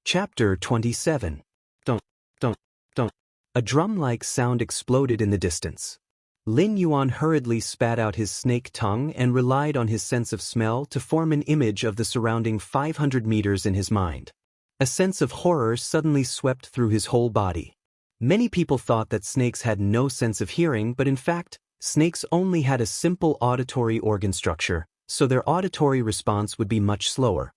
Chapter 27. Dun, dun, dun. A drum-like sound exploded in the distance. Lin Yuan hurriedly spat out his snake tongue and relied on his sense of smell to form an image of the surrounding 500 meters in his mind. A sense of horror suddenly swept through his whole body. Many people thought that snakes had no sense of hearing, but in fact, snakes only had a simple auditory organ structure, so their auditory response would be much slower.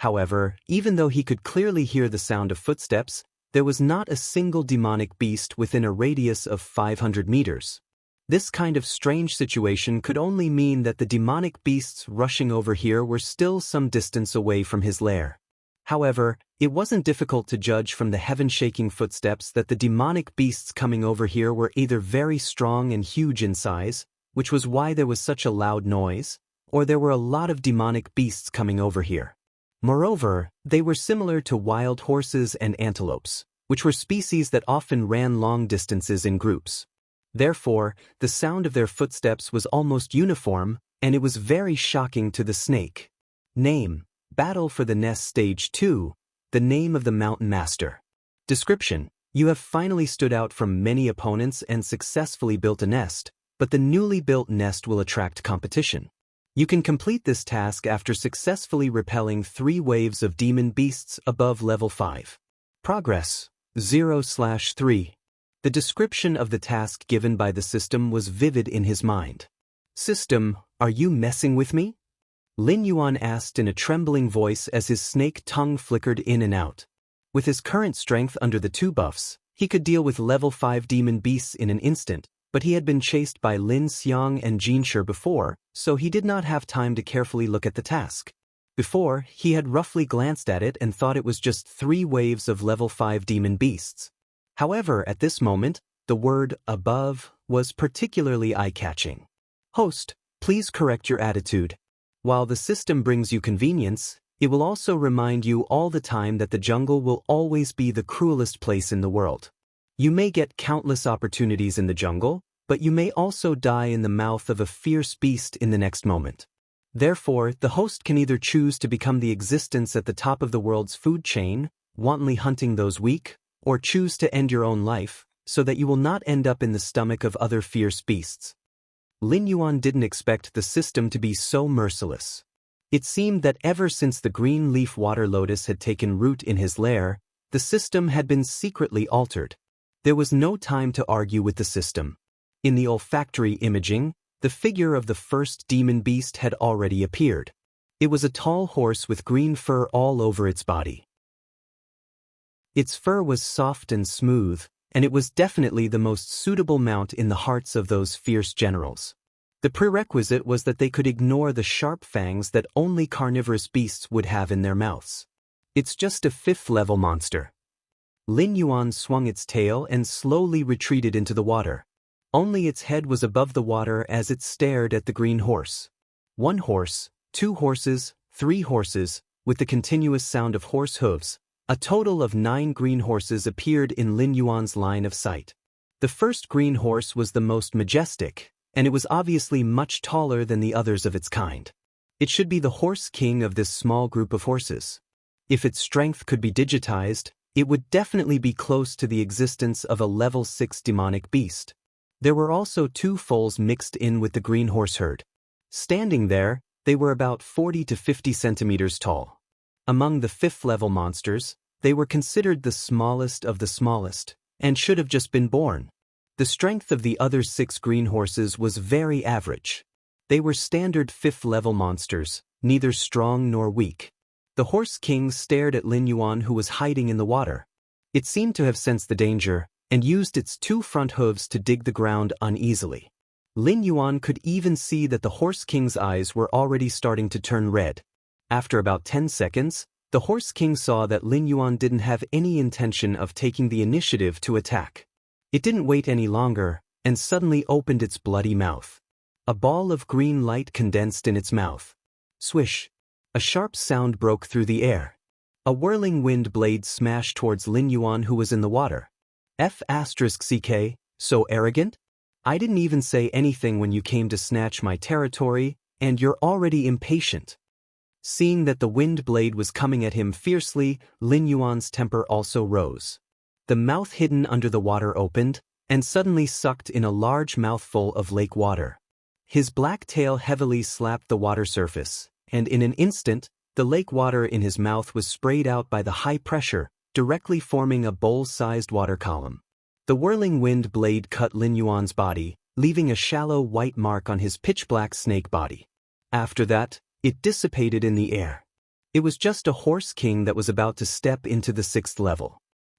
However, even though he could clearly hear the sound of footsteps, there was not a single demonic beast within a radius of 500 meters. This kind of strange situation could only mean that the demonic beasts rushing over here were still some distance away from his lair. However, it wasn't difficult to judge from the heaven-shaking footsteps that the demonic beasts coming over here were either very strong and huge in size, which was why there was such a loud noise, or there were a lot of demonic beasts coming over here. Moreover, they were similar to wild horses and antelopes, which were species that often ran long distances in groups. Therefore, the sound of their footsteps was almost uniform, and it was very shocking to the snake. Name: Battle for the Nest Stage 2, the name of the Mountain Master. Description: You have finally stood out from many opponents and successfully built a nest, but the newly built nest will attract competition. You can complete this task after successfully repelling 3 waves of demon beasts above level 5. Progress: 0/3. The description of the task given by the system was vivid in his mind. System, are you messing with me? Lin Yuan asked in a trembling voice as his snake tongue flickered in and out. With his current strength under the 2 buffs, he could deal with level 5 demon beasts in an instant, but he had been chased by Lin Xiang and Jinshi before, so he did not have time to carefully look at the task. Before, he had roughly glanced at it and thought it was just 3 waves of level 5 demon beasts. However, at this moment, the word above was particularly eye-catching. Host, please correct your attitude. While the system brings you convenience, it will also remind you all the time that the jungle will always be the cruelest place in the world. You may get countless opportunities in the jungle, but you may also die in the mouth of a fierce beast in the next moment. Therefore, the host can either choose to become the existence at the top of the world's food chain, wantonly hunting those weak, or choose to end your own life, so that you will not end up in the stomach of other fierce beasts. Lin Yuan didn't expect the system to be so merciless. It seemed that ever since the green leaf water lotus had taken root in his lair, the system had been secretly altered. There was no time to argue with the system. In the olfactory imaging, the figure of the first demon beast had already appeared. It was a tall horse with green fur all over its body. Its fur was soft and smooth, and it was definitely the most suitable mount in the hearts of those fierce generals. The prerequisite was that they could ignore the sharp fangs that only carnivorous beasts would have in their mouths. It's just a 5th-level monster. Lin Yuan swung its tail and slowly retreated into the water. Only its head was above the water as it stared at the green horse. 1 horse, 2 horses, 3 horses, with the continuous sound of horse hooves. A total of 9 green horses appeared in Lin Yuan's line of sight. The first green horse was the most majestic, and it was obviously much taller than the others of its kind. It should be the horse king of this small group of horses. If its strength could be digitized, it would definitely be close to the existence of a level 6 demonic beast. There were also 2 foals mixed in with the green horse herd. Standing there, they were about 40 to 50 centimeters tall. Among the 5th-level monsters, they were considered the smallest of the smallest, and should have just been born. The strength of the other 6 green horses was very average. They were standard 5th-level monsters, neither strong nor weak. The Horse King stared at Lin Yuan, who was hiding in the water. It seemed to have sensed the danger, and used its 2 front hooves to dig the ground uneasily. Lin Yuan could even see that the Horse King's eyes were already starting to turn red. After about 10 seconds, the Horse King saw that Lin Yuan didn't have any intention of taking the initiative to attack. It didn't wait any longer, and suddenly opened its bloody mouth. A ball of green light condensed in its mouth. Swish! A sharp sound broke through the air. A whirling wind blade smashed towards Lin Yuan, who was in the water. F***ck, so arrogant? I didn't even say anything when you came to snatch my territory, and you're already impatient. Seeing that the wind blade was coming at him fiercely, Lin Yuan's temper also rose. The mouth hidden under the water opened, and suddenly sucked in a large mouthful of lake water. His black tail heavily slapped the water surface, and in an instant, the lake water in his mouth was sprayed out by the high pressure, directly forming a bowl-sized water column. The whirling wind blade cut Lin Yuan's body, leaving a shallow white mark on his pitch-black snake body. After that, it dissipated in the air. It was just a horse king that was about to step into the 6th level.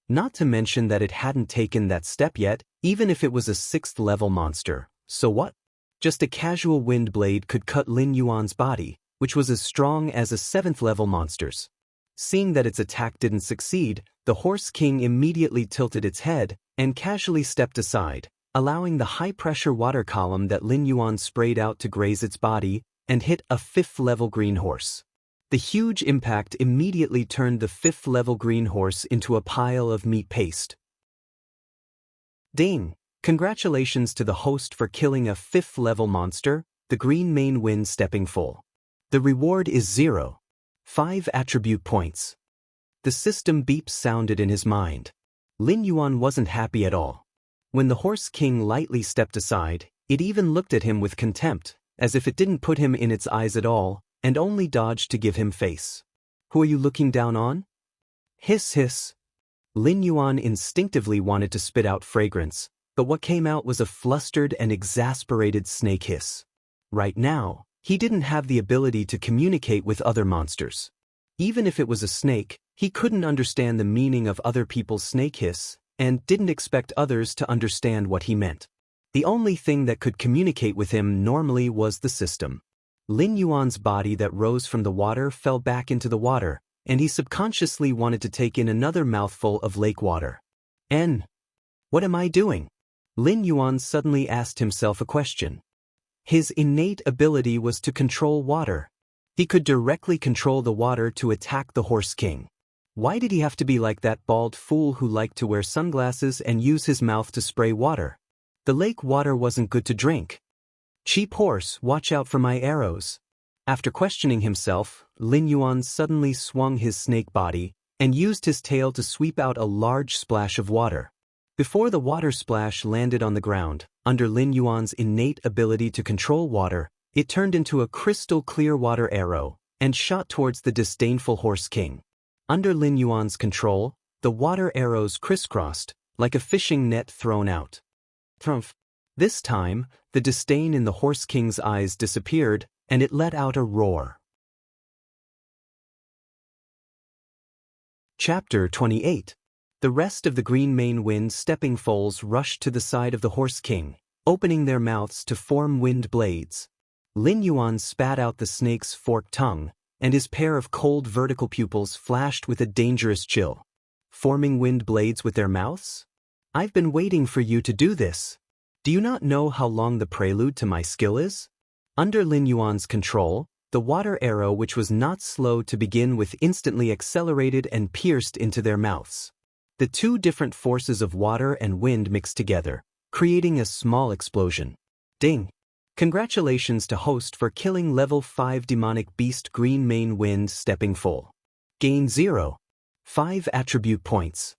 Not to mention that it hadn't taken that step yet, even if it was a 6th level monster. So what? Just a casual wind blade could cut Lin Yuan's body, which was as strong as a 7th level monster's. Seeing that its attack didn't succeed, the horse king immediately tilted its head and casually stepped aside, allowing the high-pressure water column that Lin Yuan sprayed out to graze its body and hit a 5th level green horse. The huge impact immediately turned the 5th level green horse into a pile of meat paste. Ding! Congratulations to the host for killing a 5th level monster, the green main wind stepping full. The reward is 0. 5 attribute points. The system beep sounded in his mind. Lin Yuan wasn't happy at all. When the horse king lightly stepped aside, it even looked at him with contempt, as if it didn't put him in its eyes at all, and only dodged to give him face. Who are you looking down on? Hiss hiss. Lin Yuan instinctively wanted to spit out fragrance, but what came out was a flustered and exasperated snake hiss. Right now, he didn't have the ability to communicate with other monsters. Even if it was a snake, he couldn't understand the meaning of other people's snake hiss, and didn't expect others to understand what he meant. The only thing that could communicate with him normally was the system. Lin Yuan's body that rose from the water fell back into the water, and he subconsciously wanted to take in another mouthful of lake water. What am I doing? Lin Yuan suddenly asked himself a question. His innate ability was to control water. He could directly control the water to attack the horse king. Why did he have to be like that bald fool who liked to wear sunglasses and use his mouth to spray water? The lake water wasn't good to drink. Cheap horse, watch out for my arrows. After questioning himself, Lin Yuan suddenly swung his snake body and used his tail to sweep out a large splash of water. Before the water splash landed on the ground, under Lin Yuan's innate ability to control water, it turned into a crystal-clear water arrow and shot towards the disdainful horse king. Under Lin Yuan's control, the water arrows crisscrossed, like a fishing net thrown out. Trumph. This time, the disdain in the horse king's eyes disappeared, and it let out a roar. Chapter 28. The rest of the green main wind stepping foals rushed to the side of the horse king, opening their mouths to form wind blades. Lin Yuan spat out the snake's forked tongue, and his pair of cold vertical pupils flashed with a dangerous chill. Forming wind blades with their mouths? I've been waiting for you to do this. Do you not know how long the prelude to my skill is? Under Lin Yuan's control, the water arrow, which was not slow to begin with, instantly accelerated and pierced into their mouths. The two different forces of water and wind mixed together, creating a small explosion. Ding! Congratulations to host for killing level 5 demonic beast green main wind stepping full. Gain 0. 5 attribute points.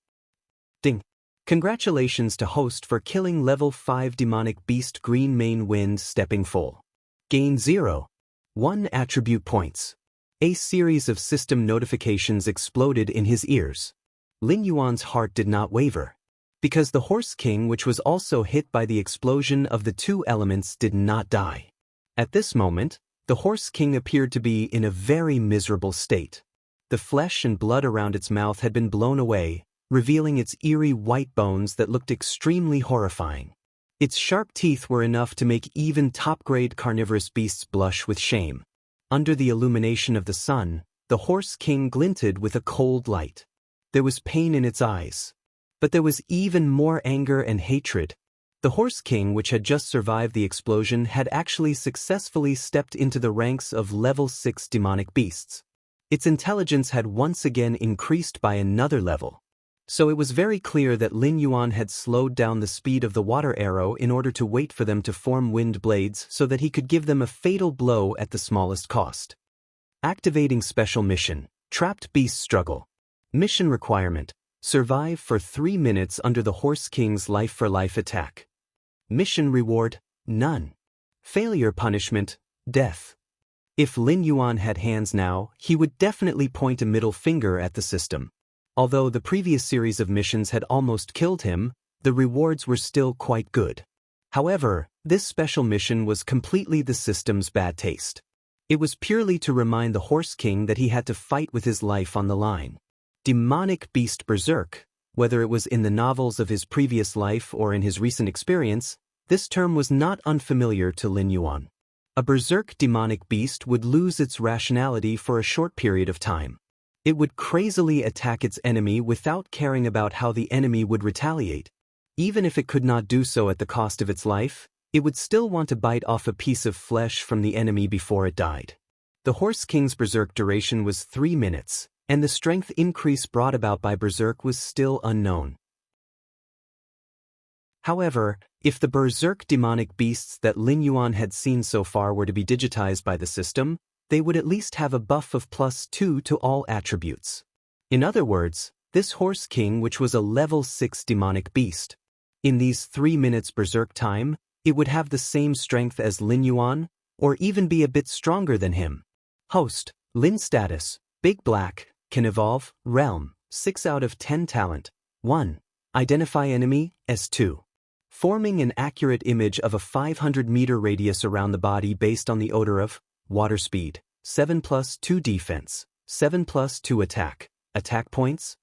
Ding! Congratulations to host for killing level 5 demonic beast green main wind stepping full. Gain 0. 1 attribute points. A series of system notifications exploded in his ears. Lin Yuan's heart did not waver. Because the horse king, which was also hit by the explosion of the two elements, did not die. At this moment, the horse king appeared to be in a very miserable state. The flesh and blood around its mouth had been blown away, revealing its eerie white bones that looked extremely horrifying. Its sharp teeth were enough to make even top-grade carnivorous beasts blush with shame. Under the illumination of the sun, the horse king glinted with a cold light. There was pain in its eyes. But there was even more anger and hatred. The horse king, which had just survived the explosion, had actually successfully stepped into the ranks of level 6 demonic beasts. Its intelligence had once again increased by another level. So it was very clear that Lin Yuan had slowed down the speed of the water arrow in order to wait for them to form wind blades so that he could give them a fatal blow at the smallest cost. Activating special mission. Trapped beast struggle. Mission requirement. Survive for 3 minutes under the Horse King's life-for-life attack. Mission reward. None. Failure punishment. Death. If Lin Yuan had hands now, he would definitely point a middle finger at the system. Although the previous series of missions had almost killed him, the rewards were still quite good. However, this special mission was completely the system's bad taste. It was purely to remind the Horse King that he had to fight with his life on the line. Demonic beast berserk, whether it was in the novels of his previous life or in his recent experience, this term was not unfamiliar to Lin Yuan. A berserk demonic beast would lose its rationality for a short period of time. It would crazily attack its enemy without caring about how the enemy would retaliate. Even if it could not do so at the cost of its life, it would still want to bite off a piece of flesh from the enemy before it died. The Horse King's berserk duration was 3 minutes, and the strength increase brought about by berserk was still unknown. However, if the berserk demonic beasts that Lin Yuan had seen so far were to be digitized by the system, they would at least have a buff of +2 to all attributes. In other words, this Horse King, which was a level 6 demonic beast, in these 3 minutes berserk time, it would have the same strength as Lin Yuan, or even be a bit stronger than him. Host, Lin status, Big Black, can evolve, Realm, 6 out of 10 talent, 1. Identify enemy, S2. Forming an accurate image of a 500-meter radius around the body based on the odor of water speed, 7+2 defense, 7+2 attack, attack points,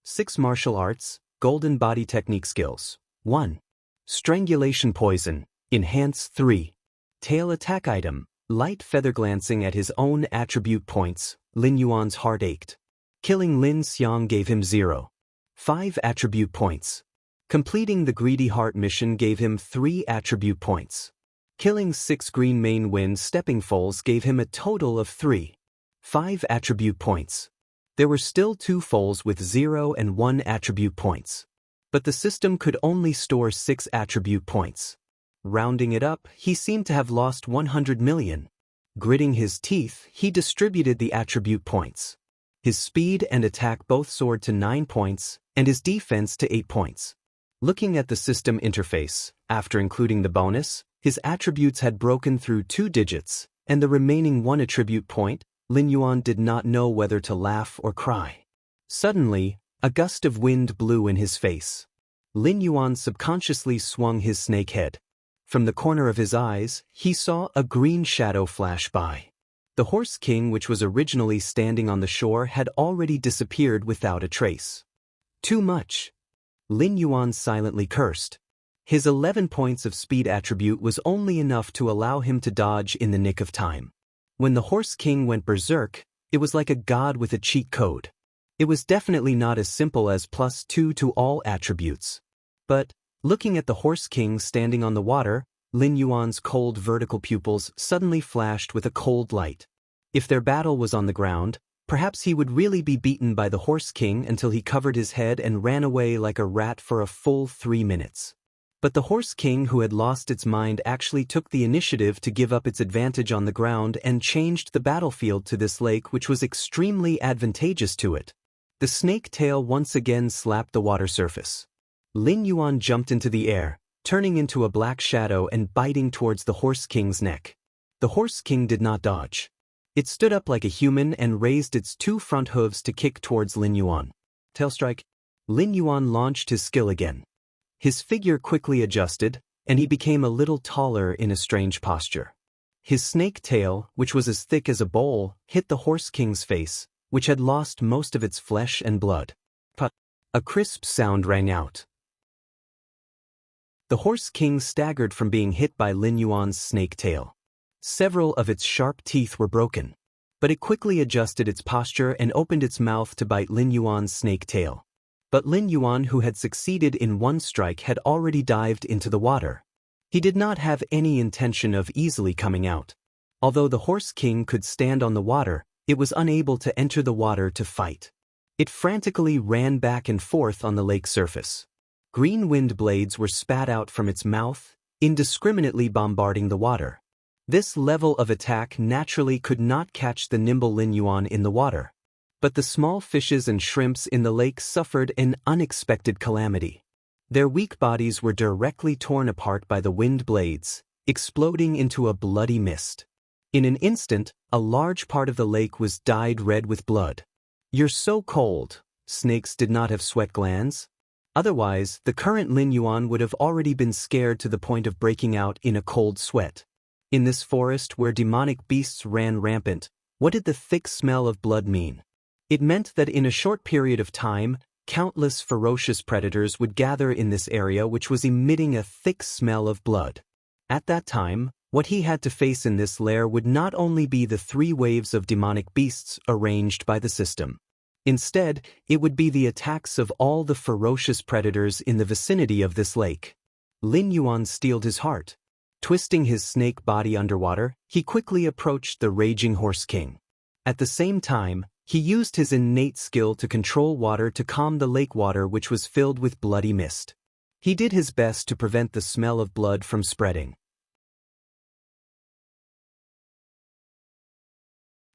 6 martial arts, golden body technique skills, 1. Strangulation poison, enhance 3. Tail attack item, light feather glancing at his own attribute points, Lin Yuan's heart ached. Killing Lin Xiang gave him 0. 5 attribute points. Completing the Greedy Heart mission gave him 3 attribute points. Killing 6 green main wind stepping foals gave him a total of 5 attribute points. There were still 2 foals with 0 and 1 attribute points. But the system could only store 6 attribute points. Rounding it up, he seemed to have lost 100 million. Gritting his teeth, he distributed the attribute points. His speed and attack both soared to 9 points, and his defense to 8 points. Looking at the system interface, after including the bonus, his attributes had broken through 2 digits, and the remaining 1 attribute point, Lin Yuan did not know whether to laugh or cry. Suddenly, a gust of wind blew in his face. Lin Yuan subconsciously swung his snake head. From the corner of his eyes, he saw a green shadow flash by. The Horse King, which was originally standing on the shore, had already disappeared without a trace. Too much. Lin Yuan silently cursed. His 11 points of speed attribute was only enough to allow him to dodge in the nick of time. When the Horse King went berserk, it was like a god with a cheat code. It was definitely not as simple as +2 to all attributes. But, looking at the Horse King standing on the water, Lin Yuan's cold vertical pupils suddenly flashed with a cold light. If their battle was on the ground, perhaps he would really be beaten by the Horse King until he covered his head and ran away like a rat for a full 3 minutes. But the Horse King, who had lost its mind, actually took the initiative to give up its advantage on the ground and changed the battlefield to this lake, which was extremely advantageous to it. The snake tail once again slapped the water surface. Lin Yuan jumped into the air, turning into a black shadow and biting towards the Horse King's neck. The Horse King did not dodge. It stood up like a human and raised its 2 front hooves to kick towards Lin Yuan. Tail strike. Lin Yuan launched his skill again. His figure quickly adjusted, and he became a little taller in a strange posture. His snake tail, which was as thick as a bowl, hit the Horse King's face, which had lost most of its flesh and blood. Put. A crisp sound rang out. The Horse King staggered from being hit by Lin Yuan's snake tail. Several of its sharp teeth were broken, but it quickly adjusted its posture and opened its mouth to bite Lin Yuan's snake tail. But Lin Yuan, who had succeeded in 1 strike, had already dived into the water. He did not have any intention of easily coming out. Although the Horse King could stand on the water, it was unable to enter the water to fight. It frantically ran back and forth on the lake surface. Green wind blades were spat out from its mouth, indiscriminately bombarding the water. This level of attack naturally could not catch the nimble Lin Yuan in the water. But the small fishes and shrimps in the lake suffered an unexpected calamity. Their weak bodies were directly torn apart by the wind blades, exploding into a bloody mist. In an instant, a large part of the lake was dyed red with blood. "You're so cold." Snakes did not have sweat glands. Otherwise, the current Lin Yuan would have already been scared to the point of breaking out in a cold sweat. In this forest where demonic beasts ran rampant, what did the thick smell of blood mean? It meant that in a short period of time, countless ferocious predators would gather in this area which was emitting a thick smell of blood. At that time, what he had to face in this lair would not only be the 3 waves of demonic beasts arranged by the system. Instead, it would be the attacks of all the ferocious predators in the vicinity of this lake. Lin Yuan steeled his heart. Twisting his snake body underwater, he quickly approached the raging Horse King. At the same time, he used his innate skill to control water to calm the lake water which was filled with bloody mist. He did his best to prevent the smell of blood from spreading.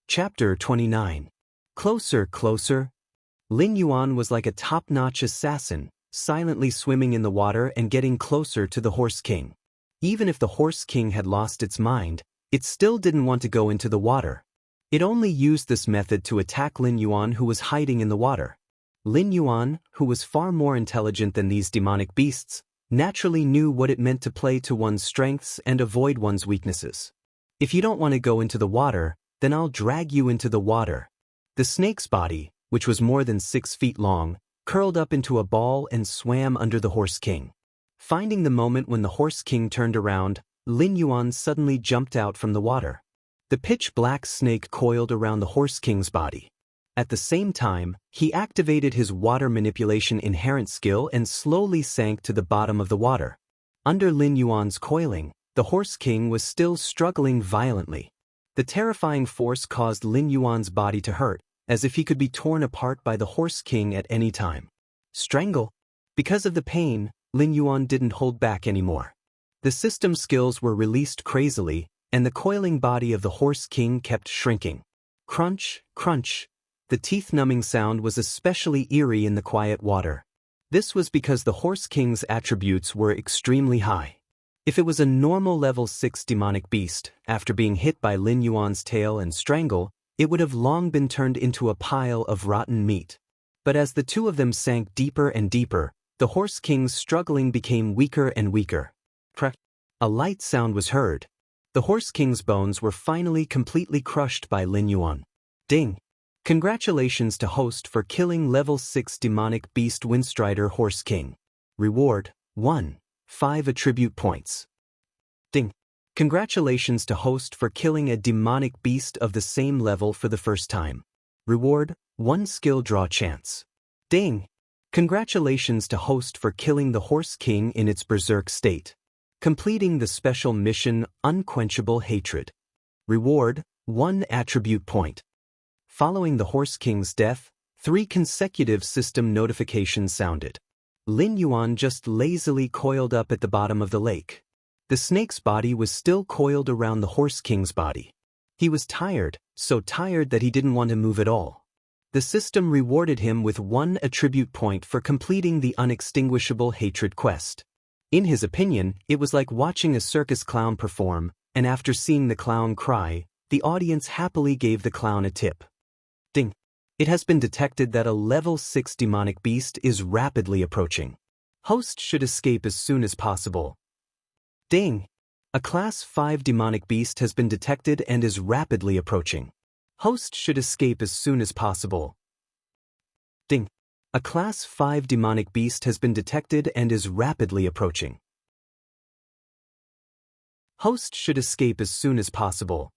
Chapter 29. Closer, closer. Lin Yuan was like a top-notch assassin, silently swimming in the water and getting closer to the Horse King. Even if the Horse King had lost its mind, it still didn't want to go into the water. It only used this method to attack Lin Yuan, who was hiding in the water. Lin Yuan, who was far more intelligent than these demonic beasts, naturally knew what it meant to play to one's strengths and avoid one's weaknesses. "If you don't want to go into the water, then I'll drag you into the water." The snake's body, which was more than 6 feet long, curled up into a ball and swam under the Horse King. Finding the moment when the Horse King turned around, Lin Yuan suddenly jumped out from the water. The pitch-black snake coiled around the Horse King's body. At the same time, he activated his water manipulation inherent skill and slowly sank to the bottom of the water. Under Lin Yuan's coiling, the Horse King was still struggling violently. The terrifying force caused Lin Yuan's body to hurt, as if he could be torn apart by the Horse King at any time. Strangle. Because of the pain, Lin Yuan didn't hold back anymore. The system skills were released crazily, and the coiling body of the Horse King kept shrinking. Crunch, crunch. The teeth-numbing sound was especially eerie in the quiet water. This was because the Horse King's attributes were extremely high. If it was a normal level 6 demonic beast, after being hit by Lin Yuan's tail and strangle, it would have long been turned into a pile of rotten meat. But as the two of them sank deeper and deeper, the Horse King's struggling became weaker and weaker. Crack. A light sound was heard. The Horse King's bones were finally completely crushed by Lin Yuan. Ding! Congratulations to host for killing level 6 demonic beast Windstrider Horse King. Reward: 1. 5 attribute points. Ding! Congratulations to host for killing a demonic beast of the same level for the first time. Reward: 1 skill draw chance. Ding! Congratulations to host for killing the Horse King in its berserk state. Completing the special mission Unquenchable Hatred. Reward: 1 attribute point. Following the Horse King's death, 3 consecutive system notifications sounded. Lin Yuan just lazily coiled up at the bottom of the lake. The snake's body was still coiled around the Horse King's body. He was tired, so tired that he didn't want to move at all. The system rewarded him with 1 attribute point for completing the Unextinguishable Hatred quest. In his opinion, it was like watching a circus clown perform, and after seeing the clown cry, the audience happily gave the clown a tip. Ding! It has been detected that a level 6 demonic beast is rapidly approaching. Host should escape as soon as possible. Ding! A class 5 demonic beast has been detected and is rapidly approaching. Host should escape as soon as possible. Ding! A class 5 demonic beast has been detected and is rapidly approaching. Host should escape as soon as possible.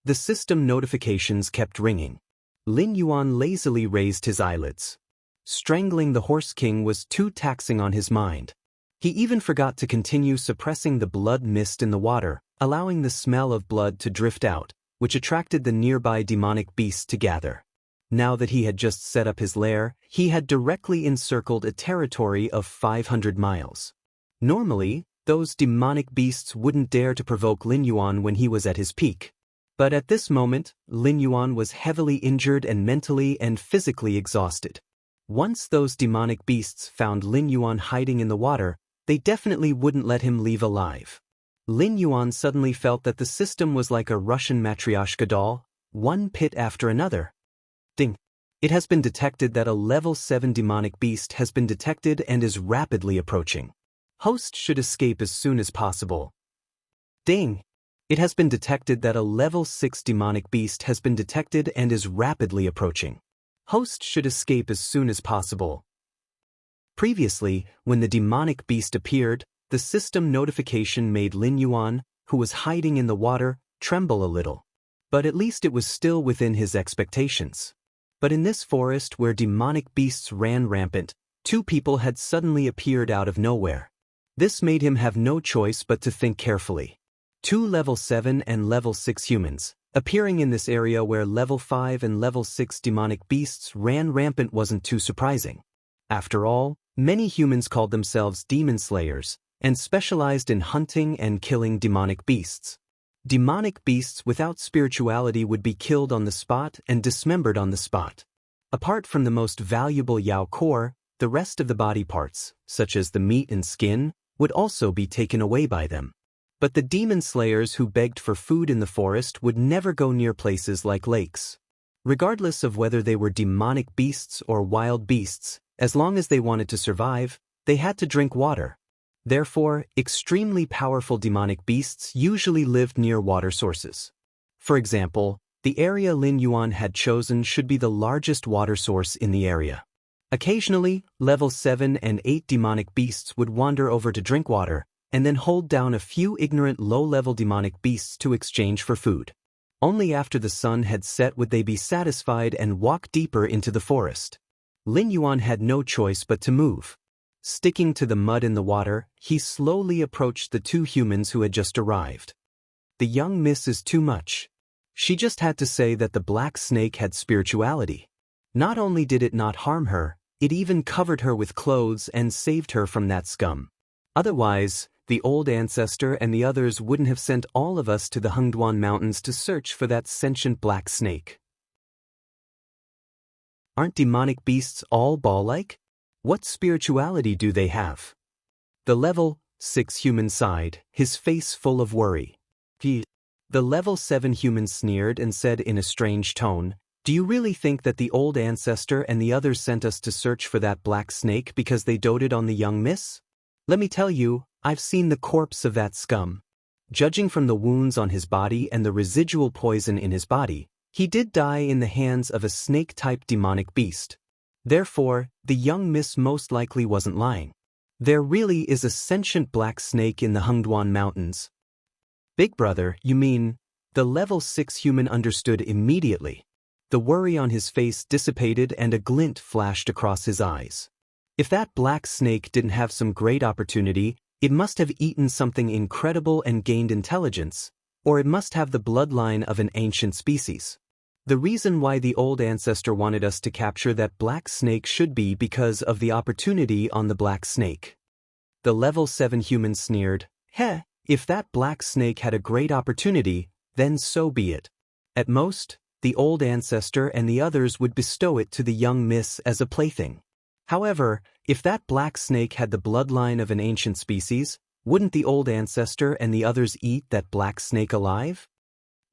The system notifications kept ringing. Lin Yuan lazily raised his eyelids. Strangling the Horse King was too taxing on his mind. He even forgot to continue suppressing the blood mist in the water, allowing the smell of blood to drift out, which attracted the nearby demonic beasts to gather. Now that he had just set up his lair, he had directly encircled a territory of 500 miles. Normally, Those demonic beasts wouldn't dare to provoke Lin Yuan when he was at his peak. But at this moment, Lin Yuan was heavily injured and mentally and physically exhausted. Once those demonic beasts found Lin Yuan hiding in the water, they definitely wouldn't let him leave alive. Lin Yuan suddenly felt that the system was like a Russian matryoshka doll, one pit after another. Ding! It has been detected that a level 7 demonic beast has been detected and is rapidly approaching. Host should escape as soon as possible. Ding! It has been detected that a level 6 demonic beast has been detected and is rapidly approaching. Host should escape as soon as possible. Previously, when the demonic beast appeared, the system notification made Lin Yuan, who was hiding in the water, tremble a little. But at least it was still within his expectations. But in this forest where demonic beasts ran rampant, 2 people had suddenly appeared out of nowhere. This made him have no choice but to think carefully. 2 level 7 and level 6 humans, appearing in this area where level 5 and level 6 demonic beasts ran rampant wasn't too surprising. After all, many humans called themselves demon slayers, and specialized in hunting and killing demonic beasts. Demonic beasts without spirituality would be killed on the spot and dismembered on the spot. Apart from the most valuable Yao core, the rest of the body parts, such as the meat and skin, would also be taken away by them. But the demon slayers who begged for food in the forest would never go near places like lakes. Regardless of whether they were demonic beasts or wild beasts, as long as they wanted to survive, they had to drink water. Therefore, extremely powerful demonic beasts usually lived near water sources. For example, the area Lin Yuan had chosen should be the largest water source in the area. Occasionally, level 7 and 8 demonic beasts would wander over to drink water, and then hold down a few ignorant low-level demonic beasts to exchange for food. Only after the sun had set would they be satisfied and walk deeper into the forest. Lin Yuan had no choice but to move. Sticking to the mud in the water, he slowly approached the 2 humans who had just arrived. The young miss is too much. She just had to say that the black snake had spirituality. Not only did it not harm her, it even covered her with clothes and saved her from that scum. Otherwise, the old ancestor and the others wouldn't have sent all of us to the Hengduan Mountains to search for that sentient black snake. Aren't demonic beasts all ball-like? What spirituality do they have? The level 6 human sighed, his face full of worry. The level 7 human sneered and said in a strange tone, "Do you really think that the old ancestor and the others sent us to search for that black snake because they doted on the young miss? Let me tell you, I've seen the corpse of that scum. Judging from the wounds on his body and the residual poison in his body, he did die in the hands of a snake-type demonic beast. Therefore, the young miss most likely wasn't lying. There really is a sentient black snake in the Hengduan Mountains." "Big brother, you mean?" The level 6 human understood immediately. The worry on his face dissipated and a glint flashed across his eyes. If that black snake didn't have some great opportunity, it must have eaten something incredible and gained intelligence, or it must have the bloodline of an ancient species. The reason why the old ancestor wanted us to capture that black snake should be because of the opportunity on the black snake. The level 7 human sneered, "Heh, if that black snake had a great opportunity, then so be it. At most, the old ancestor and the others would bestow it to the young miss as a plaything. However, if that black snake had the bloodline of an ancient species, wouldn't the old ancestor and the others eat that black snake alive?"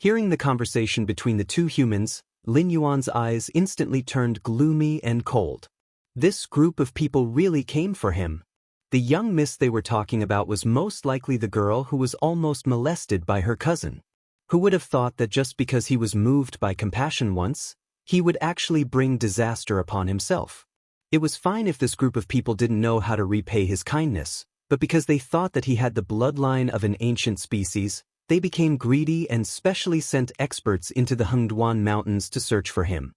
Hearing the conversation between the 2 humans, Lin Yuan's eyes instantly turned gloomy and cold. This group of people really came for him. The young miss they were talking about was most likely the girl who was almost molested by her cousin. Who would have thought that just because he was moved by compassion once, he would actually bring disaster upon himself? It was fine if this group of people didn't know how to repay his kindness, but because they thought that he had the bloodline of an ancient species, they became greedy and specially sent experts into the Hengduan Mountains to search for him.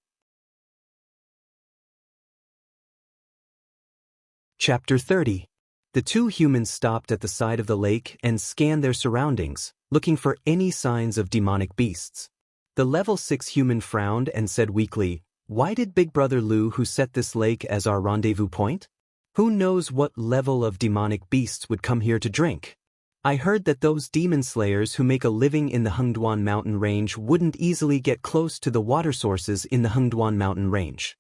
Chapter 30. The 2 humans stopped at the side of the lake and scanned their surroundings, looking for any signs of demonic beasts. The level 6 human frowned and said weakly, "Why did Big Brother Lu who set this lake as our rendezvous point? Who knows what level of demonic beasts would come here to drink? I heard that those demon slayers who make a living in the Hengduan mountain range wouldn't easily get close to the water sources in the Hengduan mountain range.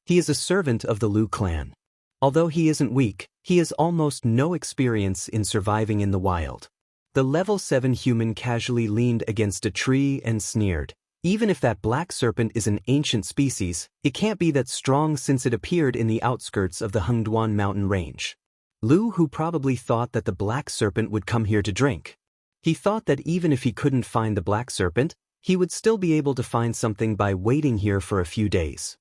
He is a servant of the Lu clan. Although he isn't weak, he has almost no experience in surviving in the wild. The level 7 human casually leaned against a tree and sneered. Even if that black serpent is an ancient species, it can't be that strong since it appeared in the outskirts of the Hengduan mountain range. Lu Hu probably thought that the black serpent would come here to drink. He thought that even if he couldn't find the black serpent, he would still be able to find something by waiting here for a few days.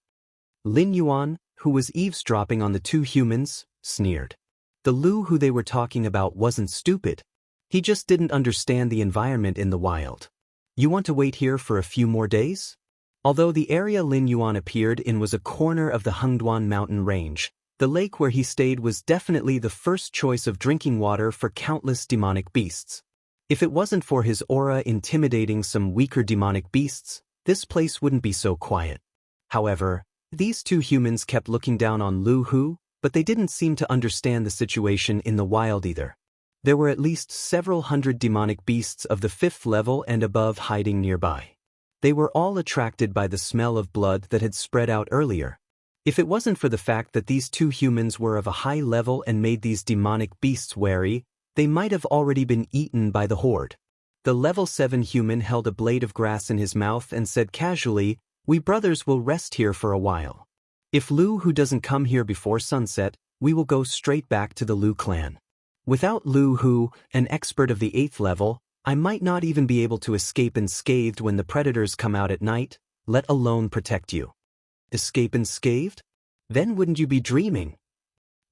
Lin Yuan, who was eavesdropping on the two humans, sneered. The Lu who they were talking about wasn't stupid. He just didn't understand the environment in the wild. You want to wait here for a few more days? Although the area Lin Yuan appeared in was a corner of the Hengduan mountain range, the lake where he stayed was definitely the first choice of drinking water for countless demonic beasts. If it wasn't for his aura intimidating some weaker demonic beasts, this place wouldn't be so quiet. However, these two humans kept looking down on Lu Hu, but they didn't seem to understand the situation in the wild either. There were at least several hundred demonic beasts of the 5th level and above hiding nearby. They were all attracted by the smell of blood that had spread out earlier. If it wasn't for the fact that these two humans were of a high level and made these demonic beasts wary, they might have already been eaten by the horde. The level 7 human held a blade of grass in his mouth and said casually, "We brothers will rest here for a while. If Lu Hu doesn't come here before sunset, we will go straight back to the Lu clan. Without Lu Hu, an expert of the 8th level, I might not even be able to escape unscathed when the predators come out at night, let alone protect you." Escape unscathed? Then wouldn't you be dreaming?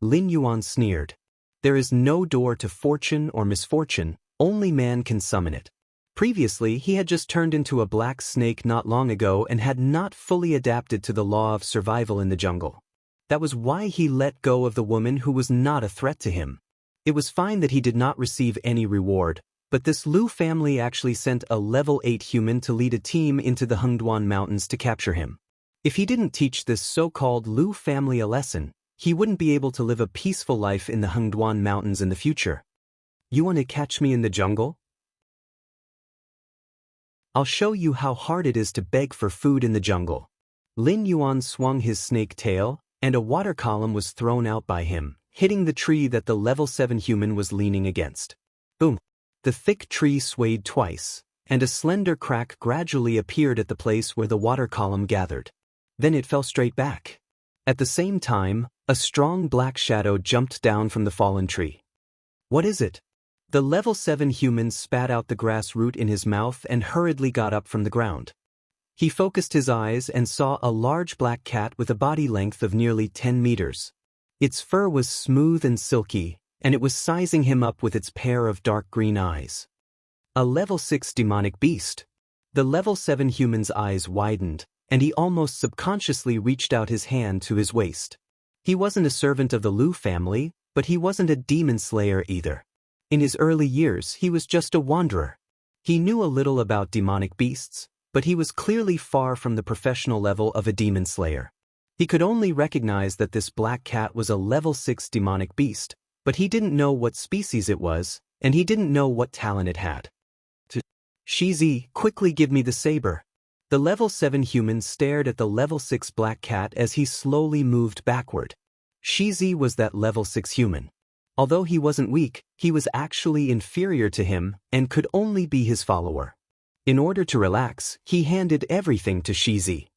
Lin Yuan sneered. There is no door to fortune or misfortune, only man can summon it. Previously, he had just turned into a black snake not long ago and had not fully adapted to the law of survival in the jungle. That was why he let go of the woman who was not a threat to him. It was fine that he did not receive any reward, but this Lu family actually sent a level 8 human to lead a team into the Hengduan mountains to capture him. If he didn't teach this so-called Lu family a lesson, he wouldn't be able to live a peaceful life in the Hengduan mountains in the future. You want to catch me in the jungle? I'll show you how hard it is to beg for food in the jungle. Lin Yuan swung his snake tail, and a water column was thrown out by him, hitting the tree that the level 7 human was leaning against. Boom! The thick tree swayed twice, and a slender crack gradually appeared at the place where the water column gathered. Then it fell straight back. At the same time, a strong black shadow jumped down from the fallen tree. What is it? The level 7 human spat out the grass root in his mouth and hurriedly got up from the ground. He focused his eyes and saw a large black cat with a body length of nearly 10 meters. Its fur was smooth and silky, and it was sizing him up with its pair of dark green eyes. A level 6 demonic beast. The level 7 human's eyes widened, and he almost subconsciously reached out his hand to his waist. He wasn't a servant of the Lu family, but he wasn't a demon slayer either. In his early years, he was just a wanderer. He knew a little about demonic beasts, but he was clearly far from the professional level of a demon slayer. He could only recognize that this black cat was a level 6 demonic beast, but he didn't know what species it was, and he didn't know what talent it had. Shizi, quickly give me the saber. The level 7 human stared at the level 6 black cat as he slowly moved backward. Shizi was that level 6 human. Although he wasn't weak, he was actually inferior to him and could only be his follower. In order to relax, he handed everything to Shizi.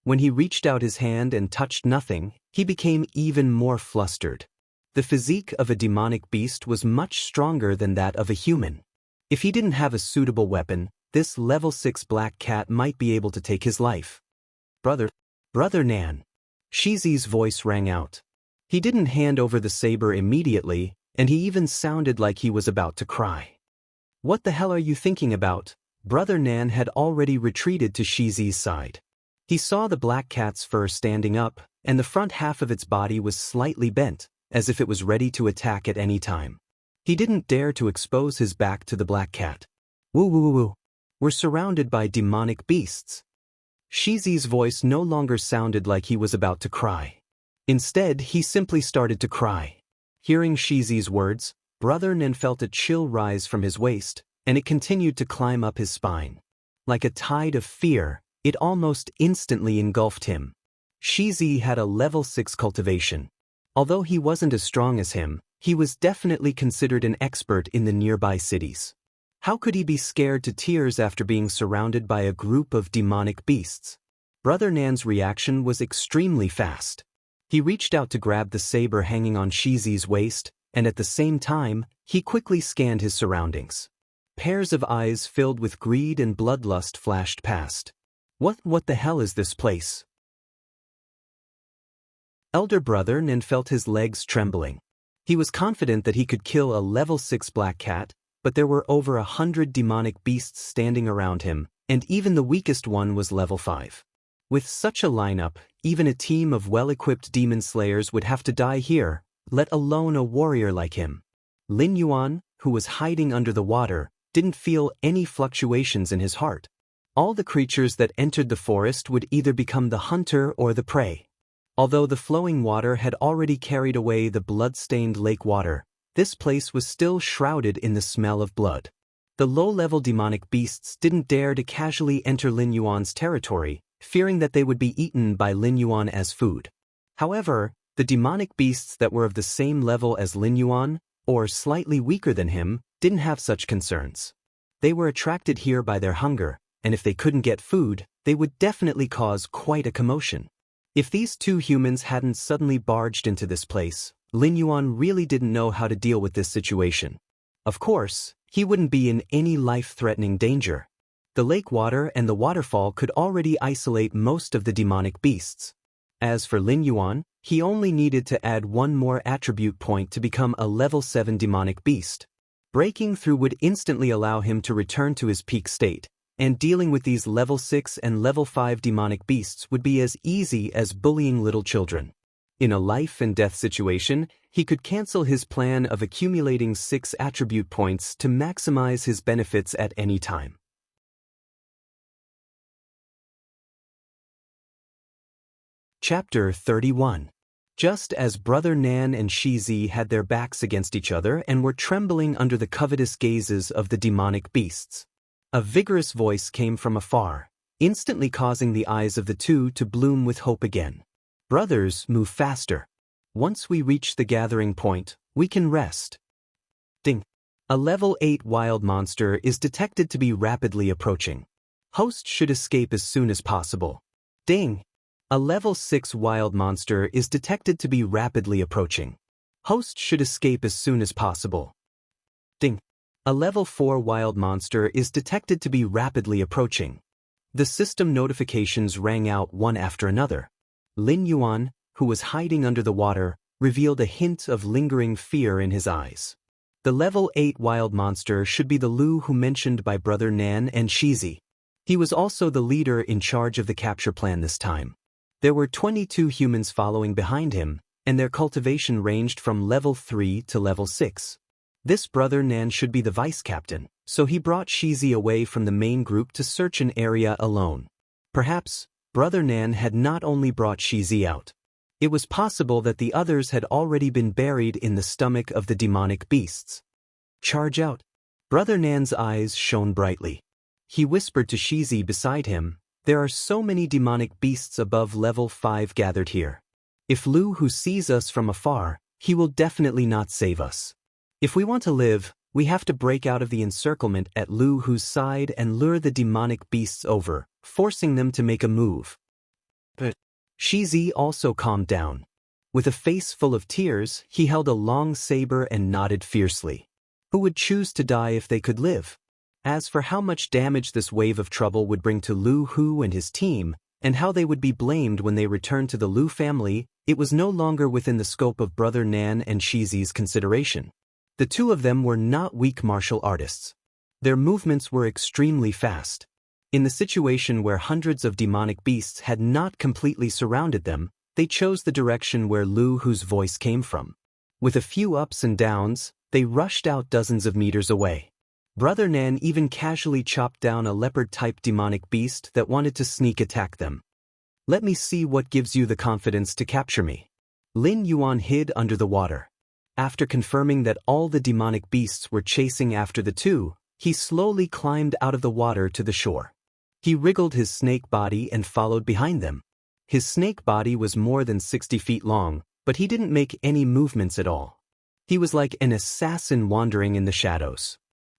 When he reached out his hand and touched nothing, he became even more flustered. The physique of a demonic beast was much stronger than that of a human. If he didn't have a suitable weapon, this level 6 black cat might be able to take his life. Brother Nan. Shizi's voice rang out. He didn't hand over the saber immediately, and he even sounded like he was about to cry. What the hell are you thinking about? Brother Nan had already retreated to Shizi's side. He saw the black cat's fur standing up, and the front half of its body was slightly bent, as if it was ready to attack at any time. He didn't dare to expose his back to the black cat. Woo woo woo woo. We're surrounded by demonic beasts. Shizi's voice no longer sounded like he was about to cry. Instead, he simply started to cry. Hearing Shizi's words, Brother Nan felt a chill rise from his waist, and it continued to climb up his spine. Like a tide of fear, it almost instantly engulfed him. Shizi had a level 6 cultivation. Although he wasn't as strong as him, he was definitely considered an expert in the nearby cities. How could he be scared to tears after being surrounded by a group of demonic beasts? Brother Nan's reaction was extremely fast. He reached out to grab the saber hanging on Shizi's waist, and at the same time, he quickly scanned his surroundings. Pairs of eyes filled with greed and bloodlust flashed past. What the hell is this place? Elder Brother Nan felt his legs trembling. He was confident that he could kill a level 6 black cat, but there were over 100 demonic beasts standing around him, and even the weakest one was level 5. With such a lineup, even a team of well-equipped demon slayers would have to die here, let alone a warrior like him. Lin Yuan, who was hiding under the water, didn't feel any fluctuations in his heart. All the creatures that entered the forest would either become the hunter or the prey. Although the flowing water had already carried away the blood-stained lake water, this place was still shrouded in the smell of blood. The low-level demonic beasts didn't dare to casually enter Lin Yuan's territory, fearing that they would be eaten by Lin Yuan as food. However, the demonic beasts that were of the same level as Lin Yuan, or slightly weaker than him, didn't have such concerns. They were attracted here by their hunger, and if they couldn't get food, they would definitely cause quite a commotion. If these two humans hadn't suddenly barged into this place, Lin Yuan really didn't know how to deal with this situation. Of course, he wouldn't be in any life-threatening danger. The lake water and the waterfall could already isolate most of the demonic beasts. As for Lin Yuan, he only needed to add one more attribute point to become a level 7 demonic beast. Breaking through would instantly allow him to return to his peak state, and dealing with these level 6 and level 5 demonic beasts would be as easy as bullying little children. In a life and death situation, he could cancel his plan of accumulating 6 attribute points to maximize his benefits at any time. Chapter 31. Just as Brother Nan and Shizi had their backs against each other and were trembling under the covetous gazes of the demonic beasts, a vigorous voice came from afar, instantly causing the eyes of the two to bloom with hope again. Brothers, move faster. Once we reach the gathering point, we can rest. Ding. A level 8 wild monster is detected to be rapidly approaching. Host should escape as soon as possible. Ding. A level 6 wild monster is detected to be rapidly approaching. Host should escape as soon as possible. Ding. A level 4 wild monster is detected to be rapidly approaching. The system notifications rang out one after another. Lin Yuan, who was hiding under the water, revealed a hint of lingering fear in his eyes. The level 8 wild monster should be the Lu who mentioned by Brother Nan and Shizi. He was also the leader in charge of the capture plan this time. There were 22 humans following behind him, and their cultivation ranged from level 3 to level 6. This Brother Nan should be the vice captain, so he brought Shizi away from the main group to search an area alone. Perhaps, Brother Nan had not only brought Shizi out. It was possible that the others had already been buried in the stomach of the demonic beasts. Charge out. Brother Nan's eyes shone brightly. He whispered to Shizi beside him, "There are so many demonic beasts above level 5 gathered here. If Lu who sees us from afar, he will definitely not save us. If we want to live, we have to break out of the encirclement at Lu who's side and lure the demonic beasts over, forcing them to make a move." But Shizi also calmed down. With a face full of tears, he held a long saber and nodded fiercely. Who would choose to die if they could live? As for how much damage this wave of trouble would bring to Lu Hu and his team, and how they would be blamed when they returned to the Lu family, it was no longer within the scope of Brother Nan and Shizi's consideration. The two of them were not weak martial artists. Their movements were extremely fast. In the situation where hundreds of demonic beasts had not completely surrounded them, they chose the direction where Lu Hu's voice came from. With a few ups and downs, they rushed out dozens of meters away. Brother Nan even casually chopped down a leopard-type demonic beast that wanted to sneak attack them. "Let me see what gives you the confidence to capture me." Lin Yuan hid under the water. After confirming that all the demonic beasts were chasing after the two, he slowly climbed out of the water to the shore. He wriggled his snake body and followed behind them. His snake body was more than 60 feet long, but he didn't make any movements at all. He was like an assassin wandering in the shadows.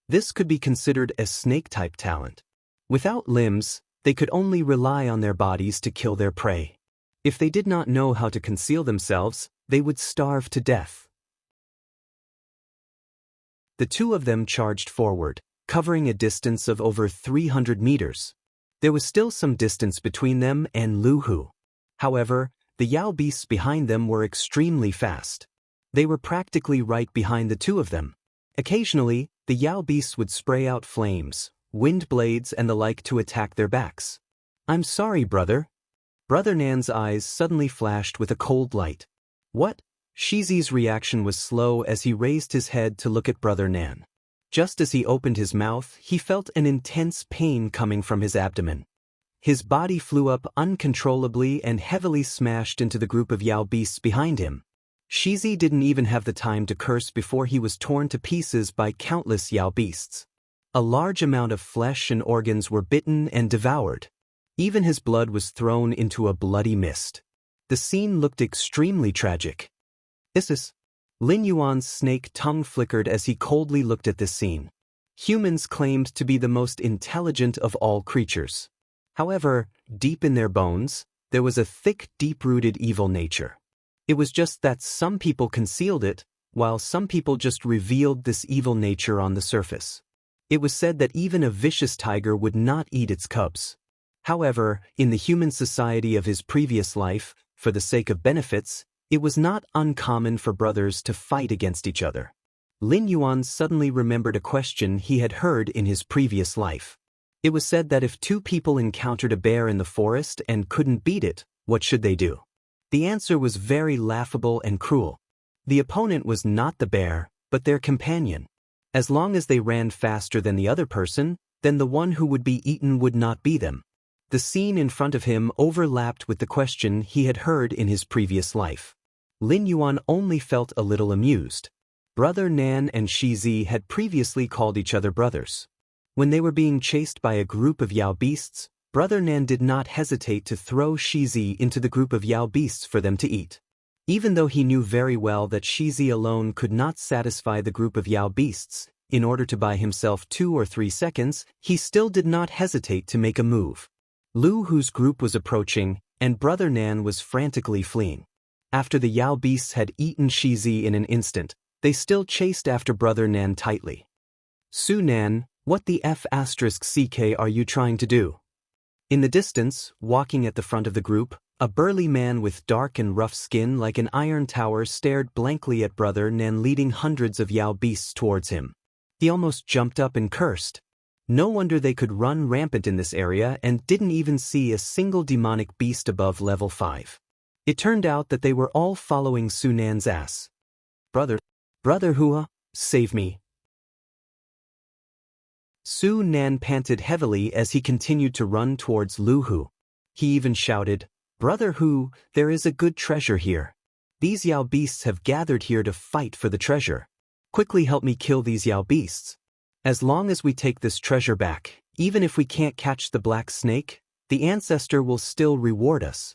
This could be considered a snake-type talent. Without limbs, they could only rely on their bodies to kill their prey. If they did not know how to conceal themselves, they would starve to death. The two of them charged forward, covering a distance of over 300 meters. There was still some distance between them and Lu Hu. However, the Yao beasts behind them were extremely fast. They were practically right behind the two of them. Occasionally, the Yao beasts would spray out flames, wind blades and the like to attack their backs. "I'm sorry, brother." Brother Nan's eyes suddenly flashed with a cold light. "What?" Shizi's reaction was slow as he raised his head to look at Brother Nan. Just as he opened his mouth, he felt an intense pain coming from his abdomen. His body flew up uncontrollably and heavily smashed into the group of Yao beasts behind him. Shizi didn't even have the time to curse before he was torn to pieces by countless Yao beasts. A large amount of flesh and organs were bitten and devoured. Even his blood was thrown into a bloody mist. The scene looked extremely tragic. Lin Yuan's snake tongue flickered as he coldly looked at this scene. Humans claimed to be the most intelligent of all creatures. However, deep in their bones, there was a thick, deep-rooted evil nature. It was just that some people concealed it, while some people just revealed this evil nature on the surface. It was said that even a vicious tiger would not eat its cubs. However, in the human society of his previous life, for the sake of benefits, it was not uncommon for brothers to fight against each other. Lin Yuan suddenly remembered a question he had heard in his previous life. It was said that if two people encountered a bear in the forest and couldn't beat it, what should they do? The answer was very laughable and cruel. The opponent was not the bear, but their companion. As long as they ran faster than the other person, then the one who would be eaten would not be them. The scene in front of him overlapped with the question he had heard in his previous life. Lin Yuan only felt a little amused. Brother Nan and Shizi had previously called each other brothers. When they were being chased by a group of Yao beasts, Brother Nan did not hesitate to throw Shizi into the group of Yao beasts for them to eat. Even though he knew very well that Shizi alone could not satisfy the group of Yao beasts, in order to buy himself 2 or 3 seconds, he still did not hesitate to make a move. Lu Hu's group was approaching, and Brother Nan was frantically fleeing. After the Yao beasts had eaten Shizi in an instant, they still chased after Brother Nan tightly. "Su Nan, what the F***ck are you trying to do?" In the distance, walking at the front of the group, a burly man with dark and rough skin like an iron tower stared blankly at Brother Nan leading hundreds of Yao beasts towards him. He almost jumped up and cursed. No wonder they could run rampant in this area and didn't even see a single demonic beast above level 5. It turned out that they were all following Su Nan's ass. Brother Hua, save me." Su Nan panted heavily as he continued to run towards Lu Hu. He even shouted, "Brother Hu, there is a good treasure here. These Yao beasts have gathered here to fight for the treasure. Quickly help me kill these Yao beasts. As long as we take this treasure back, even if we can't catch the black snake, the ancestor will still reward us."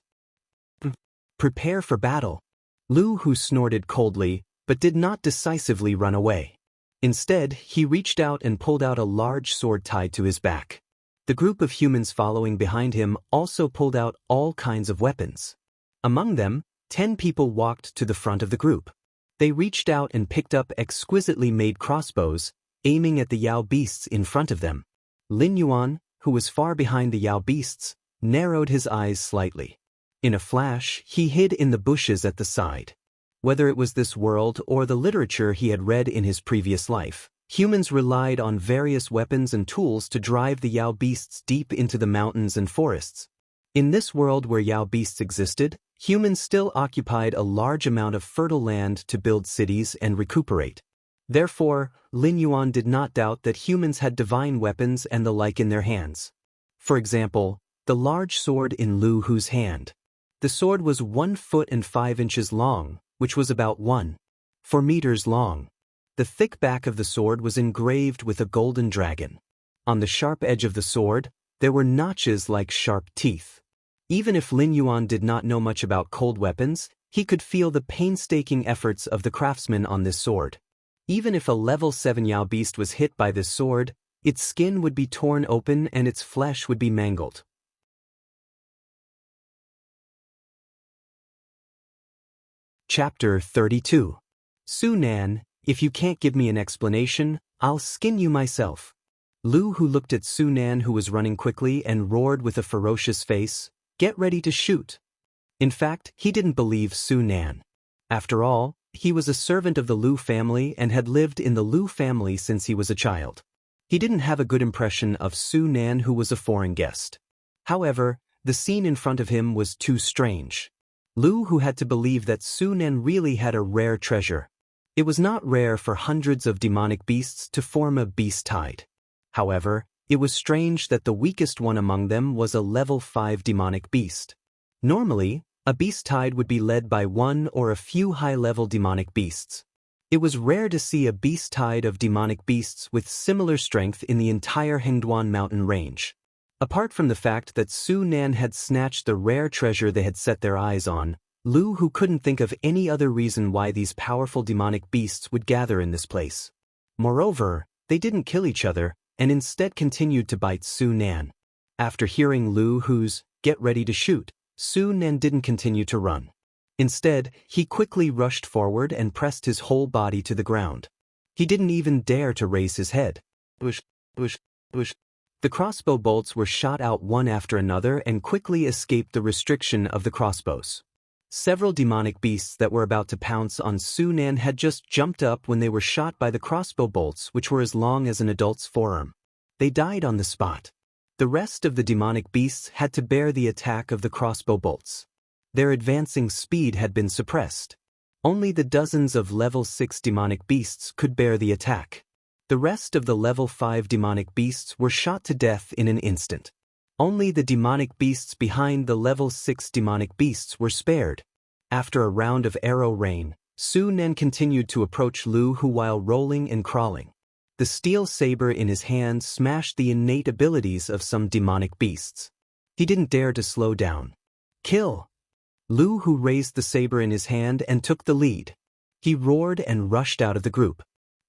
"Prepare for battle." Lu Hu snorted coldly, but did not decisively run away. Instead, he reached out and pulled out a large sword tied to his back. The group of humans following behind him also pulled out all kinds of weapons. Among them, 10 people walked to the front of the group. They reached out and picked up exquisitely made crossbows, aiming at the Yao beasts in front of them. Lin Yuan, who was far behind the Yao beasts, narrowed his eyes slightly. In a flash, he hid in the bushes at the side. Whether it was this world or the literature he had read in his previous life, humans relied on various weapons and tools to drive the Yao beasts deep into the mountains and forests. In this world where Yao beasts existed, humans still occupied a large amount of fertile land to build cities and recuperate. Therefore, Lin Yuan did not doubt that humans had divine weapons and the like in their hands. For example, the large sword in Lu Hu's hand. The sword was 1 foot and 5 inches long, which was about 1. for meters long. The thick back of the sword was engraved with a golden dragon. On the sharp edge of the sword, there were notches like sharp teeth. Even if Lin Yuan did not know much about cold weapons, he could feel the painstaking efforts of the craftsman on this sword. Even if a level 7 Yao beast was hit by this sword, its skin would be torn open and its flesh would be mangled. Chapter 32. Su Nan, if you can't give me an explanation, I'll skin you myself. Lu Hu looked at Su Nan, who was running quickly, and roared with a ferocious face, "Get ready to shoot." In fact, he didn't believe Su Nan. After all, he was a servant of the Lu family and had lived in the Lu family since he was a child. He didn't have a good impression of Su Nan, who was a foreign guest. However, the scene in front of him was too strange. Lu Hu had to believe that Su Nan really had a rare treasure. It was not rare for hundreds of demonic beasts to form a beast tide. However, it was strange that the weakest one among them was a level 5 demonic beast. Normally, a beast tide would be led by one or a few high-level demonic beasts. It was rare to see a beast tide of demonic beasts with similar strength in the entire Hengduan mountain range. Apart from the fact that Su Nan had snatched the rare treasure they had set their eyes on, Lu Hu couldn't think of any other reason why these powerful demonic beasts would gather in this place. Moreover, they didn't kill each other, and instead continued to bite Su Nan. After hearing Lu Hu's "get ready to shoot," Su Nan didn't continue to run. Instead, he quickly rushed forward and pressed his whole body to the ground. He didn't even dare to raise his head. Bush, bush, bush. The crossbow bolts were shot out one after another and quickly escaped the restriction of the crossbows. Several demonic beasts that were about to pounce on Su Nan had just jumped up when they were shot by the crossbow bolts, which were as long as an adult's forearm. They died on the spot. The rest of the demonic beasts had to bear the attack of the crossbow bolts. Their advancing speed had been suppressed. Only the dozens of level 6 demonic beasts could bear the attack. The rest of the level 5 demonic beasts were shot to death in an instant. Only the demonic beasts behind the level 6 demonic beasts were spared. After a round of arrow rain, Su Nan continued to approach Lu Hu while rolling and crawling. The steel saber in his hand smashed the innate abilities of some demonic beasts. He didn't dare to slow down. "Kill!" Lu Hu raised the saber in his hand and took the lead. He roared and rushed out of the group.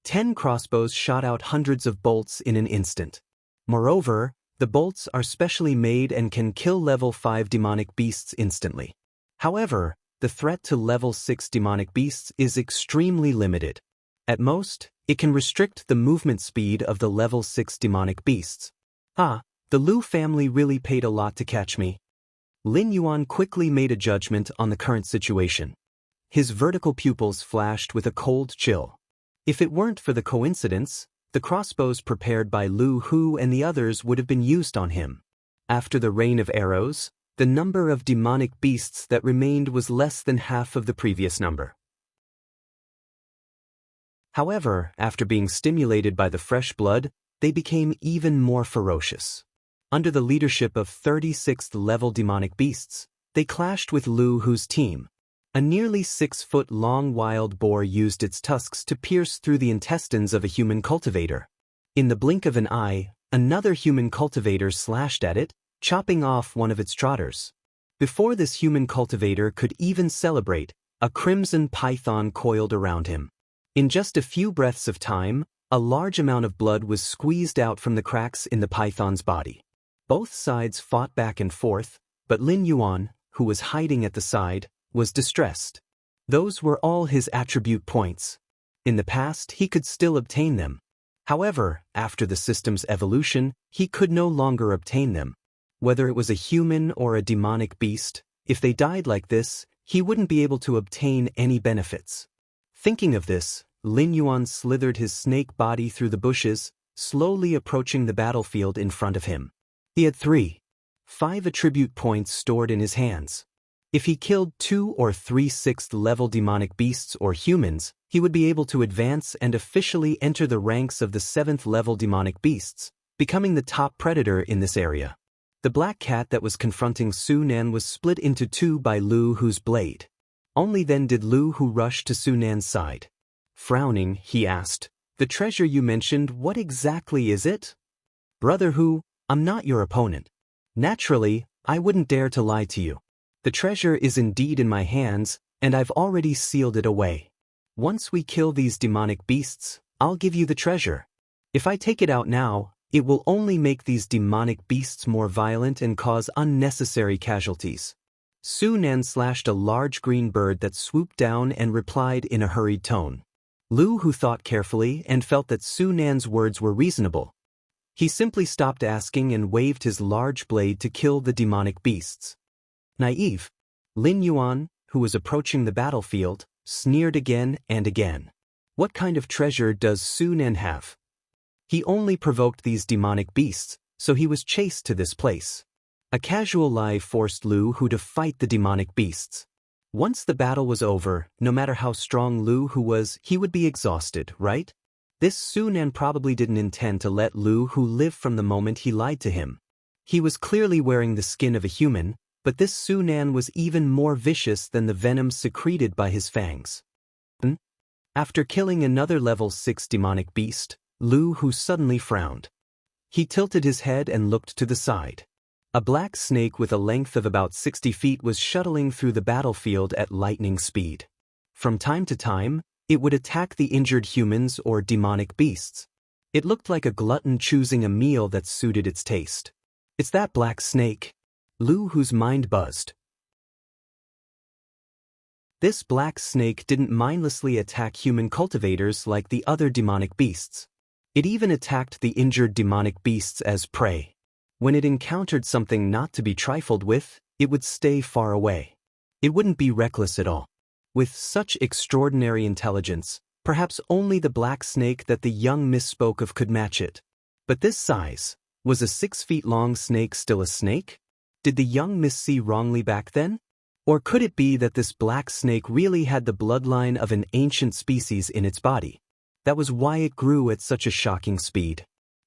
10 crossbows shot out hundreds of bolts in an instant. Moreover, the bolts are specially made and can kill level 5 demonic beasts instantly. However, the threat to level 6 demonic beasts is extremely limited. At most, it can restrict the movement speed of the level 6 demonic beasts. The Lu family really paid a lot to catch me. Lin Yuan quickly made a judgment on the current situation. His vertical pupils flashed with a cold chill. If it weren't for the coincidence, the crossbows prepared by Lu Hu and the others would have been used on him. After the rain of arrows, the number of demonic beasts that remained was less than half of the previous number. However, after being stimulated by the fresh blood, they became even more ferocious. Under the leadership of 36th level demonic beasts, they clashed with Lu Hu's team. A nearly 6-foot-long wild boar used its tusks to pierce through the intestines of a human cultivator. In the blink of an eye, another human cultivator slashed at it, chopping off one of its trotters. Before this human cultivator could even celebrate, a crimson python coiled around him. In just a few breaths of time, a large amount of blood was squeezed out from the cracks in the python's body. Both sides fought back and forth, but Lin Yuan, who was hiding at the side, was distressed. Those were all his attribute points. In the past, he could still obtain them. However, after the system's evolution, he could no longer obtain them. Whether it was a human or a demonic beast, if they died like this, he wouldn't be able to obtain any benefits. Thinking of this, Lin Yuan slithered his snake body through the bushes, slowly approaching the battlefield in front of him. He had 5 attribute points stored in his hands. If he killed 2 or 3 6th-level demonic beasts or humans, he would be able to advance and officially enter the ranks of the 7th-level demonic beasts, becoming the top predator in this area. The black cat that was confronting Su Nan was split into 2 by Lu Hu's blade. Only then did Lu Hu rush to Su Nan's side. Frowning, he asked, "The treasure you mentioned, what exactly is it?" "Brother Hu, I'm not your opponent. Naturally, I wouldn't dare to lie to you. The treasure is indeed in my hands, and I've already sealed it away. Once we kill these demonic beasts, I'll give you the treasure. If I take it out now, it will only make these demonic beasts more violent and cause unnecessary casualties." Su Nan slashed a large green bird that swooped down and replied in a hurried tone. Lu Hu thought carefully and felt that Su Nan's words were reasonable. He simply stopped asking and waved his large blade to kill the demonic beasts. Naive. Lin Yuan, who was approaching the battlefield, sneered again and again. What kind of treasure does Su Nan have? He only provoked these demonic beasts, so he was chased to this place. A casual lie forced Lu Hu to fight the demonic beasts. Once the battle was over, no matter how strong Lu Hu was, he would be exhausted, right? This Su Nan probably didn't intend to let Lu Hu live from the moment he lied to him. He was clearly wearing the skin of a human, but this Su Nan was even more vicious than the venom secreted by his fangs. After killing another level 6 demonic beast, Lu Hu suddenly frowned. He tilted his head and looked to the side. A black snake with a length of about 60 feet was shuttling through the battlefield at lightning speed. From time to time, it would attack the injured humans or demonic beasts. It looked like a glutton choosing a meal that suited its taste. "It's that black snake." Lu Hu's mind buzzed. This black snake didn't mindlessly attack human cultivators like the other demonic beasts. It even attacked the injured demonic beasts as prey. When it encountered something not to be trifled with, it would stay far away. It wouldn't be reckless at all. With such extraordinary intelligence, perhaps only the black snake that the young miss spoke of could match it. But this size, was a 6-feet-long snake still a snake? Did the young miss see wrongly back then? Or could it be that this black snake really had the bloodline of an ancient species in its body? That was why it grew at such a shocking speed.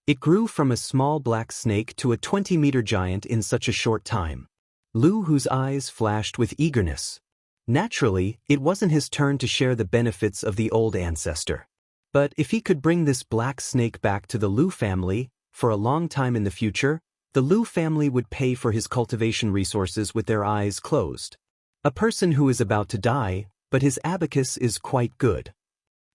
It grew from a small black snake to a 20-meter giant in such a short time. Lu Hu's eyes flashed with eagerness. Naturally, it wasn't his turn to share the benefits of the old ancestor. But if he could bring this black snake back to the Lu family, for a long time in the future, the Lu family would pay for his cultivation resources with their eyes closed. A person who is about to die, but his abacus is quite good.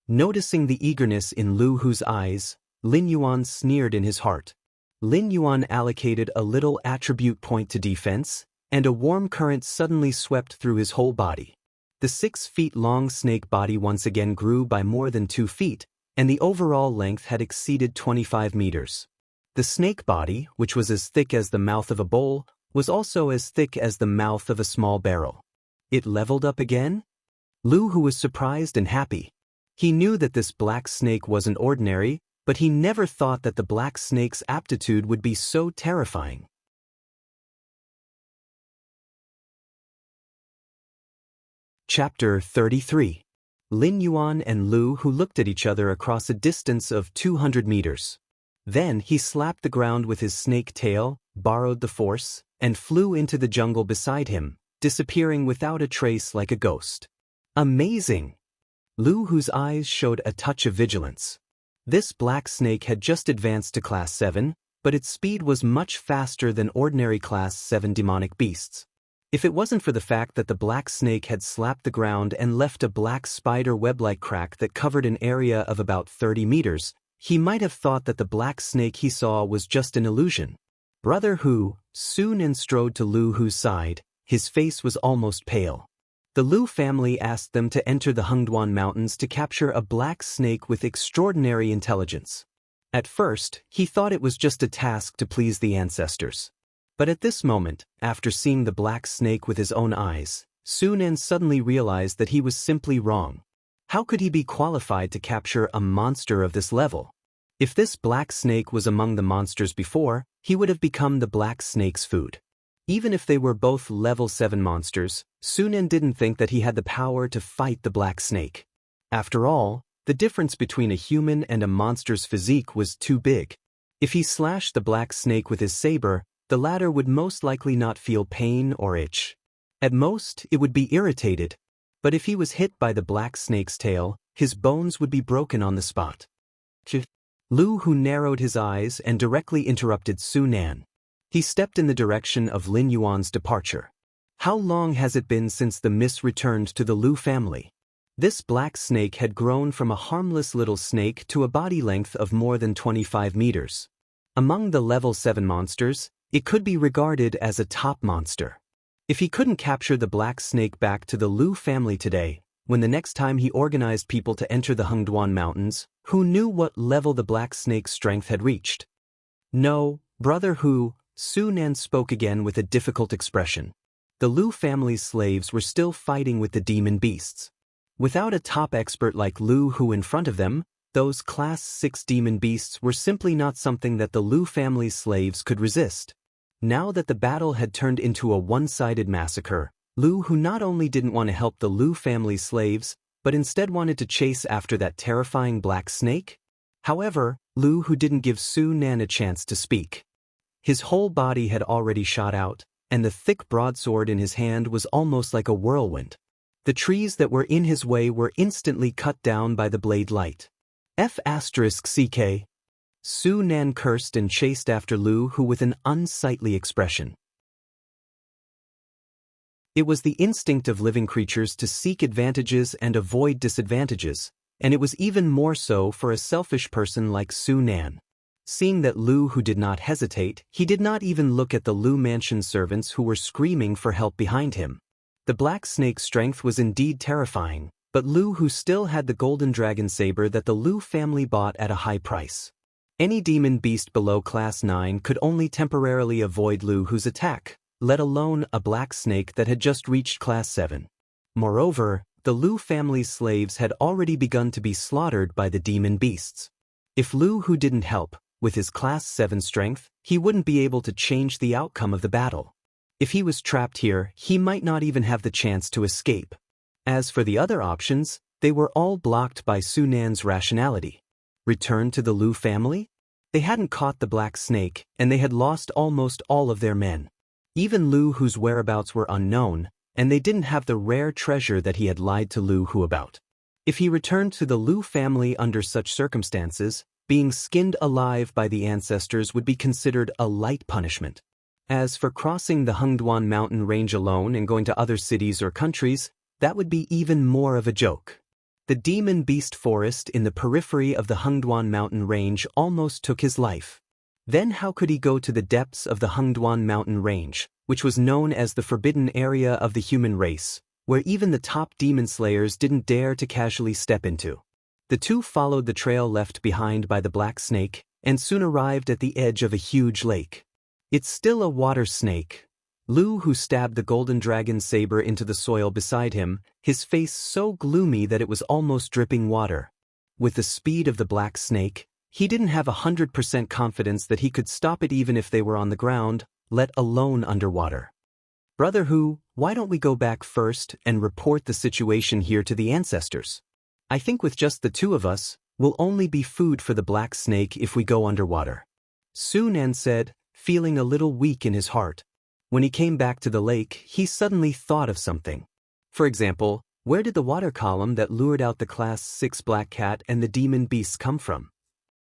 Noticing the eagerness in Lu Hu's eyes, Lin Yuan sneered in his heart. Lin Yuan allocated a little attribute point to defense, and a warm current suddenly swept through his whole body. The 6-feet-long snake body once again grew by more than 2 feet, and the overall length had exceeded 25 meters. The snake body, which was as thick as the mouth of a bowl, was also as thick as the mouth of a small barrel. It leveled up again? Lu Hu was surprised and happy. He knew that this black snake wasn't ordinary, but he never thought that the black snake's aptitude would be so terrifying. Chapter 33. Lin Yuan and Lu Hu looked at each other across a distance of 200 meters. Then he slapped the ground with his snake tail, borrowed the force, and flew into the jungle beside him, disappearing without a trace like a ghost. Amazing! Lu Hu's eyes showed a touch of vigilance. This black snake had just advanced to Class 7, but its speed was much faster than ordinary Class 7 demonic beasts. If it wasn't for the fact that the black snake had slapped the ground and left a black spider web-like crack that covered an area of about 30 meters, he might have thought that the black snake he saw was just an illusion. Brother Hu soon strode to Lu Hu's side. His face was almost pale. The Lu family asked them to enter the Hengduan Mountains to capture a black snake with extraordinary intelligence. At first, he thought it was just a task to please the ancestors. But at this moment, after seeing the black snake with his own eyes, Su Nan suddenly realized that he was simply wrong. How could he be qualified to capture a monster of this level? If this black snake was among the monsters before, he would have become the black snake's food. Even if they were both level 7 monsters, Su Nan didn't think that he had the power to fight the black snake. After all, the difference between a human and a monster's physique was too big. If he slashed the black snake with his saber, the latter would most likely not feel pain or itch. At most, it would be irritated. But if he was hit by the black snake's tail, his bones would be broken on the spot. Lu Hu narrowed his eyes and directly interrupted Su Nan. He stepped in the direction of Lin Yuan's departure. How long has it been since the miss returned to the Lu family? This black snake had grown from a harmless little snake to a body length of more than 25 meters. Among the level 7 monsters, it could be regarded as a top monster. If he couldn't capture the black snake back to the Lu family today, when the next time he organized people to enter the Hengduan Mountains, who knew what level the black snake's strength had reached? No, Brother Hu, Su Nan spoke again with a difficult expression. The Lu family's slaves were still fighting with the demon beasts. Without a top expert like Lu Hu in front of them, those Class 6 demon beasts were simply not something that the Lu family's slaves could resist. Now that the battle had turned into a one-sided massacre, Lu Hu not only didn't want to help the Lu family's slaves, but instead wanted to chase after that terrifying black snake. However, Lu Hu didn't give Su Nan a chance to speak. His whole body had already shot out, and the thick broadsword in his hand was almost like a whirlwind. The trees that were in his way were instantly cut down by the blade light. F***CK. Su Nan cursed and chased after Lu Hu with an unsightly expression. It was the instinct of living creatures to seek advantages and avoid disadvantages, and it was even more so for a selfish person like Su Nan. Seeing that Lu Hu did not hesitate, he did not even look at the Lu mansion servants who were screaming for help behind him. The black snake's strength was indeed terrifying, but Lu Hu still had the golden dragon saber that the Lu family bought at a high price. Any demon beast below Class 9 could only temporarily avoid Lu Hu's attack, let alone a black snake that had just reached Class 7. Moreover, the Lu family's slaves had already begun to be slaughtered by the demon beasts. If Lu Hu didn't help, with his Class 7 strength, he wouldn't be able to change the outcome of the battle. If he was trapped here, he might not even have the chance to escape. As for the other options, they were all blocked by Su Nan's rationality. Return to the Lu family? They hadn't caught the black snake, and they had lost almost all of their men. Even Lu Hu's whereabouts were unknown, and they didn't have the rare treasure that he had lied to Lu Hu about. If he returned to the Lu family under such circumstances, being skinned alive by the ancestors would be considered a light punishment. As for crossing the Hengduan mountain range alone and going to other cities or countries, that would be even more of a joke. The demon beast forest in the periphery of the Hengduan mountain range almost took his life. Then how could he go to the depths of the Hengduan mountain range, which was known as the forbidden area of the human race, where even the top demon slayers didn't dare to casually step into? The two followed the trail left behind by the black snake, and soon arrived at the edge of a huge lake. It's still a water snake. Lu Hu stabbed the golden dragon saber into the soil beside him, his face so gloomy that it was almost dripping water. With the speed of the black snake, he didn't have 100% confidence that he could stop it even if they were on the ground, let alone underwater. Brother Hu, why don't we go back first and report the situation here to the ancestors? I think with just the two of us, we'll only be food for the black snake if we go underwater. Su Nan said, feeling a little weak in his heart. When he came back to the lake, he suddenly thought of something. For example, where did the water column that lured out the Class 6 black cat and the demon beasts come from?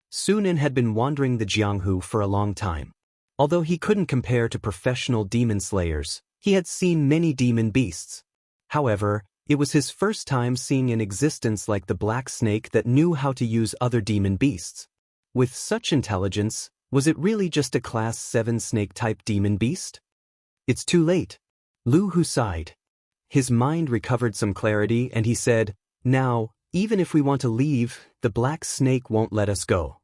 Su Nan had been wandering the Jianghu for a long time. Although he couldn't compare to professional demon slayers, he had seen many demon beasts. However, it was his first time seeing an existence like the black snake that knew how to use other demon beasts. With such intelligence, was it really just a Class 7 snake-type demon beast? It's too late. Lu Hu sighed. His mind recovered some clarity and he said, now, even if we want to leave, the black snake won't let us go.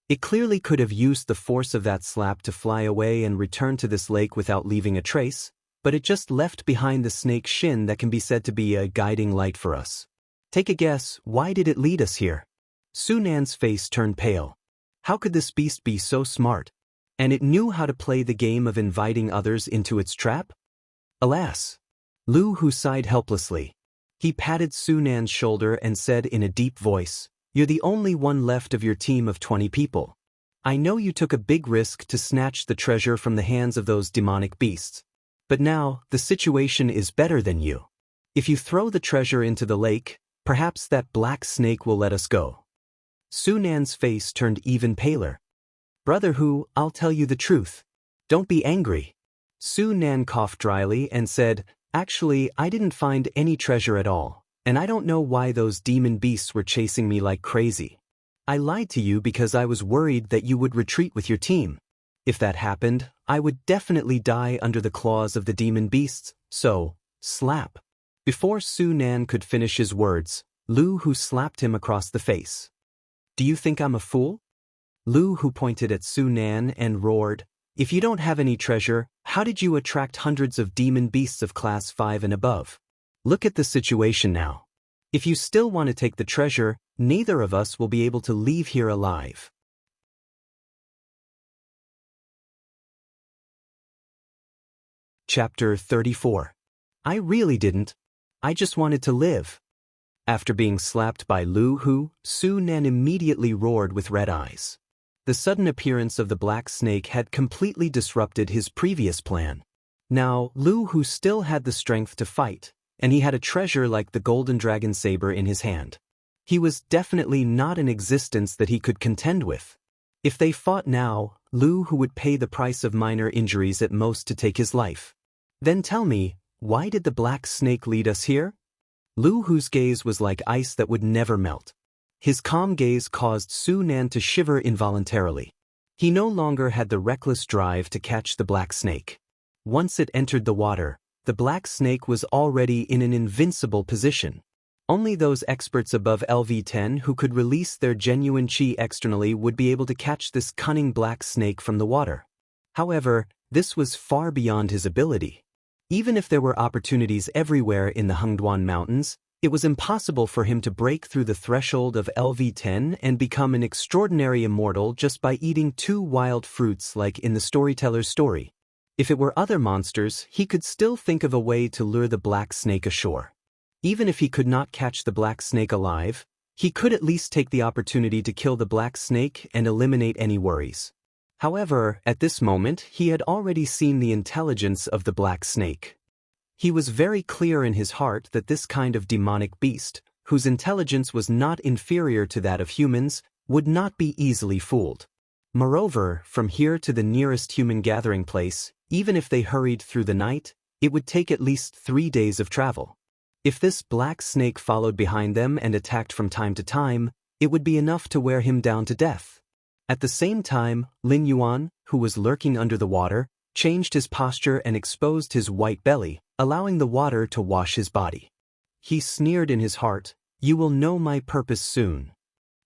It clearly could have used the force of that slap to fly away and return to this lake without leaving a trace, but it just left behind the snake's shin that can be said to be a guiding light for us. Take a guess, why did it lead us here? Su Nan's face turned pale. How could this beast be so smart? And it knew how to play the game of inviting others into its trap? Alas! Lu Hu sighed helplessly. He patted Su Nan's shoulder and said in a deep voice, you're the only one left of your team of 20 people. I know you took a big risk to snatch the treasure from the hands of those demonic beasts. But now, the situation is better than you. If you throw the treasure into the lake, perhaps that black snake will let us go. Su Nan's face turned even paler. Brother Hu, I'll tell you the truth. Don't be angry. Su Nan coughed dryly and said, actually, I didn't find any treasure at all, and I don't know why those demon beasts were chasing me like crazy. I lied to you because I was worried that you would retreat with your team. If that happened, I would definitely die under the claws of the demon beasts, so, slap. Before Su Nan could finish his words, Lu Hu slapped him across the face. Do you think I'm a fool? Lu Hu pointed at Su Nan and roared, if you don't have any treasure, how did you attract hundreds of demon beasts of class 5 and above? Look at the situation now. If you still want to take the treasure, neither of us will be able to leave here alive. Chapter 34. I really didn't. I just wanted to live. After being slapped by Lu Hu, Su Nan immediately roared with red eyes. The sudden appearance of the black snake had completely disrupted his previous plan. Now, Lu Hu still had the strength to fight, and he had a treasure like the golden dragon saber in his hand. He was definitely not in existence that he could contend with. If they fought now, Lu Hu would pay the price of minor injuries at most to take his life. Then tell me, why did the black snake lead us here? Lu Hu's gaze was like ice that would never melt. His calm gaze caused Su Nan to shiver involuntarily. He no longer had the reckless drive to catch the black snake. Once it entered the water, the black snake was already in an invincible position. Only those experts above LV10 who could release their genuine chi externally would be able to catch this cunning black snake from the water. However, this was far beyond his ability. Even if there were opportunities everywhere in the Hengduan Mountains, it was impossible for him to break through the threshold of LV10 and become an extraordinary immortal just by eating 2 wild fruits like in the storyteller's story. If it were other monsters, he could still think of a way to lure the black snake ashore. Even if he could not catch the black snake alive, he could at least take the opportunity to kill the black snake and eliminate any worries. However, at this moment, he had already seen the intelligence of the black snake. He was very clear in his heart that this kind of demonic beast, whose intelligence was not inferior to that of humans, would not be easily fooled. Moreover, from here to the nearest human gathering place, even if they hurried through the night, it would take at least 3 days of travel. If this black snake followed behind them and attacked from time to time, it would be enough to wear him down to death. At the same time, Lin Yuan, who was lurking under the water, changed his posture and exposed his white belly, allowing the water to wash his body. He sneered in his heart, "You will know my purpose soon."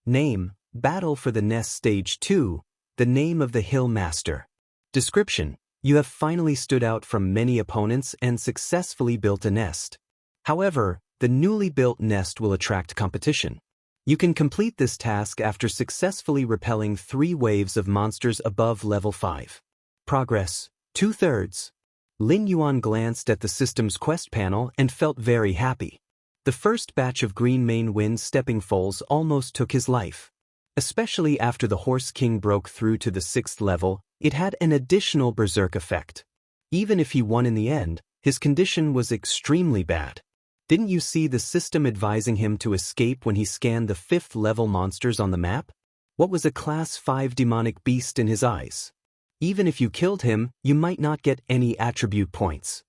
Name, Battle for the Nest Stage 2, the name of the Hill Master. Description, you have finally stood out from many opponents and successfully built a nest. However, the newly built nest will attract competition. You can complete this task after successfully repelling 3 waves of monsters above level 5. Progress, 2/3. Lin Yuan glanced at the system's quest panel and felt very happy. The first batch of green main wind stepping foals almost took his life. Especially after the Horse King broke through to the 6th level, it had an additional berserk effect. Even if he won in the end, his condition was extremely bad. Didn't you see the system advising him to escape when he scanned the 5th level monsters on the map? What was a class 5 demonic beast in his eyes? Even if you killed him, you might not get any attribute points.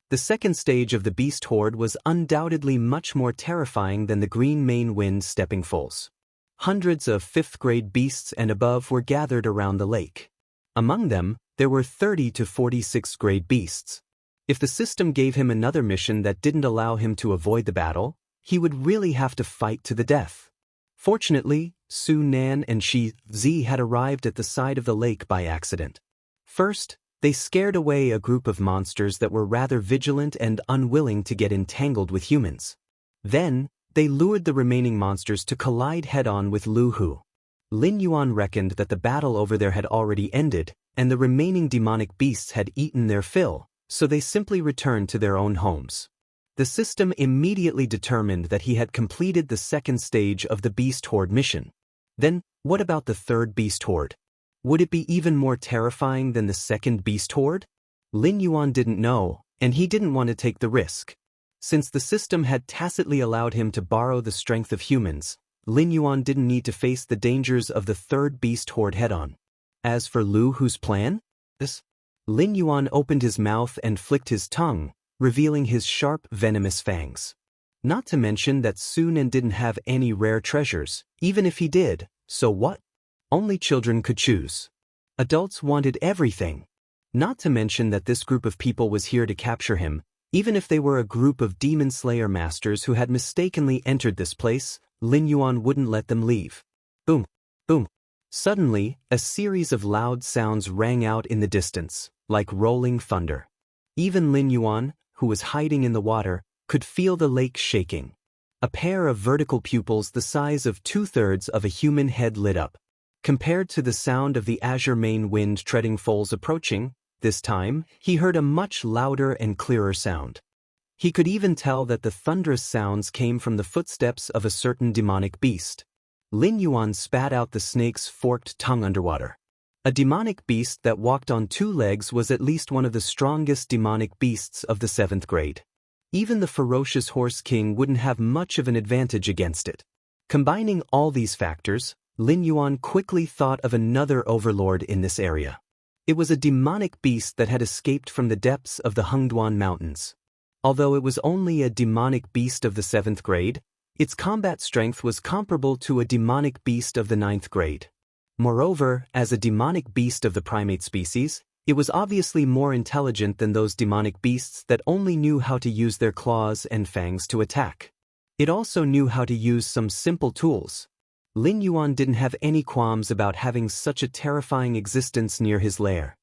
The second stage of the beast horde was undoubtedly much more terrifying than the green main wind stepping foals. Hundreds of 5th grade beasts and above were gathered around the lake. Among them, there were 30 to 46th grade beasts. If the system gave him another mission that didn't allow him to avoid the battle, he would really have to fight to the death. Fortunately, Su Nan and Shi Zi had arrived at the side of the lake by accident. First, they scared away a group of monsters that were rather vigilant and unwilling to get entangled with humans. Then, they lured the remaining monsters to collide head-on with Lu Hu. Lin Yuan reckoned that the battle over there had already ended, and the remaining demonic beasts had eaten their fill, so they simply returned to their own homes. The system immediately determined that he had completed the 2nd stage of the Beast Horde mission. Then, what about the 3rd Beast Horde? Would it be even more terrifying than the 2nd Beast Horde? Lin Yuan didn't know, And he didn't want to take the risk. Since the system had tacitly allowed him to borrow the strength of humans, Lin Yuan didn't need to face the dangers of the third beast horde head-on. As for Lu Hu's plan? Lin Yuan opened his mouth and flicked his tongue, revealing his sharp, venomous fangs. Not to mention that Sunan didn't have any rare treasures. Even if he did, so what? Only children could choose. Adults wanted everything. Not to mention that this group of people was here to capture him, even if they were a group of demon slayer masters who had mistakenly entered this place. Lin Yuan wouldn't let them leave. Boom, boom. Suddenly, a series of loud sounds rang out in the distance, like rolling thunder. Even Lin Yuan, who was hiding in the water, could feel the lake shaking. A pair of vertical pupils the size of 2/3 of a human head lit up. Compared to the sound of the azure main wind treading foals approaching, this time, he heard a much louder and clearer sound. He could even tell that the thunderous sounds came from the footsteps of a certain demonic beast. Lin Yuan spat out the snake's forked tongue underwater. A demonic beast that walked on 2 legs was at least one of the strongest demonic beasts of the 7th grade. Even the ferocious Horse King wouldn't have much of an advantage against it. Combining all these factors, Lin Yuan quickly thought of another overlord in this area. It was a demonic beast that had escaped from the depths of the Hengduan Mountains. Although it was only a demonic beast of the 7th grade, its combat strength was comparable to a demonic beast of the 9th grade. Moreover, as a demonic beast of the primate species, it was obviously more intelligent than those demonic beasts that only knew how to use their claws and fangs to attack. It also knew how to use some simple tools. Lin Yuan didn't have any qualms about having such a terrifying existence near his lair.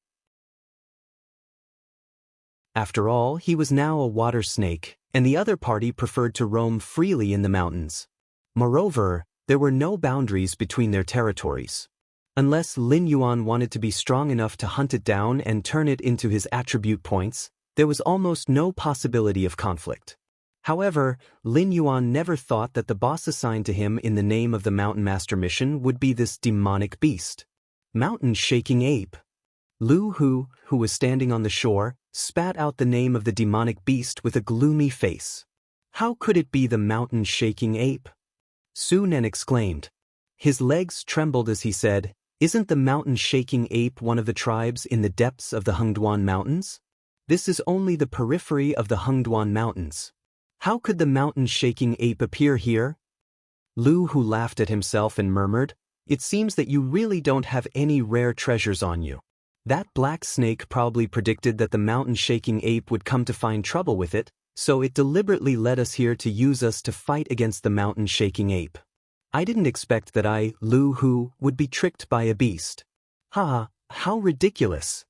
After all, he was now a water snake, and the other party preferred to roam freely in the mountains. Moreover, there were no boundaries between their territories. Unless Lin Yuan wanted to be strong enough to hunt it down and turn it into his attribute points, there was almost no possibility of conflict. However, Lin Yuan never thought that the boss assigned to him in the name of the Mountain Master mission would be this demonic beast. Mountain-shaking ape. Lu Hu, who was standing on the shore, spat out the name of the demonic beast with a gloomy face. How could it be the mountain-shaking ape? Sunan exclaimed. His legs trembled as he said, "Isn't the mountain-shaking ape one of the tribes in the depths of the Hengduan Mountains? This is only the periphery of the Hengduan Mountains. How could the mountain-shaking ape appear here?" Lu Hu laughed at himself and murmured, "It seems that you really don't have any rare treasures on you. That black snake probably predicted that the mountain-shaking ape would come to find trouble with it, so it deliberately led us here to use us to fight against the mountain-shaking ape. I didn't expect that I, Lu Hu, would be tricked by a beast. Ha, how ridiculous.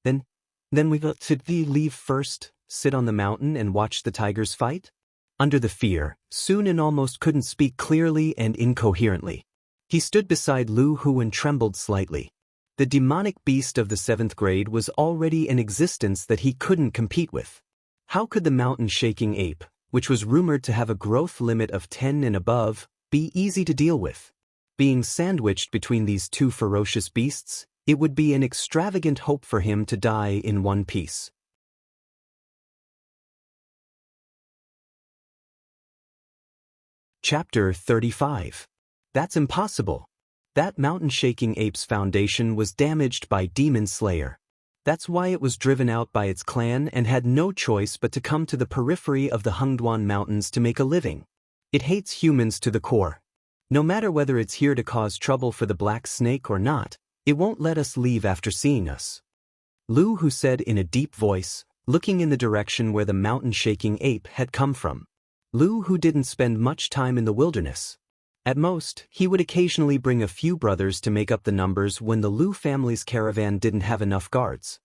Then should we leave first, sit on the mountain and watch the tigers fight?" Under the fear, Sunan almost couldn't speak clearly and incoherently. He stood beside Lu Hu and trembled slightly. The demonic beast of the 7th grade was already in existence that he couldn't compete with. How could the mountain-shaking ape, which was rumored to have a growth limit of 10 and above, be easy to deal with? Being sandwiched between these two ferocious beasts, it would be an extravagant hope for him to die in one piece. Chapter 35. That's impossible. That mountain-shaking ape's foundation was damaged by Demon Slayer. That's why it was driven out by its clan and had no choice but to come to the periphery of the Hengduan Mountains to make a living. It hates humans to the core. No matter whether it's here to cause trouble for the black snake or not, it won't let us leave after seeing us. Lu Hu said in a deep voice, looking in the direction where the mountain-shaking ape had come from. Lu Hu didn't spend much time in the wilderness. At most, he would occasionally bring a few brothers to make up the numbers when the Lu family's caravan didn't have enough guards.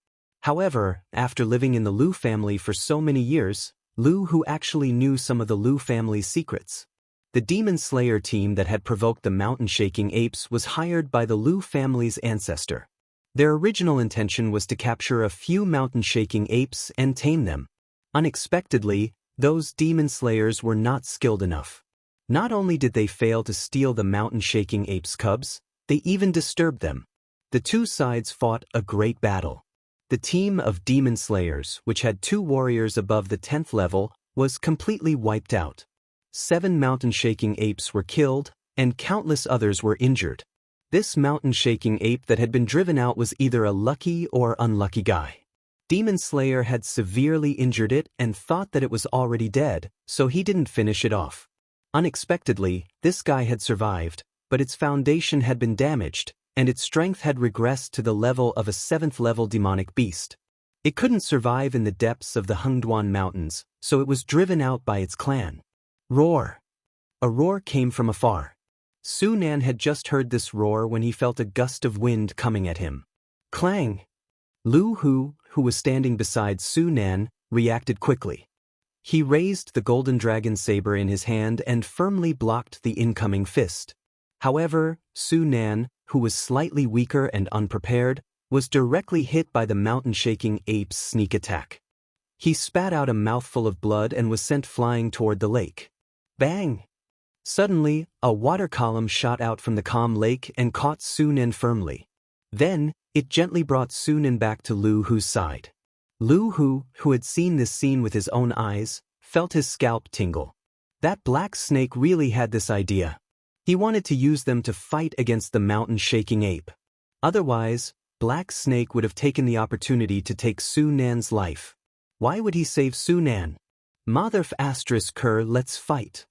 However, after living in the Lu family for so many years, Lu Hu actually knew some of the Lu family's secrets. The Demon Slayer team that had provoked the mountain-shaking apes was hired by the Lu family's ancestor. Their original intention was to capture a few mountain-shaking apes and tame them. Unexpectedly, those Demon Slayers were not skilled enough. Not only did they fail to steal the mountain-shaking ape's cubs, they even disturbed them. The two sides fought a great battle. The team of demon slayers, which had 2 warriors above the 10th level, was completely wiped out. 7 mountain-shaking apes were killed, and countless others were injured. This mountain-shaking ape that had been driven out was either a lucky or unlucky guy. Demon Slayer had severely injured it and thought that it was already dead, so he didn't finish it off. Unexpectedly, this guy had survived, but its foundation had been damaged, and its strength had regressed to the level of a 7th-level demonic beast. It couldn't survive in the depths of the Hengduan Mountains, so it was driven out by its clan. Roar! A roar came from afar. Su Nan had just heard this roar when he felt a gust of wind coming at him. Clang! Lu Hu, who was standing beside Su Nan, reacted quickly. He raised the golden dragon saber in his hand and firmly blocked the incoming fist. However, Su Nan, who was slightly weaker and unprepared, was directly hit by the mountain-shaking ape's sneak attack. He spat out a mouthful of blood and was sent flying toward the lake. Bang! Suddenly, a water column shot out from the calm lake and caught Su Nan firmly. Then, it gently brought Su Nan back to Lu Hu's side. Lu Hu, who had seen this scene with his own eyes, felt his scalp tingle. That black snake really had this idea. He wanted to use them to fight against the mountain-shaking ape. Otherwise, Black Snake would have taken the opportunity to take Su Nan's life. Why would he save Su Nan? Motherf asterisk Kerr, let's fight.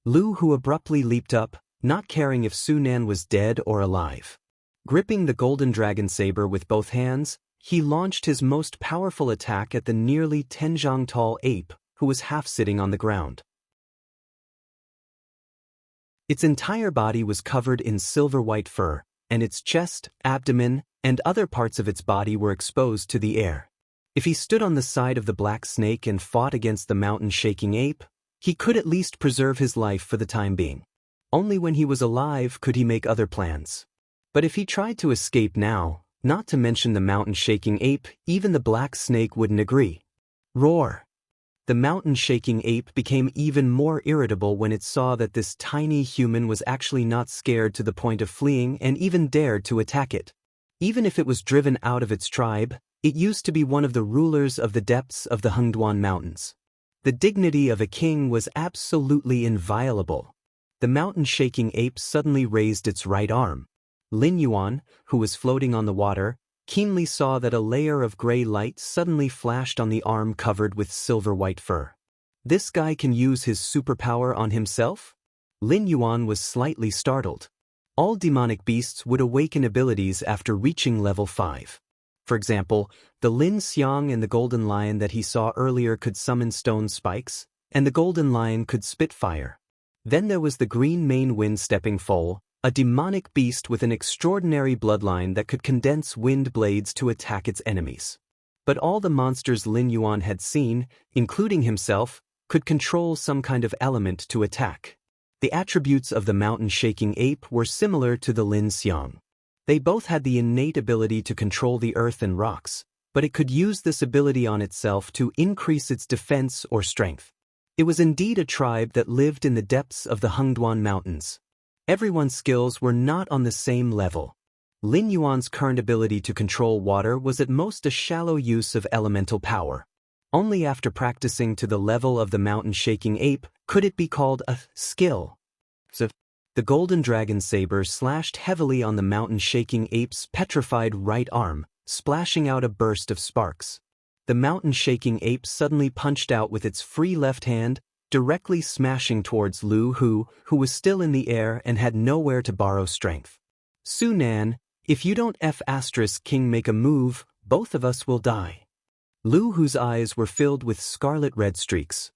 Lu Hu abruptly leaped up, not caring if Su Nan was dead or alive. Gripping the golden dragon saber with both hands, he launched his most powerful attack at the nearly 10 tall ape, who was half sitting on the ground. Its entire body was covered in silver-white fur, and its chest, abdomen, and other parts of its body were exposed to the air. If he stood on the side of the black snake and fought against the mountain-shaking ape, he could at least preserve his life for the time being. Only when he was alive could he make other plans. But if he tried to escape now, not to mention the mountain-shaking ape, even the black snake wouldn't agree. Roar! The mountain-shaking ape became even more irritable when it saw that this tiny human was actually not scared to the point of fleeing and even dared to attack it. Even if it was driven out of its tribe, it used to be one of the rulers of the depths of the Hengduan Mountains. The dignity of a king was absolutely inviolable. The mountain-shaking ape suddenly raised its right arm. Lin Yuan, who was floating on the water, keenly saw that a layer of gray light suddenly flashed on the arm covered with silver-white fur. This guy can use his superpower on himself? Lin Yuan was slightly startled. All demonic beasts would awaken abilities after reaching level 5. For example, the Lin Xiang and the golden lion that he saw earlier could summon stone spikes, and the golden lion could spit fire. Then there was the green mane wind-stepping foal, a demonic beast with an extraordinary bloodline that could condense wind blades to attack its enemies. But all the monsters Lin Yuan had seen, including himself, could control some kind of element to attack. The attributes of the mountain-shaking ape were similar to the Lin Xiang. They both had the innate ability to control the earth and rocks, but it could use this ability on itself to increase its defense or strength. It was indeed a tribe that lived in the depths of the Hengduan Mountains. Everyone's skills were not on the same level. Lin Yuan's current ability to control water was at most a shallow use of elemental power. Only after practicing to the level of the mountain-shaking ape could it be called a skill. So, the golden dragon saber slashed heavily on the mountain-shaking ape's petrified right arm, splashing out a burst of sparks. The mountain-shaking ape suddenly punched out with its free left hand, directly smashing towards Lu Hu, who was still in the air and had nowhere to borrow strength. Su Nan, if you don't King make a move, both of us will die. Lu Hu's eyes were filled with scarlet red streaks.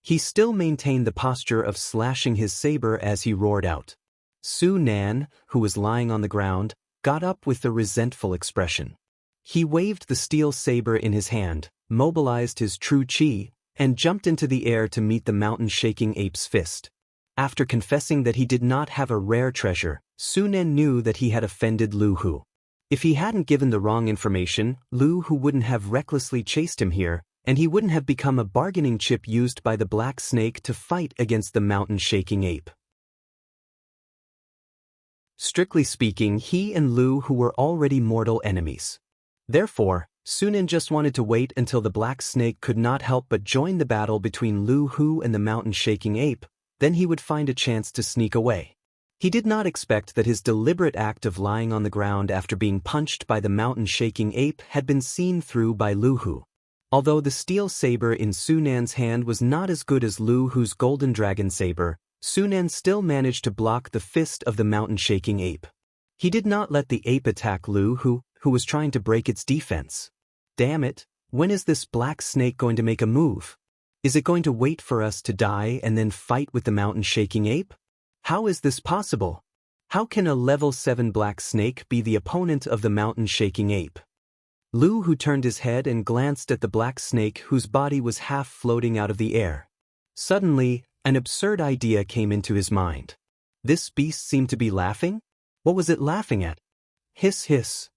He still maintained the posture of slashing his saber as he roared out. Su Nan, who was lying on the ground, got up with a resentful expression. He waved the steel saber in his hand, mobilized his true chi, and jumped into the air to meet the mountain-shaking ape's fist. After confessing that he did not have a rare treasure, Su Nan knew that he had offended Lu Hu. If he hadn't given the wrong information, Lu Hu wouldn't have recklessly chased him here, and he wouldn't have become a bargaining chip used by the black snake to fight against the mountain-shaking ape. Strictly speaking, he and Lu Hu were already mortal enemies. Therefore, Sunan just wanted to wait until the black snake could not help but join the battle between Lu Hu and the mountain-shaking ape, then he would find a chance to sneak away. He did not expect that his deliberate act of lying on the ground after being punched by the mountain-shaking ape had been seen through by Lu Hu. Although the steel saber in Sunan's hand was not as good as Lu Hu's golden dragon saber, Sunan still managed to block the fist of the mountain-shaking ape. He did not let the ape attack Lu Hu, who was trying to break its defense. Damn it, when is this black snake going to make a move? Is it going to wait for us to die and then fight with the mountain-shaking ape? How is this possible? How can a level 7 black snake be the opponent of the mountain-shaking ape? Lu Hu turned his head and glanced at the black snake whose body was half floating out of the air. Suddenly, an absurd idea came into his mind. This beast seemed to be laughing? What was it laughing at? Hiss hiss.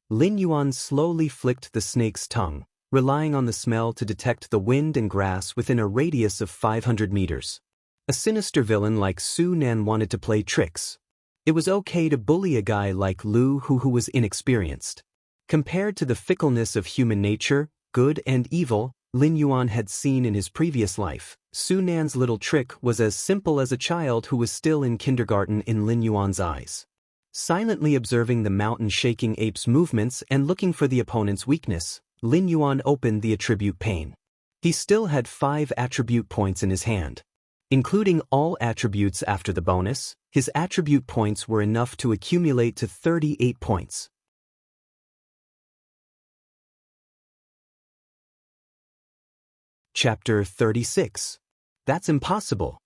Lin Yuan slowly flicked the snake's tongue, relying on the smell to detect the wind and grass within a radius of 500 meters. A sinister villain like Su Nan wanted to play tricks. It was okay to bully a guy like Lu Hu who was inexperienced. Compared to the fickleness of human nature, good and evil, Lin Yuan had seen in his previous life, Su Nan's little trick was as simple as a child who was still in kindergarten in Lin Yuan's eyes. Silently observing the mountain-shaking ape's movements and looking for the opponent's weakness, Lin Yuan opened the attribute pane. He still had 5 attribute points in his hand. Including all attributes after the bonus, his attribute points were enough to accumulate to 38 points. Chapter 36. That's impossible.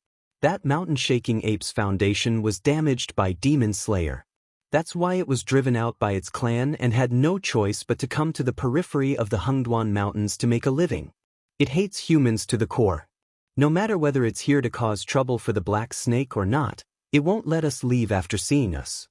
That mountain-shaking ape's foundation was damaged by Demon Slayer. That's why it was driven out by its clan and had no choice but to come to the periphery of the Hengduan Mountains to make a living. It hates humans to the core. No matter whether it's here to cause trouble for the black snake or not, it won't let us leave after seeing us.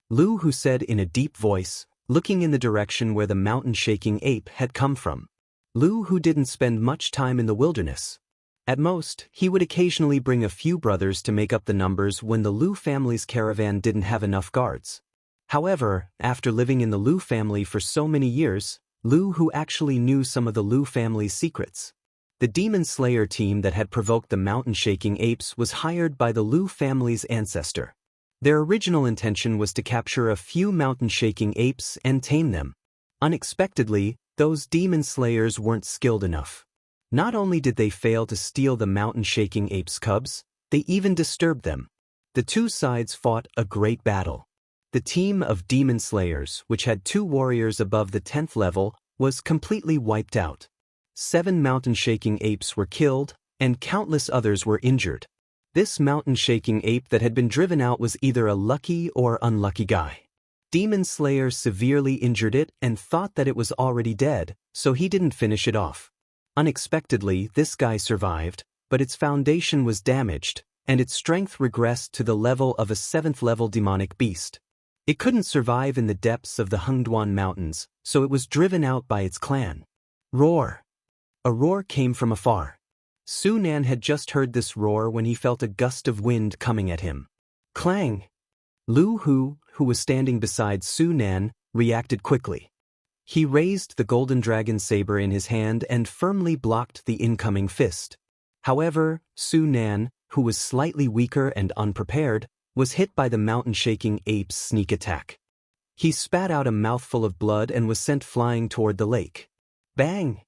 Lu Hu said in a deep voice, looking in the direction where the mountain-shaking ape had come from. Lu Hu didn't spend much time in the wilderness. At most, he would occasionally bring a few brothers to make up the numbers when the Lu family's caravan didn't have enough guards. However, after living in the Lu family for so many years, Lu Hu actually knew some of the Lu family's secrets. The Demon Slayer team that had provoked the mountain-shaking apes was hired by the Lu family's ancestor. Their original intention was to capture a few mountain-shaking apes and tame them. Unexpectedly, those Demon Slayers weren't skilled enough. Not only did they fail to steal the mountain-shaking ape's cubs, they even disturbed them. The two sides fought a great battle. The team of Demon Slayers, which had 2 warriors above the 10th level, was completely wiped out. 7 mountain-shaking apes were killed, and countless others were injured. This mountain-shaking ape that had been driven out was either a lucky or unlucky guy. Demon Slayer severely injured it and thought that it was already dead, so he didn't finish it off. Unexpectedly, this guy survived, but its foundation was damaged, and its strength regressed to the level of a 7th-level demonic beast. It couldn't survive in the depths of the Hengduan Mountains, so it was driven out by its clan. Roar! A roar came from afar. Su Nan had just heard this roar when he felt a gust of wind coming at him. Clang! Lu Hu, who was standing beside Su Nan, reacted quickly. He raised the golden dragon saber in his hand and firmly blocked the incoming fist. However, Su Nan, who was slightly weaker and unprepared, was hit by the mountain-shaking ape's sneak attack. He spat out a mouthful of blood and was sent flying toward the lake. Bang!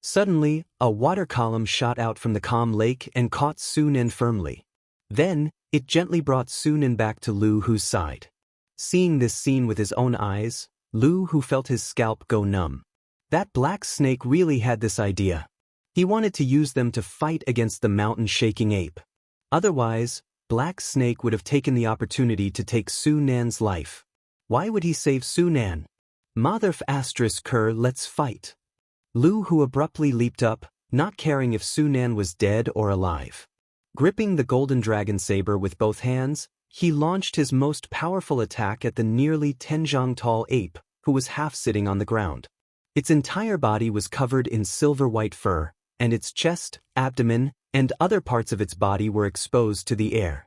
Suddenly, a water column shot out from the calm lake and caught Su Nan firmly. Then, it gently brought Su Nan back to Lu Hu's side. Seeing this scene with his own eyes, Lu Hu felt his scalp go numb. That black snake really had this idea. He wanted to use them to fight against the mountain-shaking ape. Otherwise, Black Snake would have taken the opportunity to take Su Nan's life. Why would he save Su Nan? Motherf asterisk Kerr, let's fight. Lu Hu abruptly leaped up, not caring if Su Nan was dead or alive. Gripping the golden dragon saber with both hands, he launched his most powerful attack at the nearly 10 tall ape, who was half sitting on the ground. Its entire body was covered in silver-white fur, and its chest, abdomen, and other parts of its body were exposed to the air.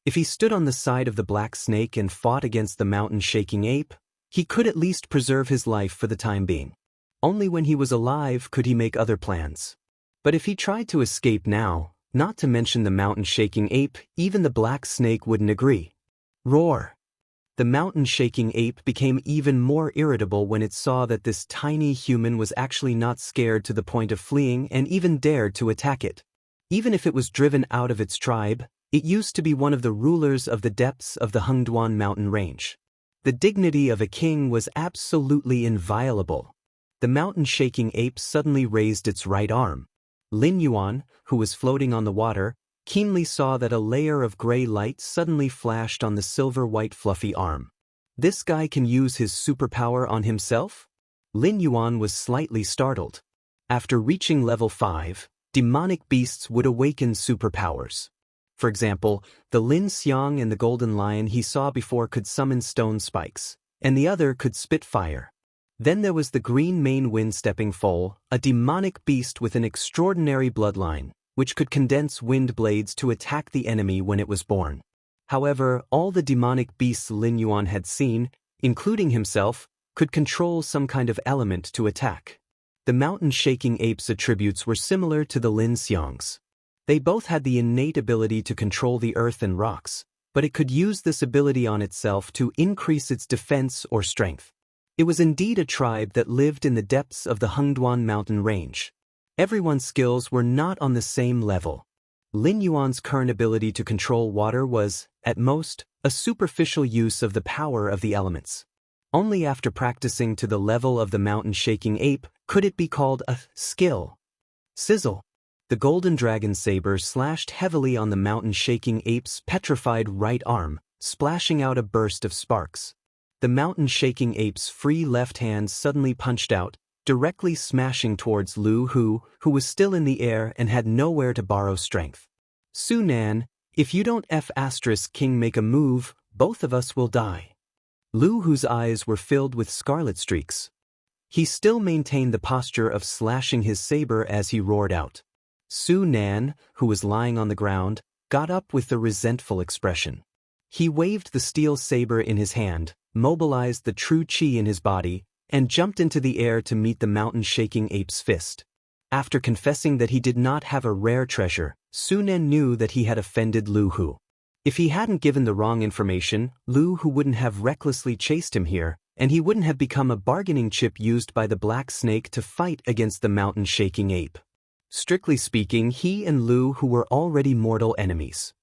If he stood on the side of the black snake and fought against the mountain-shaking ape, He could at least preserve his life for the time being. Only when he was alive could he make other plans. But if he tried to escape now, not to mention the mountain-shaking ape, even the black snake wouldn't agree. Roar! The mountain-shaking ape became even more irritable when it saw that this tiny human was actually not scared to the point of fleeing and even dared to attack it. Even if it was driven out of its tribe, it used to be one of the rulers of the depths of the Hengduan mountain range. The dignity of a king was absolutely inviolable. The mountain-shaking ape suddenly raised its right arm. Lin Yuan, who was floating on the water, keenly saw that a layer of gray light suddenly flashed on the silver-white fluffy arm. This guy can use his superpower on himself? Lin Yuan was slightly startled. After reaching level 5, demonic beasts would awaken superpowers. For example, the Lin Xiang and the golden lion he saw before could summon stone spikes, and the other could spit fire. Then there was the green mane wind-stepping foal, a demonic beast with an extraordinary bloodline, which could condense wind blades to attack the enemy when it was born. However, all the demonic beasts Lin Yuan had seen, including himself, could control some kind of element to attack. The mountain-shaking ape's attributes were similar to the Lin Xiang's. They both had the innate ability to control the earth and rocks, but it could use this ability on itself to increase its defense or strength. It was indeed a tribe that lived in the depths of the Hengduan mountain range. Everyone's skills were not on the same level. Lin Yuan's current ability to control water was, at most, a superficial use of the power of the elements. Only after practicing to the level of the mountain-shaking ape could it be called a skill. Sizzle! The golden dragon saber slashed heavily on the mountain-shaking ape's petrified right arm, splashing out a burst of sparks. The mountain-shaking ape's free left hand suddenly punched out, directly smashing towards Lu Hu, who was still in the air and had nowhere to borrow strength. Su Nan, if you don't King make a move, both of us will die. Lu Hu's eyes were filled with scarlet streaks. He still maintained the posture of slashing his saber as he roared out. Su Nan, who was lying on the ground, got up with a resentful expression. He waved the steel saber in his hand, mobilized the true qi in his body, and jumped into the air to meet the mountain-shaking ape's fist. After confessing that he did not have a rare treasure, Su Nan knew that he had offended Lu Hu. If he hadn't given the wrong information, Lu Hu wouldn't have recklessly chased him here, and he wouldn't have become a bargaining chip used by the black snake to fight against the mountain-shaking ape. Strictly speaking, he and Lu Hu were already mortal enemies.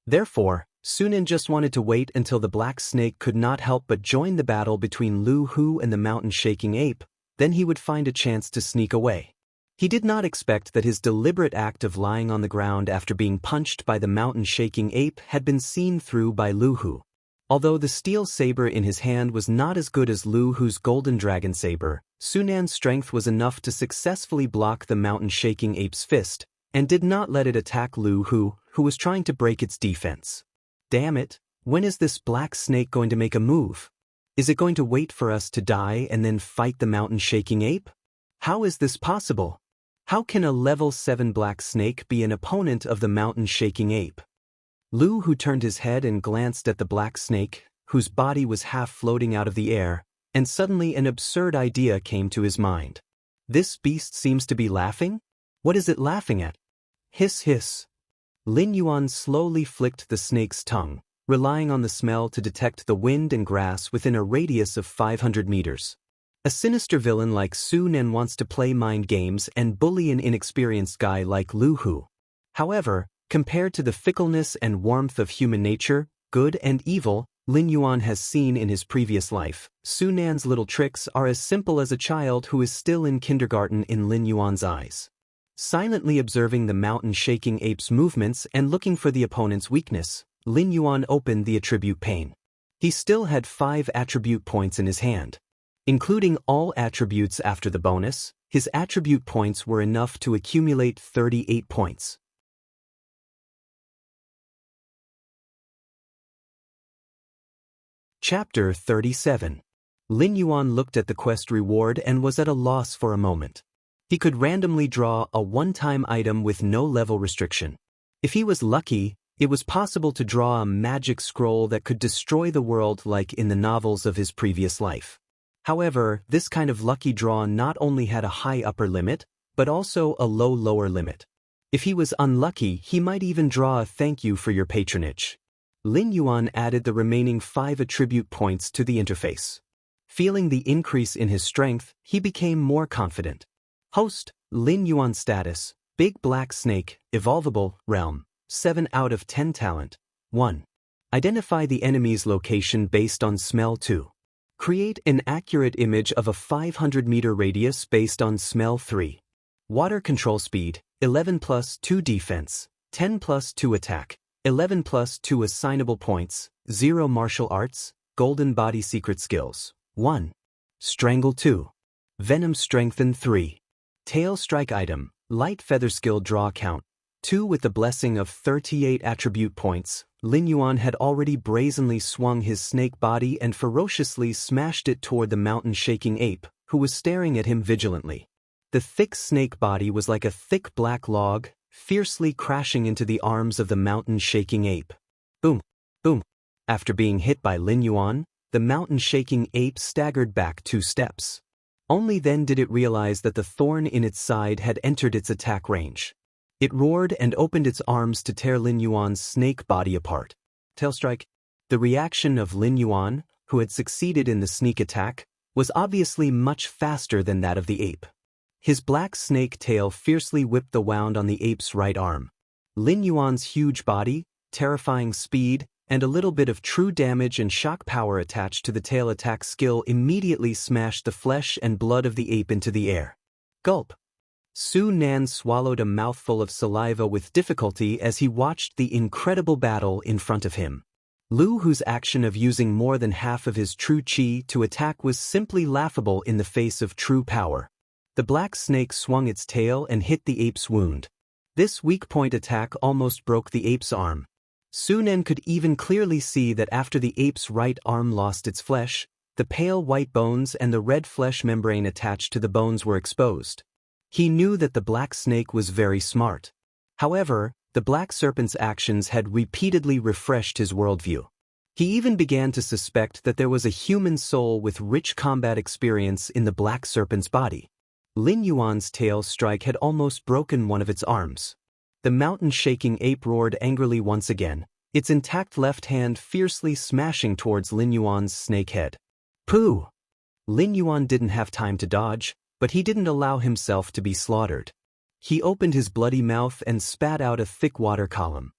Therefore, Su Nan just wanted to wait until the black snake could not help but join the battle between Lu Hu and the mountain-shaking ape, then he would find a chance to sneak away. He did not expect that his deliberate act of lying on the ground after being punched by the mountain-shaking ape had been seen through by Lu Hu. Although the steel saber in his hand was not as good as Lu Hu's golden dragon saber, Su Nan's strength was enough to successfully block the mountain-shaking ape's fist, and did not let it attack Lu Hu, who was trying to break its defense. Damn it, when is this black snake going to make a move? Is it going to wait for us to die and then fight the mountain-shaking ape? How is this possible? How can a level 7 black snake be an opponent of the mountain-shaking ape? Lu Hu turned his head and glanced at the black snake, whose body was half floating out of the air, and suddenly an absurd idea came to his mind. This beast seems to be laughing? What is it laughing at? Hiss hiss. Lin Yuan slowly flicked the snake's tongue, relying on the smell to detect the wind and grass within a radius of 500 meters. A sinister villain like Su Nan wants to play mind games and bully an inexperienced guy like Lu Hu. However, compared to the fickleness and warmth of human nature, good and evil, Lin Yuan has seen in his previous life, Su Nan's little tricks are as simple as a child who is still in kindergarten in Lin Yuan's eyes. Silently observing the mountain-shaking ape's movements and looking for the opponent's weakness, Lin Yuan opened the attribute pane. He still had 5 attribute points in his hand. Including all attributes after the bonus, his attribute points were enough to accumulate 38 points. Chapter 37. Lin Yuan looked at the quest reward and was at a loss for a moment. He could randomly draw a one-time item with no level restriction. If he was lucky, It was possible to draw a magic scroll that could destroy the world like in the novels of his previous life. However, this kind of lucky draw not only had a high upper limit, but also a low lower limit. If he was unlucky, he might even draw a thank you for your patronage. Lin Yuan added the remaining 5 attribute points to the interface. Feeling the increase in his strength, he became more confident. Host, Lin Yuan status, Big Black Snake, Evolvable, Realm, 7 out of 10 talent. 1. Identify the enemy's location based on smell. 2. Create an accurate image of a 500-meter radius based on smell. 3. Water control speed, 11 plus 2 defense, 10 plus 2 attack, 11 plus 2 assignable points, 0 martial arts, golden body secret skills. 1. Strangle. 2. Venom strengthen. 3. Tail strike item, light feather skill draw count. 2 with the blessing of 38 attribute points, Lin Yuan had already brazenly swung his snake body and ferociously smashed it toward the mountain-shaking ape, who was staring at him vigilantly. The thick snake body was like a thick black log, fiercely crashing into the arms of the mountain-shaking ape. Boom! Boom! After being hit by Lin Yuan, the mountain-shaking ape staggered back 2 steps. Only then did it realize that the thorn in its side had entered its attack range. It roared and opened its arms to tear Lin Yuan's snake body apart. Tail strike. The reaction of Lin Yuan, who had succeeded in the sneak attack, was obviously much faster than that of the ape. His black snake tail fiercely whipped the wound on the ape's right arm. Lin Yuan's huge body, terrifying speed, and a little bit of true damage and shock power attached to the tail attack skill immediately smashed the flesh and blood of the ape into the air. Gulp. Su Nan swallowed a mouthful of saliva with difficulty as he watched the incredible battle in front of him. Lu Hu's action of using more than half of his true chi to attack was simply laughable in the face of true power. The black snake swung its tail and hit the ape's wound. This weak-point attack almost broke the ape's arm. Su Nan could even clearly see that after the ape's right arm lost its flesh, the pale white bones and the red flesh membrane attached to the bones were exposed. He knew that the black snake was very smart. However, the black serpent's actions had repeatedly refreshed his worldview. He even began to suspect that there was a human soul with rich combat experience in the black serpent's body. Lin Yuan's tail strike had almost broken one of its arms. The mountain-shaking ape roared angrily once again, its intact left hand fiercely smashing towards Lin Yuan's snake head. Pooh! Lin Yuan didn't have time to dodge, but he didn't allow himself to be slaughtered. He opened his bloody mouth and spat out a thick water column.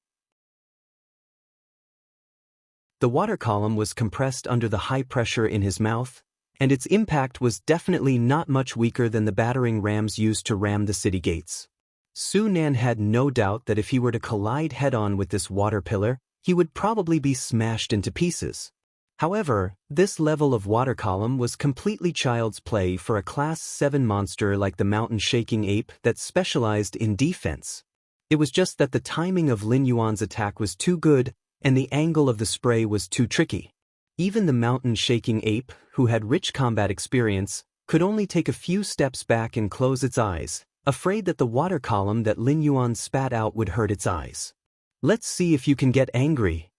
The water column was compressed under the high pressure in his mouth, and its impact was definitely not much weaker than the battering rams used to ram the city gates. Su Nan had no doubt that if he were to collide head-on with this water pillar, he would probably be smashed into pieces. However, this level of water column was completely child's play for a Class 7 monster like the mountain-shaking ape that specialized in defense. It was just that the timing of Lin Yuan's attack was too good, and the angle of the spray was too tricky. Even the mountain-shaking ape, who had rich combat experience, could only take a few steps back and close its eyes, afraid that the water column that Lin Yuan spat out would hurt its eyes. Let's see if you can get angry.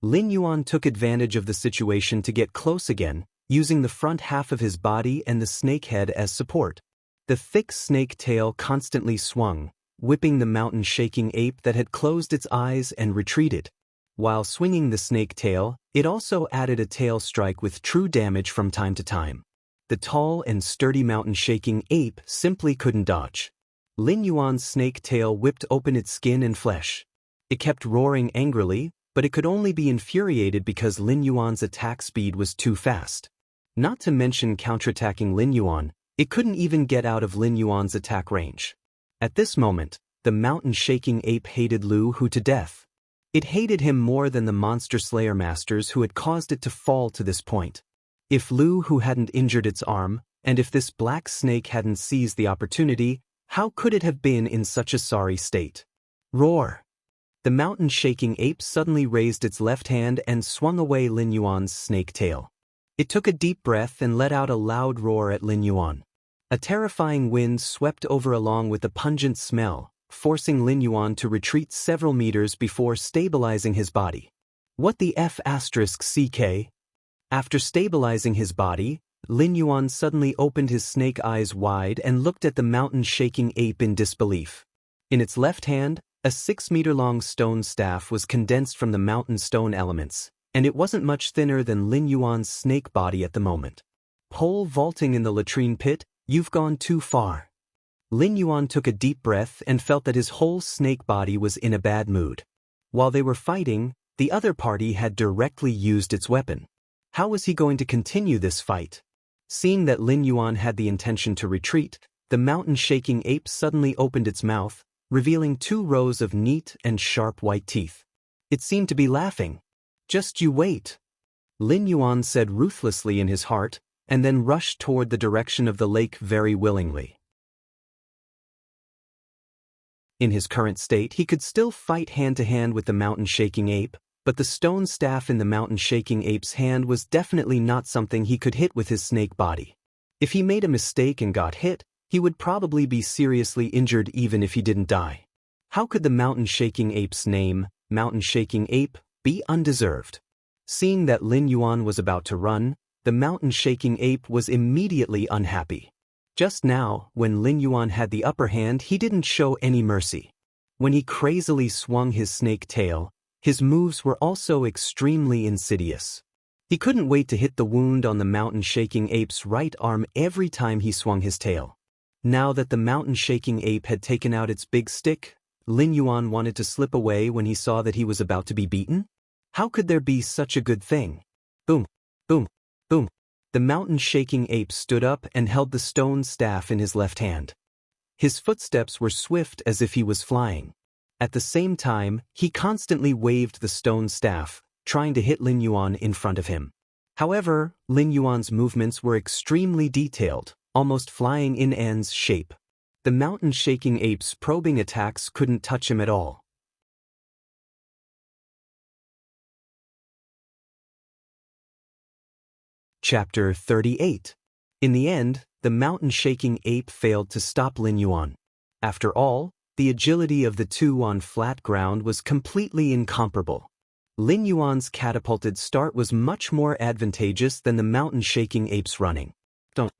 Lin Yuan took advantage of the situation to get close again, using the front half of his body and the snake head as support. The thick snake tail constantly swung, whipping the mountain-shaking ape that had closed its eyes and retreated. While swinging the snake tail, it also added a tail strike with true damage from time to time. The tall and sturdy mountain-shaking ape simply couldn't dodge. Lin Yuan's snake tail whipped open its skin and flesh. It kept roaring angrily, but it could only be infuriated because Lin Yuan's attack speed was too fast. Not to mention counterattacking Lin Yuan, it couldn't even get out of Lin Yuan's attack range. At this moment, the mountain-shaking ape hated Lu Hu to death. It hated him more than the monster slayer masters who had caused it to fall to this point. If Lu Hu hadn't injured its arm, and if this black snake hadn't seized the opportunity, how could it have been in such a sorry state? Roar! The mountain-shaking ape suddenly raised its left hand and swung away Lin Yuan's snake tail. It took a deep breath and let out a loud roar at Lin Yuan. A terrifying wind swept over along with a pungent smell, forcing Lin Yuan to retreat several meters before stabilizing his body. What the F***CK? After stabilizing his body, Lin Yuan suddenly opened his snake eyes wide and looked at the mountain-shaking ape in disbelief. In its left hand, a 6-meter-long stone staff was condensed from the mountain stone elements, and it wasn't much thinner than Lin Yuan's snake body at the moment. Pole vaulting in the latrine pit, you've gone too far. Lin Yuan took a deep breath and felt that his whole snake body was in a bad mood. While they were fighting, the other party had directly used its weapon. How was he going to continue this fight? Seeing that Lin Yuan had the intention to retreat, the mountain-shaking ape suddenly opened its mouth, revealing 2 rows of neat and sharp white teeth. It seemed to be laughing. "Just you wait," Lin Yuan said ruthlessly in his heart, and then rushed toward the direction of the lake very willingly. In his current state, he could still fight hand-to-hand with the mountain-shaking ape, but the stone staff in the mountain-shaking ape's hand was definitely not something he could hit with his snake body. If he made a mistake and got hit, he would probably be seriously injured even if he didn't die. How could the mountain-shaking ape's name, mountain-shaking ape, be undeserved? Seeing that Lin Yuan was about to run, the mountain-shaking ape was immediately unhappy. Just now, when Lin Yuan had the upper hand, he didn't show any mercy. When he crazily swung his snake tail, his moves were also extremely insidious. He couldn't wait to hit the wound on the mountain-shaking ape's right arm every time he swung his tail. Now that the mountain-shaking ape had taken out its big stick, Lin Yuan wanted to slip away when he saw that he was about to be beaten. How could there be such a good thing? Boom, boom, boom. The mountain-shaking ape stood up and held the stone staff in his left hand. His footsteps were swift as if he was flying. At the same time, he constantly waved the stone staff, trying to hit Lin Yuan in front of him. However, Lin Yuan's movements were extremely detailed, almost flying in N's shape. The mountain-shaking ape's probing attacks couldn't touch him at all. Chapter 38. In the end, the mountain-shaking ape failed to stop Lin Yuan. After all, the agility of the two on flat ground was completely incomparable. Lin Yuan's catapulted start was much more advantageous than the mountain-shaking ape's running. Don't.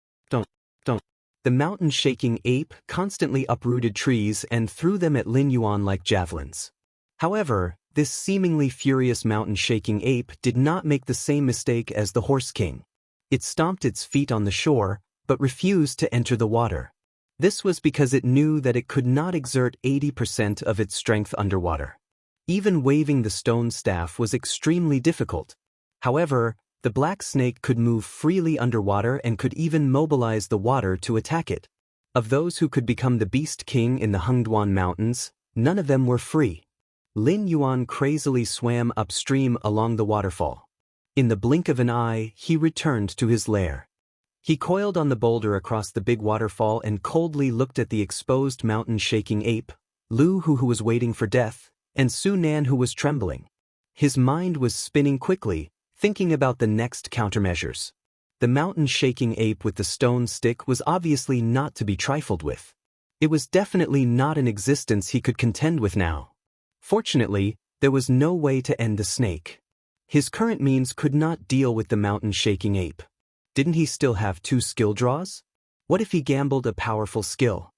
The mountain-shaking ape constantly uprooted trees and threw them at Lin Yuan like javelins. However, this seemingly furious mountain-shaking ape did not make the same mistake as the Horse King. It stomped its feet on the shore, but refused to enter the water. This was because it knew that it could not exert 80% of its strength underwater. Even waving the stone staff was extremely difficult. However, the black snake could move freely underwater and could even mobilize the water to attack it. Of those who could become the Beast King in the Hengduan Mountains, none of them were free. Lin Yuan crazily swam upstream along the waterfall. In the blink of an eye, he returned to his lair. He coiled on the boulder across the big waterfall and coldly looked at the exposed mountain-shaking ape, Lu Hu who was waiting for death, and Su Nan who was trembling. His mind was spinning quickly, thinking about the next countermeasures. The mountain-shaking ape with the stone stick was obviously not to be trifled with. It was definitely not an existence he could contend with now. Fortunately, there was no way to end the snake. His current means could not deal with the mountain-shaking ape. Didn't he still have 2 skill draws? What if he gambled a powerful skill?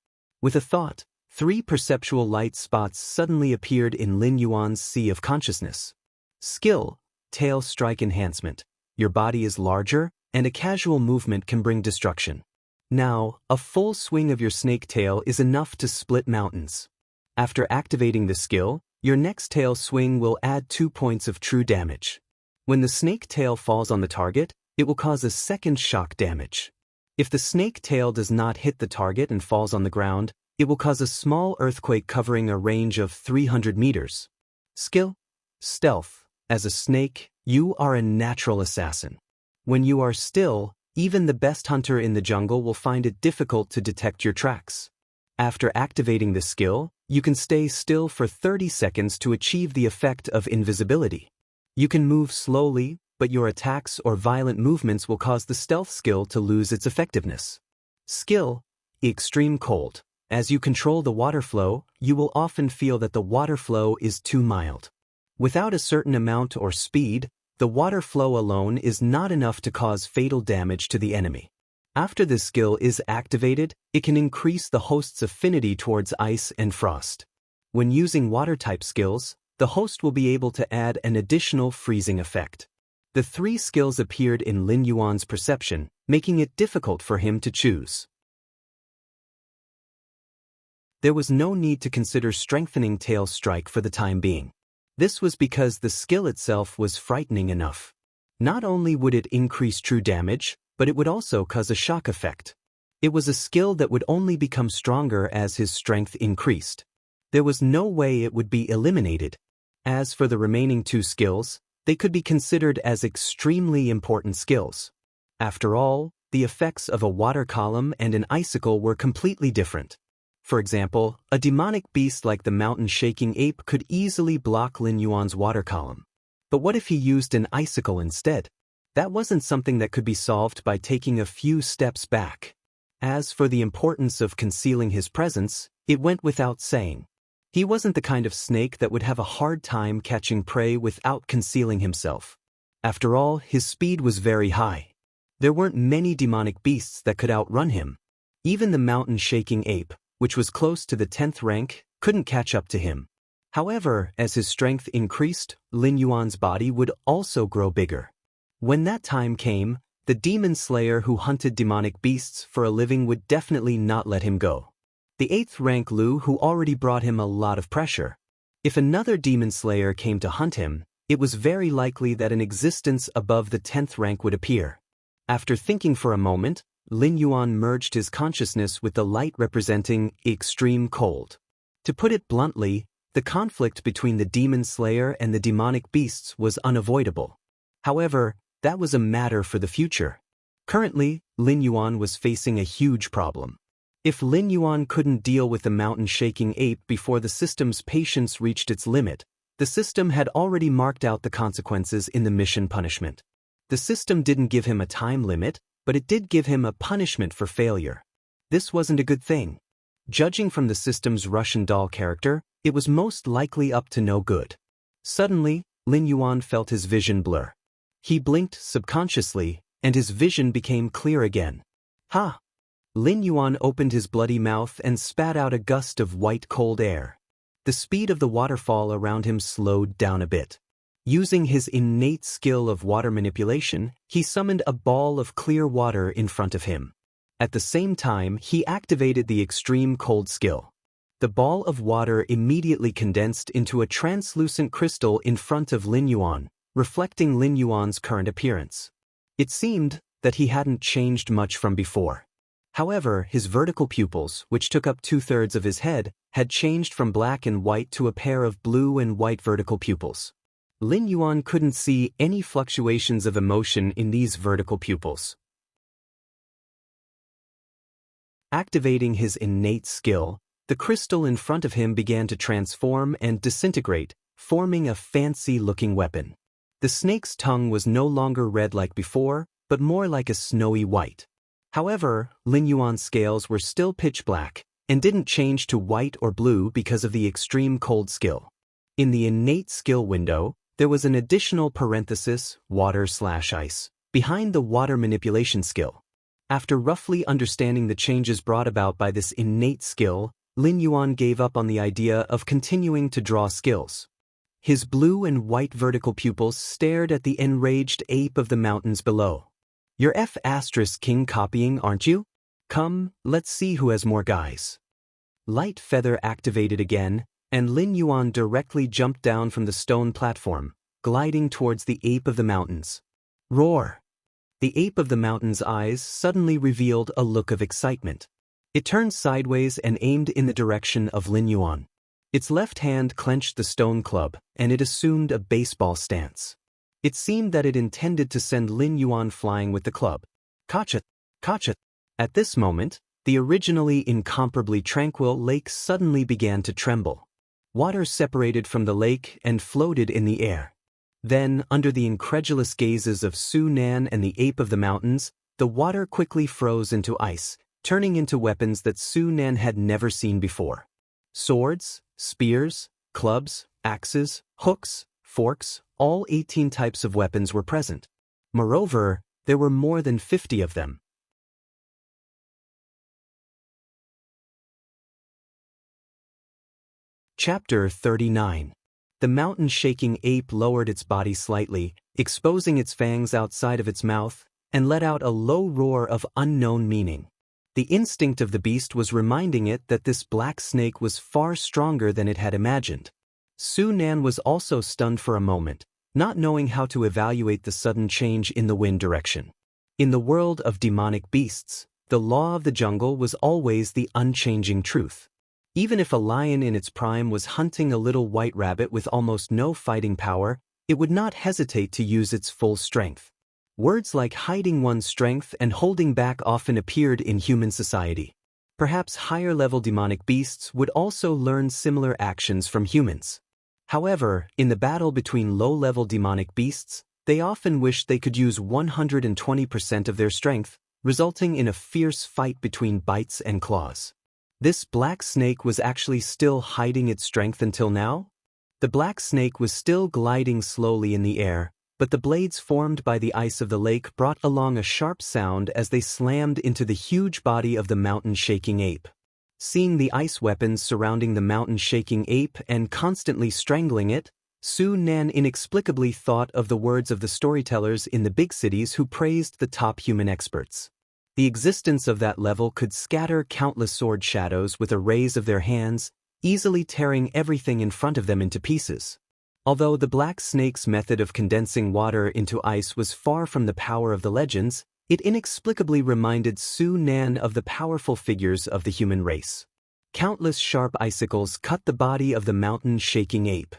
With a thought, 3 perceptual light spots suddenly appeared in Lin Yuan's sea of consciousness. Skill, tail strike enhancement. Your body is larger, and a casual movement can bring destruction. Now, a full swing of your snake tail is enough to split mountains. After activating the skill, your next tail swing will add 2 points of true damage. When the snake tail falls on the target, it will cause a second shock damage. If the snake tail does not hit the target and falls on the ground, it will cause a small earthquake covering a range of 300 meters. Skill, stealth. As a snake, you are a natural assassin. When you are still, even the best hunter in the jungle will find it difficult to detect your tracks. After activating this skill, you can stay still for 30 seconds to achieve the effect of invisibility. You can move slowly, but your attacks or violent movements will cause the stealth skill to lose its effectiveness. Skill, extreme cold. As you control the water flow, you will often feel that the water flow is too mild. Without a certain amount or speed, the water flow alone is not enough to cause fatal damage to the enemy. After this skill is activated, it can increase the host's affinity towards ice and frost. When using water-type skills, the host will be able to add an additional freezing effect. The three skills appeared in Lin Yuan's perception, making it difficult for him to choose. There was no need to consider strengthening Tail Strike for the time being. This was because the skill itself was frightening enough. Not only would it increase true damage, but it would also cause a shock effect. It was a skill that would only become stronger as his strength increased. There was no way it would be eliminated. As for the remaining two skills, they could be considered as extremely important skills. After all, the effects of a water column and an icicle were completely different. For example, a demonic beast like the mountain-shaking ape could easily block Lin Yuan's water column. But what if he used an icicle instead? That wasn't something that could be solved by taking a few steps back. As for the importance of concealing his presence, it went without saying. He wasn't the kind of snake that would have a hard time catching prey without concealing himself. After all, his speed was very high. There weren't many demonic beasts that could outrun him. Even the mountain-shaking ape, which was close to the 10th rank, couldn't catch up to him. However, as his strength increased, Lin Yuan's body would also grow bigger. When that time came, the demon slayer who hunted demonic beasts for a living would definitely not let him go. The 8th rank Lu who already brought him a lot of pressure. If another demon slayer came to hunt him, it was very likely that an existence above the 10th rank would appear. After thinking for a moment, Lin Yuan merged his consciousness with the light representing extreme cold. To put it bluntly, the conflict between the demon slayer and the demonic beasts was unavoidable. However, that was a matter for the future. Currently, Lin Yuan was facing a huge problem. If Lin Yuan couldn't deal with the mountain-shaking ape before the system's patience reached its limit, the system had already marked out the consequences in the mission punishment. The system didn't give him a time limit, but it did give him a punishment for failure. This wasn't a good thing. Judging from the system's Russian doll character, it was most likely up to no good. Suddenly, Lin Yuan felt his vision blur. He blinked subconsciously, and his vision became clear again. Ha! Lin Yuan opened his bloody mouth and spat out a gust of white cold air. The speed of the waterfall around him slowed down a bit. Using his innate skill of water manipulation, he summoned a ball of clear water in front of him. At the same time, he activated the extreme cold skill. The ball of water immediately condensed into a translucent crystal in front of Lin Yuan, reflecting Lin Yuan's current appearance. It seemed that he hadn't changed much from before. However, his vertical pupils, which took up 2/3 of his head, had changed from black and white to a pair of blue and white vertical pupils. Lin Yuan couldn't see any fluctuations of emotion in these vertical pupils. Activating his innate skill, the crystal in front of him began to transform and disintegrate, forming a fancy-looking weapon. The snake's tongue was no longer red like before, but more like a snowy white. However, Lin Yuan's scales were still pitch black, and didn't change to white or blue because of the extreme cold skill. In the innate skill window, there was an additional parenthesis, water/ice, behind the water manipulation skill. After roughly understanding the changes brought about by this innate skill, Lin Yuan gave up on the idea of continuing to draw skills. His blue and white vertical pupils stared at the enraged ape of the mountains below. "You're F***king copying, aren't you? Come, let's see who has more guys." Light feather activated again, and Lin Yuan directly jumped down from the stone platform, gliding towards the ape of the mountains. Roar! The ape of the mountain's eyes suddenly revealed a look of excitement. It turned sideways and aimed in the direction of Lin Yuan. Its left hand clenched the stone club, and it assumed a baseball stance. It seemed that it intended to send Lin Yuan flying with the club. Gotcha! Gotcha! At this moment, the originally incomparably tranquil lake suddenly began to tremble. Water separated from the lake and floated in the air. Then, under the incredulous gazes of Su Nan and the ape of the mountains, the water quickly froze into ice, turning into weapons that Su Nan had never seen before. Swords, spears, clubs, axes, hooks, forks, all 18 types of weapons were present. Moreover, there were more than 50 of them. Chapter 39. The mountain-shaking ape lowered its body slightly, exposing its fangs outside of its mouth, and let out a low roar of unknown meaning. The instinct of the beast was reminding it that this black snake was far stronger than it had imagined. Su Nan was also stunned for a moment, not knowing how to evaluate the sudden change in the wind direction. In the world of demonic beasts, the law of the jungle was always the unchanging truth. Even if a lion in its prime was hunting a little white rabbit with almost no fighting power, it would not hesitate to use its full strength. Words like hiding one's strength and holding back often appeared in human society. Perhaps higher-level demonic beasts would also learn similar actions from humans. However, in the battle between low-level demonic beasts, they often wished they could use 120% of their strength, resulting in a fierce fight between bites and claws. This black snake was actually still hiding its strength until now? The black snake was still gliding slowly in the air, but the blades formed by the ice of the lake brought along a sharp sound as they slammed into the huge body of the mountain-shaking ape. Seeing the ice weapons surrounding the mountain-shaking ape and constantly strangling it, Su Nan inexplicably thought of the words of the storytellers in the big cities who praised the top human experts. The existence of that level could scatter countless sword shadows with a raise of their hands, easily tearing everything in front of them into pieces. Although the black snake's method of condensing water into ice was far from the power of the legends, it inexplicably reminded Su Nan of the powerful figures of the human race. Countless sharp icicles cut the body of the mountain-shaking ape.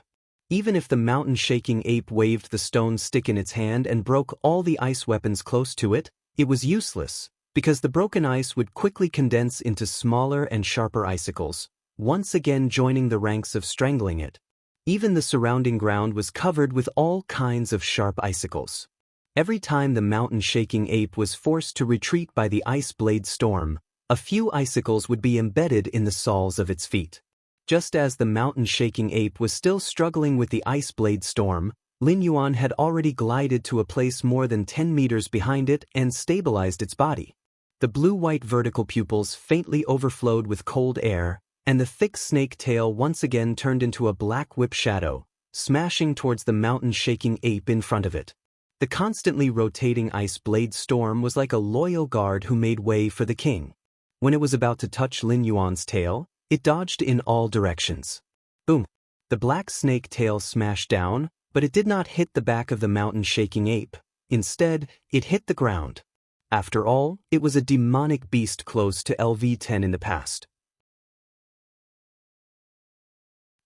Even if the mountain-shaking ape waved the stone stick in its hand and broke all the ice weapons close to it, it was useless, because the broken ice would quickly condense into smaller and sharper icicles, once again joining the ranks of strangling it. Even the surrounding ground was covered with all kinds of sharp icicles. Every time the mountain-shaking ape was forced to retreat by the ice blade storm, a few icicles would be embedded in the soles of its feet. Just as the mountain-shaking ape was still struggling with the ice blade storm, Lin Yuan had already glided to a place more than 10 meters behind it and stabilized its body. The blue-white vertical pupils faintly overflowed with cold air, and the thick snake tail once again turned into a black whip shadow, smashing towards the mountain-shaking ape in front of it. The constantly rotating ice blade storm was like a loyal guard who made way for the king. When it was about to touch Lin Yuan's tail, it dodged in all directions. Boom! The black snake tail smashed down, but it did not hit the back of the mountain-shaking ape. Instead, it hit the ground. After all, it was a demonic beast close to LV-10 in the past.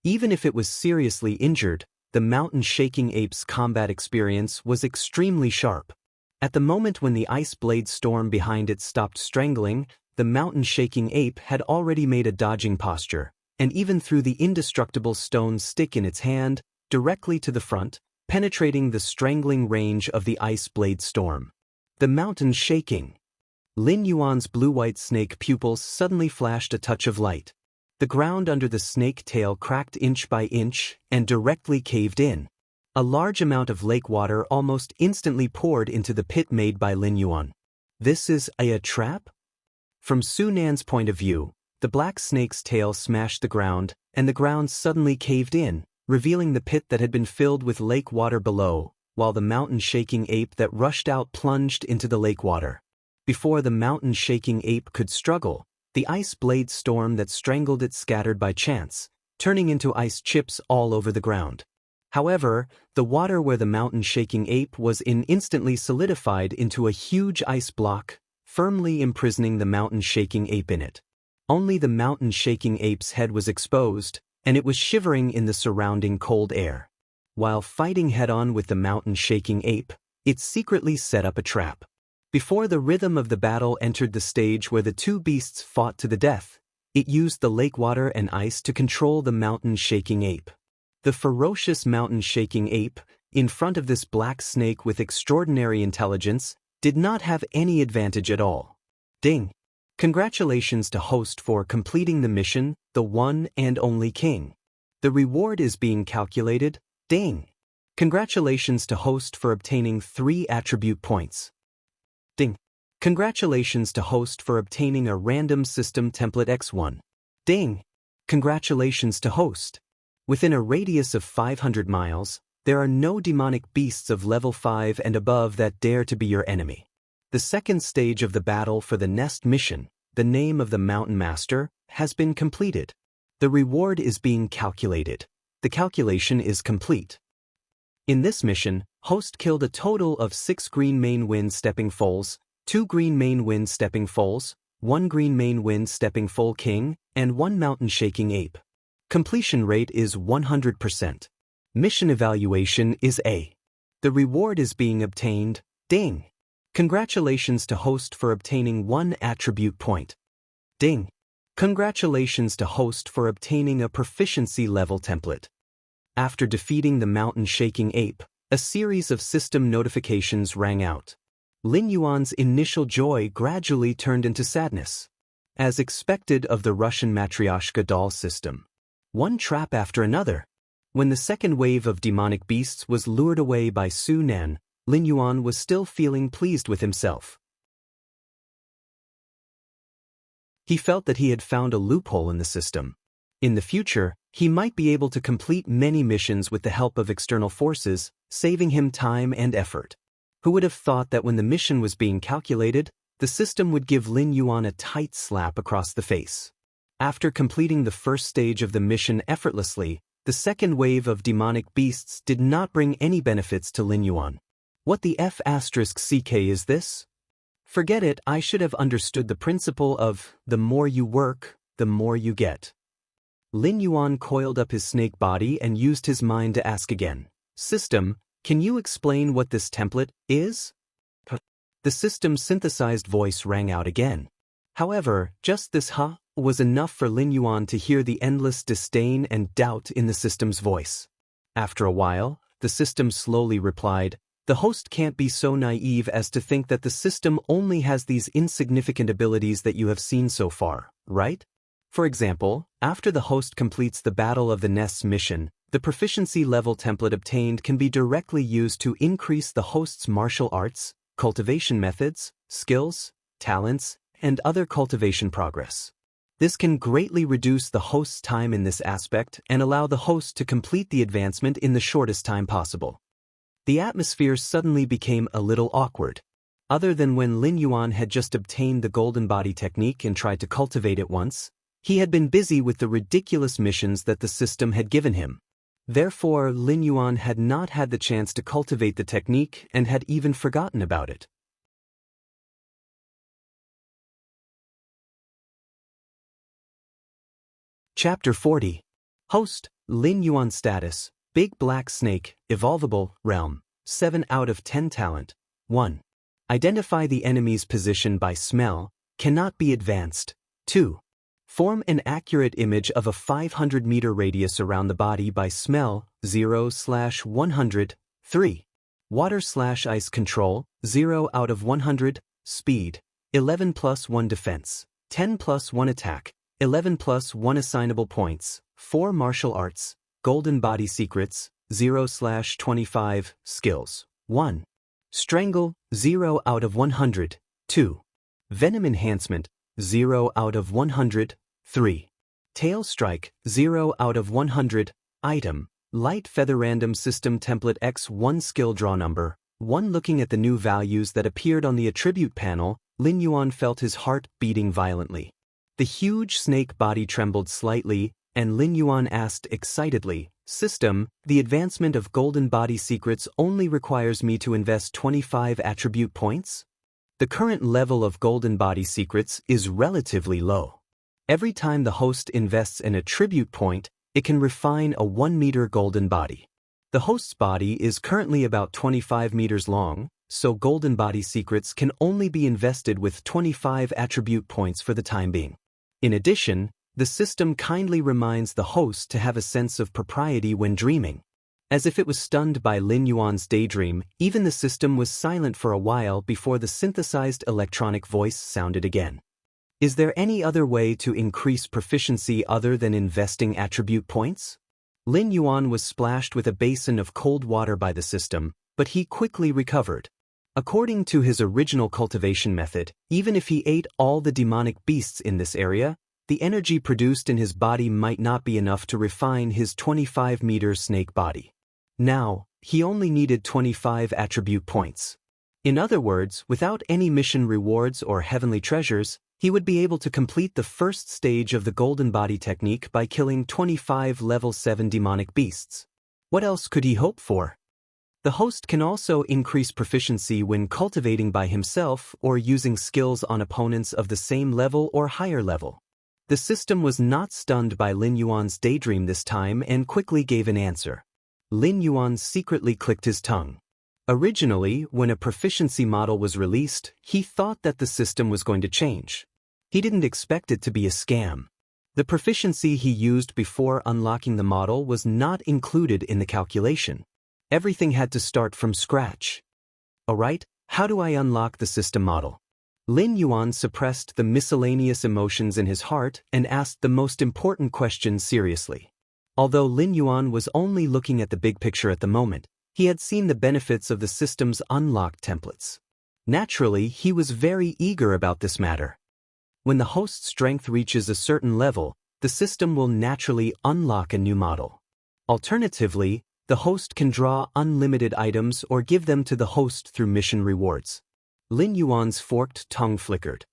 Even if it was seriously injured, the mountain-shaking ape's combat experience was extremely sharp. At the moment when the ice blade storm behind it stopped strangling, the mountain-shaking ape had already made a dodging posture, and even threw the indestructible stone stick in its hand, directly to the front, penetrating the strangling range of the ice blade storm. The mountain shaking. Lin Yuan's blue-white snake pupils suddenly flashed a touch of light. The ground under the snake tail cracked inch by inch and directly caved in. A large amount of lake water almost instantly poured into the pit made by Lin Yuan. This is a trap? From Su Nan's point of view, the black snake's tail smashed the ground, and the ground suddenly caved in, revealing the pit that had been filled with lake water below, while the mountain-shaking ape that rushed out plunged into the lake water. Before the mountain-shaking ape could struggle, the ice blade storm that strangled it scattered by chance, turning into ice chips all over the ground. However, the water where the mountain-shaking ape was in instantly solidified into a huge ice block, firmly imprisoning the mountain-shaking ape in it. Only the mountain-shaking ape's head was exposed, and it was shivering in the surrounding cold air. While fighting head-on with the mountain-shaking ape, it secretly set up a trap. Before the rhythm of the battle entered the stage where the two beasts fought to the death, it used the lake water and ice to control the mountain-shaking ape. The ferocious mountain-shaking ape, in front of this black snake with extraordinary intelligence, did not have any advantage at all. Ding! Congratulations to host for completing the mission, the one and only king. The reward is being calculated, ding. Congratulations to host for obtaining 3 attribute points. Ding. Congratulations to host for obtaining a random system template X1. Ding. Congratulations to host. Within a radius of 500 miles, there are no demonic beasts of level 5 and above that dare to be your enemy. The second stage of the battle for the Nest mission, the name of the Mountain Master, has been completed. The reward is being calculated. The calculation is complete. In this mission, host killed a total of 6 green main wind stepping foals, 2 green main wind stepping foals, 1 green main wind stepping foal king, and 1 mountain shaking ape. Completion rate is 100%. Mission evaluation is A. The reward is being obtained, ding. Congratulations to host for obtaining 1 attribute point. Ding. Congratulations to host for obtaining a proficiency level template. After defeating the mountain shaking ape, a series of system notifications rang out. Lin Yuan's initial joy gradually turned into sadness. As expected of the Russian Matryoshka doll system. One trap after another. When the second wave of demonic beasts was lured away by Su Nan, Lin Yuan was still feeling pleased with himself. He felt that he had found a loophole in the system. In the future, he might be able to complete many missions with the help of external forces, saving him time and effort. Who would have thought that when the mission was being calculated, the system would give Lin Yuan a tight slap across the face. After completing the first stage of the mission effortlessly, the second wave of demonic beasts did not bring any benefits to Lin Yuan. What the F***ck is this? Forget it, I should have understood the principle of, the more you work, the more you get. Lin Yuan coiled up his snake body and used his mind to ask again. System, can you explain what this template is? The system's synthesized voice rang out again. However, just this was enough for Lin Yuan to hear the endless disdain and doubt in the system's voice. After a while, the system slowly replied, the host can't be so naive as to think that the system only has these insignificant abilities that you have seen so far, right? For example, after the host completes the Battle of the Nests mission, the proficiency level template obtained can be directly used to increase the host's martial arts, cultivation methods, skills, talents, and other cultivation progress. This can greatly reduce the host's time in this aspect and allow the host to complete the advancement in the shortest time possible. The atmosphere suddenly became a little awkward. Other than when Lin Yuan had just obtained the golden body technique and tried to cultivate it once, he had been busy with the ridiculous missions that the system had given him. Therefore, Lin Yuan had not had the chance to cultivate the technique and had even forgotten about it. Chapter 40. Host, Lin Yuan status, Big Black Snake, Evolvable, Realm, 7 out of 10 talent. 1. Identify the enemy's position by smell, cannot be advanced. 2. Form an accurate image of a 500-meter radius around the body by smell, 0/100. 3. Water/ice control, 0 out of 100. Speed, 11+1 defense, 10+1 attack, 11+1 assignable points. 4 martial arts, golden body secrets, 0/25. Skills, 1. Strangle, 0 out of 100. 2. Venom enhancement, 0 out of 100. 3. Tail strike, 0 out of 100. Item, light feather random system template X1 skill draw number, 1. Looking at the new values that appeared on the attribute panel, Lin Yuan felt his heart beating violently. The huge snake body trembled slightly, and Lin Yuan asked excitedly, System, the advancement of golden body secrets only requires me to invest 25 attribute points? The current level of golden body secrets is relatively low. Every time the host invests an attribute point, it can refine a 1-meter golden body. The host's body is currently about 25 meters long, so golden body secrets can only be invested with 25 attribute points for the time being. In addition, the system kindly reminds the host to have a sense of propriety when dreaming. As if it was stunned by Lin Yuan's daydream, even the system was silent for a while before the synthesized electronic voice sounded again. Is there any other way to increase proficiency other than investing attribute points? Lin Yuan was splashed with a basin of cold water by the system, but he quickly recovered. According to his original cultivation method, even if he ate all the demonic beasts in this area, the energy produced in his body might not be enough to refine his 25-meter snake body. Now, he only needed 25 attribute points. In other words, without any mission rewards or heavenly treasures, he would be able to complete the first stage of the Golden Body technique by killing 25 level 7 demonic beasts. What else could he hope for? The host can also increase proficiency when cultivating by himself or using skills on opponents of the same level or higher level. The system was not stunned by Lin Yuan's daydream this time and quickly gave an answer. Lin Yuan secretly clicked his tongue. Originally, when a proficiency model was released, he thought that the system was going to change. He didn't expect it to be a scam. The proficiency he used before unlocking the model was not included in the calculation. Everything had to start from scratch. Alright, how do I unlock the system model? Lin Yuan suppressed the miscellaneous emotions in his heart and asked the most important question seriously. Although Lin Yuan was only looking at the big picture at the moment, he had seen the benefits of the system's unlocked templates. Naturally, he was very eager about this matter. When the host's strength reaches a certain level, the system will naturally unlock a new model. Alternatively, the host can draw unlimited items or give them to the host through mission rewards. Lin Yuan's forked tongue flickered.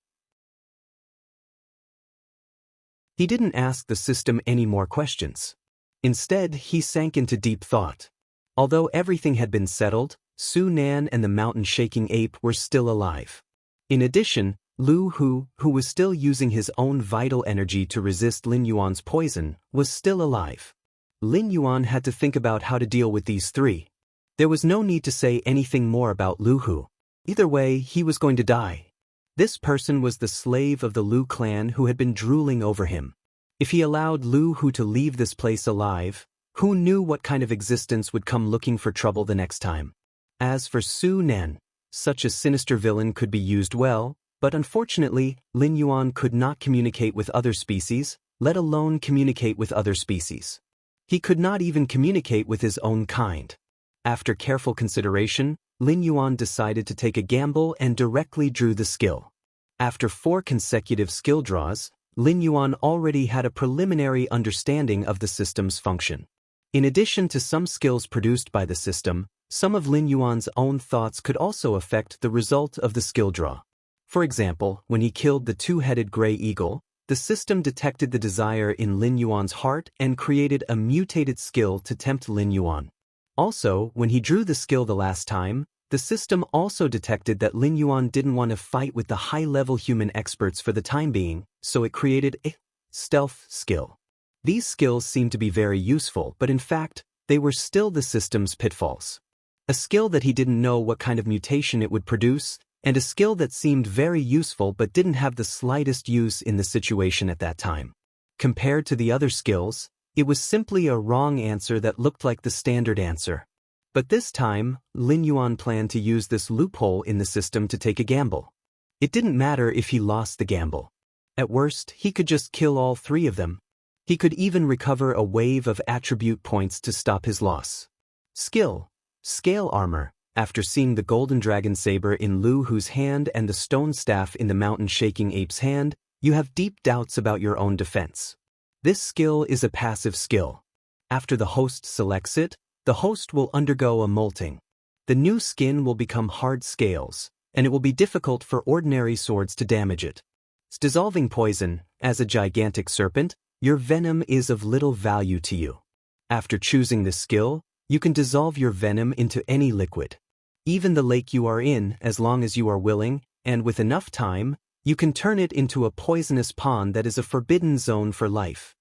He didn't ask the system any more questions. Instead, he sank into deep thought. Although everything had been settled, Su Nan and the mountain-shaking ape were still alive. In addition, Lu Hu, who was still using his own vital energy to resist Lin Yuan's poison, was still alive. Lin Yuan had to think about how to deal with these three. There was no need to say anything more about Lu Hu. Either way, he was going to die. This person was the slave of the Lu clan who had been drooling over him. If he allowed Lu Hu to leave this place alive, who knew what kind of existence would come looking for trouble the next time? As for Su Nan, such a sinister villain could be used well, but unfortunately, Lin Yuan could not communicate with other species, let alone communicate with other species. He could not even communicate with his own kind. After careful consideration, Lin Yuan decided to take a gamble and directly drew the skill. After 4 consecutive skill draws, Lin Yuan already had a preliminary understanding of the system's function. In addition to some skills produced by the system, some of Lin Yuan's own thoughts could also affect the result of the skill draw. For example, when he killed the 2-headed gray eagle, the system detected the desire in Lin Yuan's heart and created a mutated skill to tempt Lin Yuan. Also, when he drew the skill the last time, the system also detected that Lin Yuan didn't want to fight with the high-level human experts for the time being, so it created a stealth skill. These skills seemed to be very useful, but in fact, they were still the system's pitfalls. A skill that he didn't know what kind of mutation it would produce, and a skill that seemed very useful but didn't have the slightest use in the situation at that time. Compared to the other skills, it was simply a wrong answer that looked like the standard answer. But this time, Lin Yuan planned to use this loophole in the system to take a gamble. It didn't matter if he lost the gamble. At worst, he could just kill all 3 of them. He could even recover a wave of attribute points to stop his loss. Skill. Scale armor. After seeing the golden dragon saber in Lu Hu's hand and the stone staff in the mountain-shaking ape's hand, you have deep doubts about your own defense. This skill is a passive skill. After the host selects it, the host will undergo a molting. The new skin will become hard scales, and it will be difficult for ordinary swords to damage it. It's dissolving poison. As a gigantic serpent, your venom is of little value to you. After choosing this skill, you can dissolve your venom into any liquid. Even the lake you are in, as long as you are willing, and with enough time, you can turn it into a poisonous pond that is a forbidden zone for life.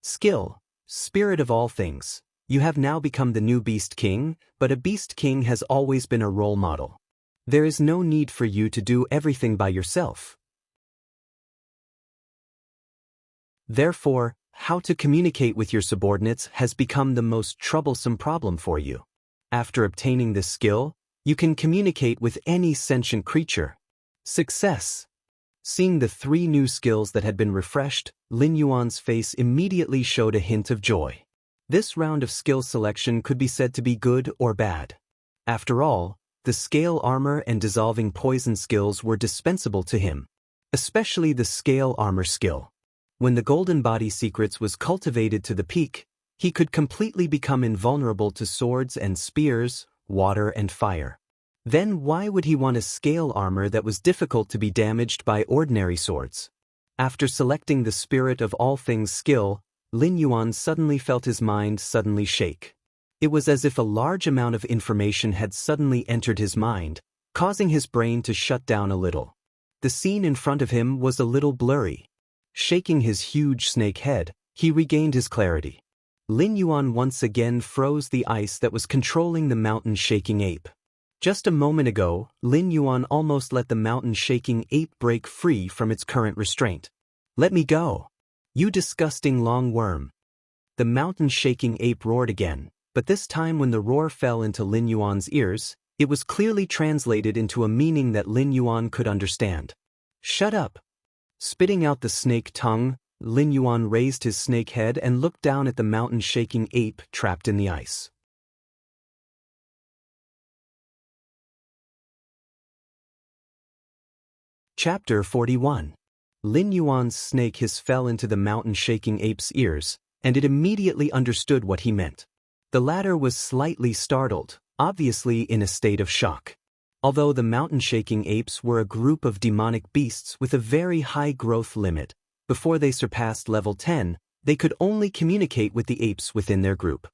Skill. Spirit of all things. You have now become the new Beast King, but a Beast King has always been a role model. There is no need for you to do everything by yourself. Therefore, how to communicate with your subordinates has become the most troublesome problem for you. After obtaining this skill, you can communicate with any sentient creature. Success. Seeing the 3 new skills that had been refreshed, Lin Yuan's face immediately showed a hint of joy. This round of skill selection could be said to be good or bad. After all, the scale armor and dissolving poison skills were dispensable to him, especially the scale armor skill. When the golden body secrets was cultivated to the peak, he could completely become invulnerable to swords and spears, water and fire. Then why would he want a scale armor that was difficult to be damaged by ordinary swords? After selecting the spirit of all things skill, Lin Yuan suddenly felt his mind suddenly shake. It was as if a large amount of information had suddenly entered his mind, causing his brain to shut down a little. The scene in front of him was a little blurry. Shaking his huge snake head, he regained his clarity. Lin Yuan once again froze the ice that was controlling the mountain-shaking ape. Just a moment ago, Lin Yuan almost let the mountain-shaking ape break free from its current restraint. "Let me go! You disgusting long worm!" The mountain-shaking ape roared again, but this time when the roar fell into Lin Yuan's ears, it was clearly translated into a meaning that Lin Yuan could understand. "Shut up!" Spitting out the snake tongue, Lin Yuan raised his snake head and looked down at the mountain-shaking ape trapped in the ice. Chapter 41. Lin Yuan's snake hiss fell into the mountain-shaking ape's ears, and it immediately understood what he meant. The latter was slightly startled, obviously in a state of shock. Although the mountain-shaking apes were a group of demonic beasts with a very high growth limit, before they surpassed level 10, they could only communicate with the apes within their group.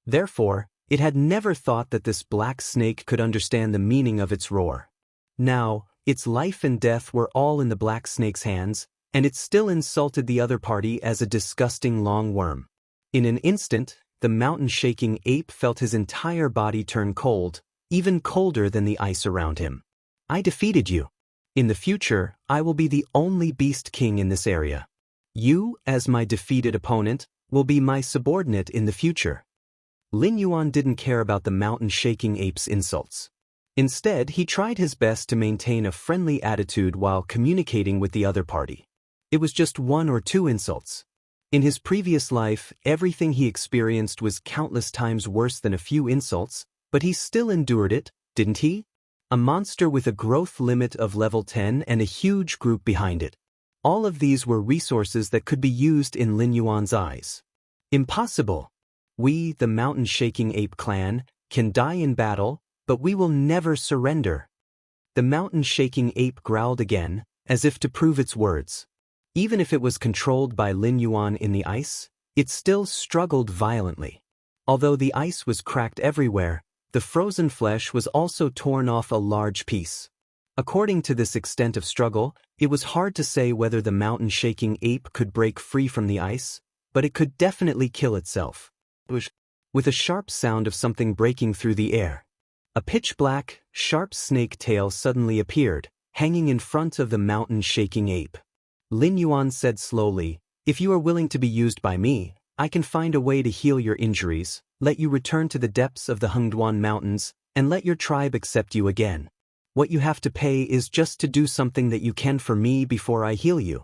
Therefore, it had never thought that this black snake could understand the meaning of its roar. Now, its life and death were all in the black snake's hands, and it still insulted the other party as a disgusting long worm. In an instant, the mountain-shaking ape felt his entire body turn cold, even colder than the ice around him. "I defeated you. In the future, I will be the only beast king in this area. You, as my defeated opponent, will be my subordinate in the future." Lin Yuan didn't care about the mountain-shaking ape's insults. Instead, he tried his best to maintain a friendly attitude while communicating with the other party. It was just 1 or 2 insults. In his previous life, everything he experienced was countless times worse than a few insults, but he still endured it, didn't he? A monster with a growth limit of level 10 and a huge group behind it. All of these were resources that could be used in Lin Yuan's eyes. Impossible. We, the mountain-shaking ape clan, can die in battle, but we will never surrender. The mountain-shaking ape growled again, as if to prove its words. Even if it was controlled by Lin Yuan in the ice, it still struggled violently. Although the ice was cracked everywhere, the frozen flesh was also torn off a large piece. According to this extent of struggle, it was hard to say whether the mountain-shaking ape could break free from the ice, but it could definitely kill itself. With a sharp sound of something breaking through the air, a pitch-black, sharp snake tail suddenly appeared, hanging in front of the mountain-shaking ape. Lin Yuan said slowly, "If you are willing to be used by me, I can find a way to heal your injuries, let you return to the depths of the Hengduan Mountains, and let your tribe accept you again. What you have to pay is just to do something that you can for me before I heal you."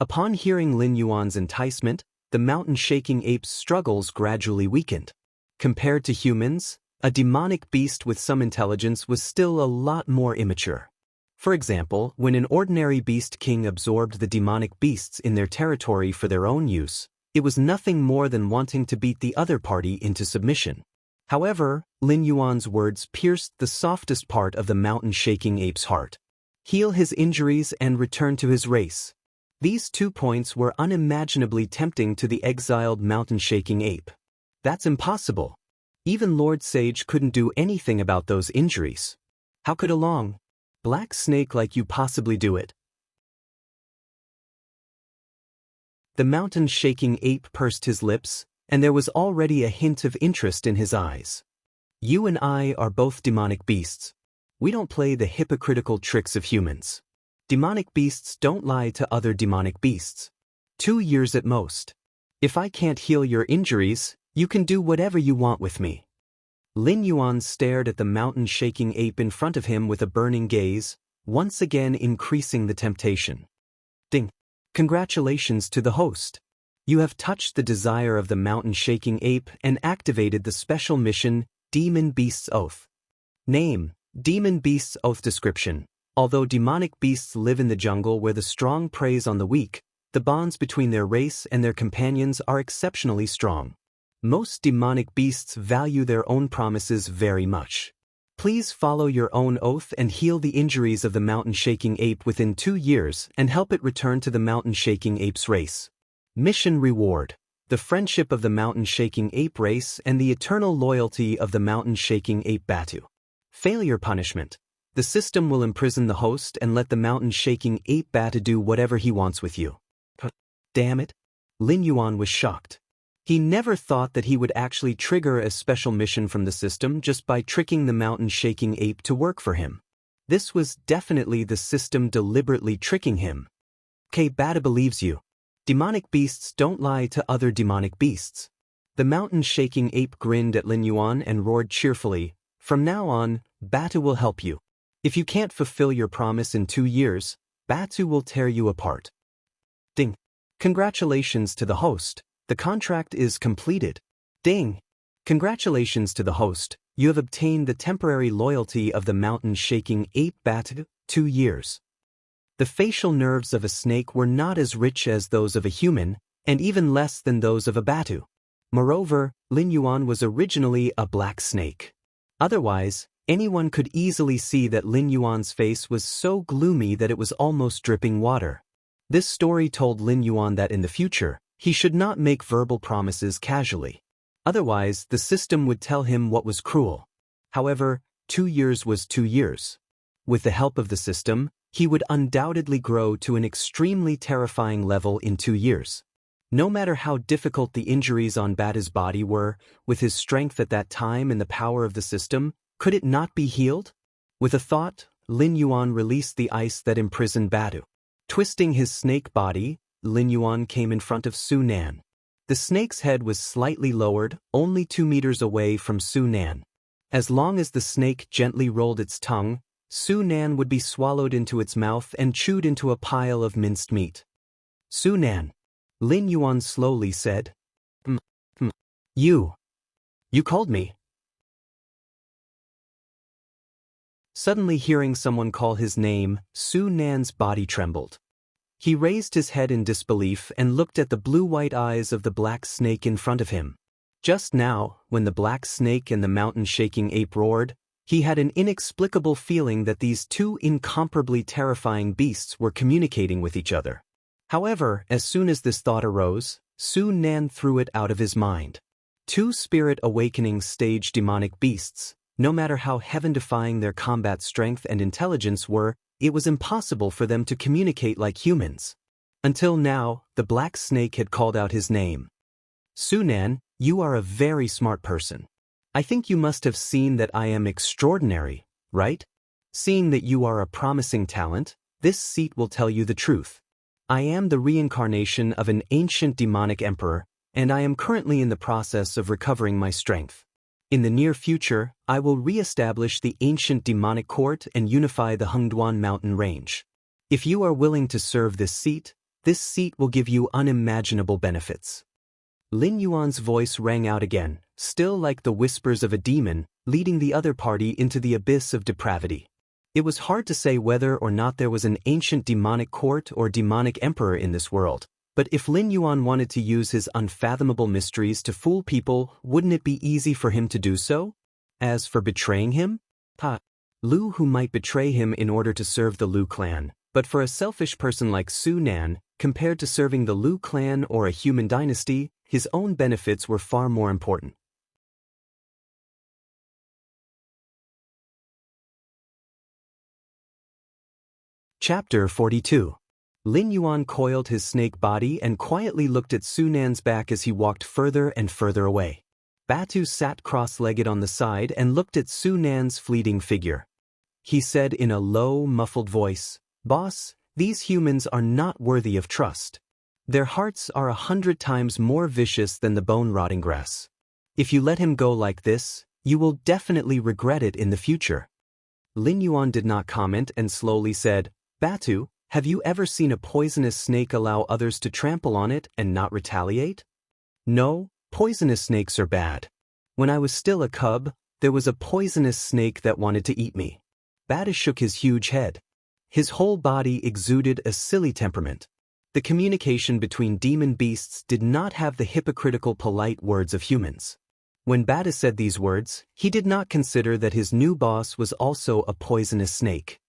Upon hearing Lin Yuan's enticement, the mountain-shaking ape's struggles gradually weakened. Compared to humans, a demonic beast with some intelligence was still a lot more immature. For example, when an ordinary beast king absorbed the demonic beasts in their territory for their own use, it was nothing more than wanting to beat the other party into submission. However, Lin Yuan's words pierced the softest part of the mountain-shaking ape's heart. Heal his injuries and return to his race. These 2 points were unimaginably tempting to the exiled mountain-shaking ape. That's impossible. Even Lord Sage couldn't do anything about those injuries. How could a long, black snake like you possibly do it? The mountain-shaking ape pursed his lips, and there was already a hint of interest in his eyes. "You and I are both demonic beasts. We don't play the hypocritical tricks of humans. Demonic beasts don't lie to other demonic beasts. 2 years at most. If I can't heal your injuries, you can do whatever you want with me." Lin Yuan stared at the mountain-shaking ape in front of him with a burning gaze, once again increasing the temptation. Ding. Congratulations to the host. You have touched the desire of the mountain-shaking ape and activated the special mission, Demon Beast's Oath. Name, Demon Beast's Oath. Description. Although demonic beasts live in the jungle where the strong preys on the weak, the bonds between their race and their companions are exceptionally strong. Most demonic beasts value their own promises very much. Please follow your own oath and heal the injuries of the mountain-shaking ape within 2 years and help it return to the mountain-shaking ape's race. Mission reward. The friendship of the mountain-shaking ape race and the eternal loyalty of the mountain-shaking ape Batu. Failure punishment. The system will imprison the host and let the mountain-shaking ape Batu do whatever he wants with you. Damn it. Lin Yuan was shocked. He never thought that he would actually trigger a special mission from the system just by tricking the mountain-shaking ape to work for him. This was definitely the system deliberately tricking him. Okay, Batu believes you. Demonic beasts don't lie to other demonic beasts. The mountain-shaking ape grinned at Lin Yuan and roared cheerfully, "From now on, Batu will help you. If you can't fulfill your promise in 2 years, Batu will tear you apart." Ding. Congratulations to the host. The contract is completed. Ding. Congratulations to the host. You have obtained the temporary loyalty of the mountain-shaking ape Batu, 2 years. The facial nerves of a snake were not as rich as those of a human, and even less than those of a Batu. Moreover, Lin Yuan was originally a black snake. Otherwise, anyone could easily see that Lin Yuan's face was so gloomy that it was almost dripping water. This story told Lin Yuan that in the future, he should not make verbal promises casually. Otherwise, the system would tell him what was cruel. However, 2 years was 2 years. With the help of the system, he would undoubtedly grow to an extremely terrifying level in 2 years. No matter how difficult the injuries on Batu's body were, with his strength at that time and the power of the system, could it not be healed? With a thought, Lin Yuan released the ice that imprisoned Batu. Twisting his snake body, Lin Yuan came in front of Su Nan. The snake's head was slightly lowered, only 2 meters away from Su Nan. As long as the snake gently rolled its tongue, Su Nan would be swallowed into its mouth and chewed into a pile of minced meat. Su Nan. Lin Yuan slowly said. You called me? Suddenly hearing someone call his name, Su Nan's body trembled. He raised his head in disbelief and looked at the blue-white eyes of the black snake in front of him. Just now, when the black snake and the mountain-shaking ape roared, he had an inexplicable feeling that these two incomparably terrifying beasts were communicating with each other. However, as soon as this thought arose, Su Nan threw it out of his mind. 2 spirit awakening stage demonic beasts, no matter how heaven-defying their combat strength and intelligence were, it was impossible for them to communicate like humans. Until now, the black snake had called out his name. Su Nan, you are a very smart person. I think you must have seen that I am extraordinary, right? Seeing that you are a promising talent, this seat will tell you the truth. I am the reincarnation of an ancient demonic emperor, and I am currently in the process of recovering my strength. In the near future, I will re-establish the ancient demonic court and unify the Hengduan mountain range. If you are willing to serve this seat will give you unimaginable benefits. Lin Yuan's voice rang out again, still like the whispers of a demon, leading the other party into the abyss of depravity. It was hard to say whether or not there was an ancient demonic court or demonic emperor in this world. But if Lin Yuan wanted to use his unfathomable mysteries to fool people, wouldn't it be easy for him to do so? As for betraying him? Lu who might betray him in order to serve the Lu clan, but for a selfish person like Su Nan, compared to serving the Lu clan or a human dynasty, his own benefits were far more important. Chapter 42. Lin Yuan coiled his snake body and quietly looked at Su Nan's back as he walked further and further away. Batu sat cross-legged on the side and looked at Su Nan's fleeting figure. He said in a low, muffled voice, "Boss, these humans are not worthy of trust. Their hearts are 100 times more vicious than the bone-rotting grass. If you let him go like this, you will definitely regret it in the future." Lin Yuan did not comment and slowly said, "Batu, Have you ever seen a poisonous snake allow others to trample on it and not retaliate? No, poisonous snakes are bad. When I was still a cub, there was a poisonous snake that wanted to eat me. Bata shook his huge head. His whole body exuded a silly temperament. The communication between demon beasts did not have the hypocritical polite words of humans. When Bata said these words, he did not consider that his new boss was also a poisonous snake.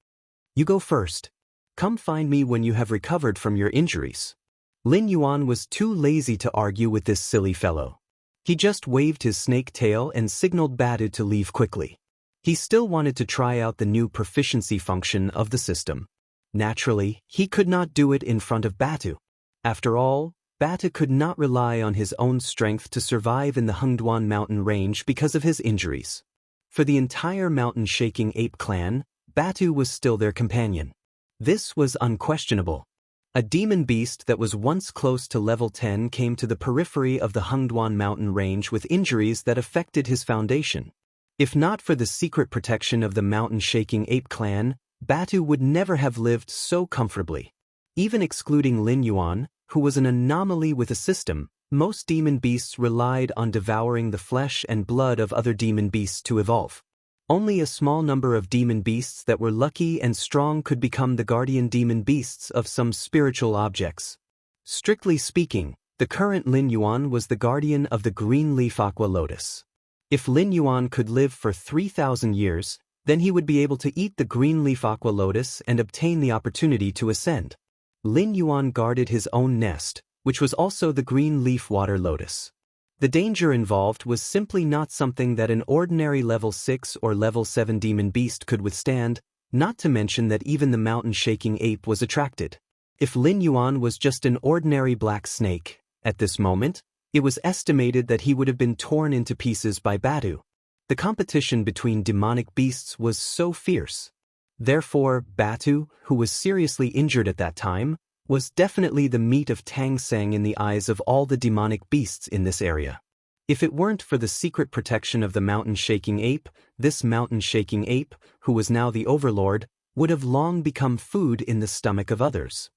You go first. Come find me when you have recovered from your injuries. Lin Yuan was too lazy to argue with this silly fellow. He just waved his snake tail and signaled Batu to leave quickly. He still wanted to try out the new proficiency function of the system. Naturally, he could not do it in front of Batu. After all, Bata could not rely on his own strength to survive in the Hengduan mountain range because of his injuries. For the entire mountain-shaking ape clan, Batu was still their companion. This was unquestionable. A demon beast that was once close to level 10 came to the periphery of the Hengduan mountain range with injuries that affected his foundation. If not for the secret protection of the mountain-shaking ape clan, Batu would never have lived so comfortably. Even excluding Lin Yuan, who was an anomaly with a system, most demon beasts relied on devouring the flesh and blood of other demon beasts to evolve. Only a small number of demon beasts that were lucky and strong could become the guardian demon beasts of some spiritual objects. Strictly speaking, the current Lin Yuan was the guardian of the green leaf aqua lotus. If Lin Yuan could live for 3,000 years, then he would be able to eat the green leaf aqua lotus and obtain the opportunity to ascend. Lin Yuan guarded his own nest, which was also the green leaf water lotus. The danger involved was simply not something that an ordinary level 6 or level 7 demon beast could withstand, not to mention that even the mountain-shaking ape was attracted. If Lin Yuan was just an ordinary black snake, at this moment, it was estimated that he would have been torn into pieces by Batu. The competition between demonic beasts was so fierce. Therefore, Batu, who was seriously injured at that time, was definitely the meat of Tang Seng in the eyes of all the demonic beasts in this area. If it weren't for the secret protection of the mountain-shaking ape, this mountain-shaking ape, who was now the overlord, would have long become food in the stomach of others.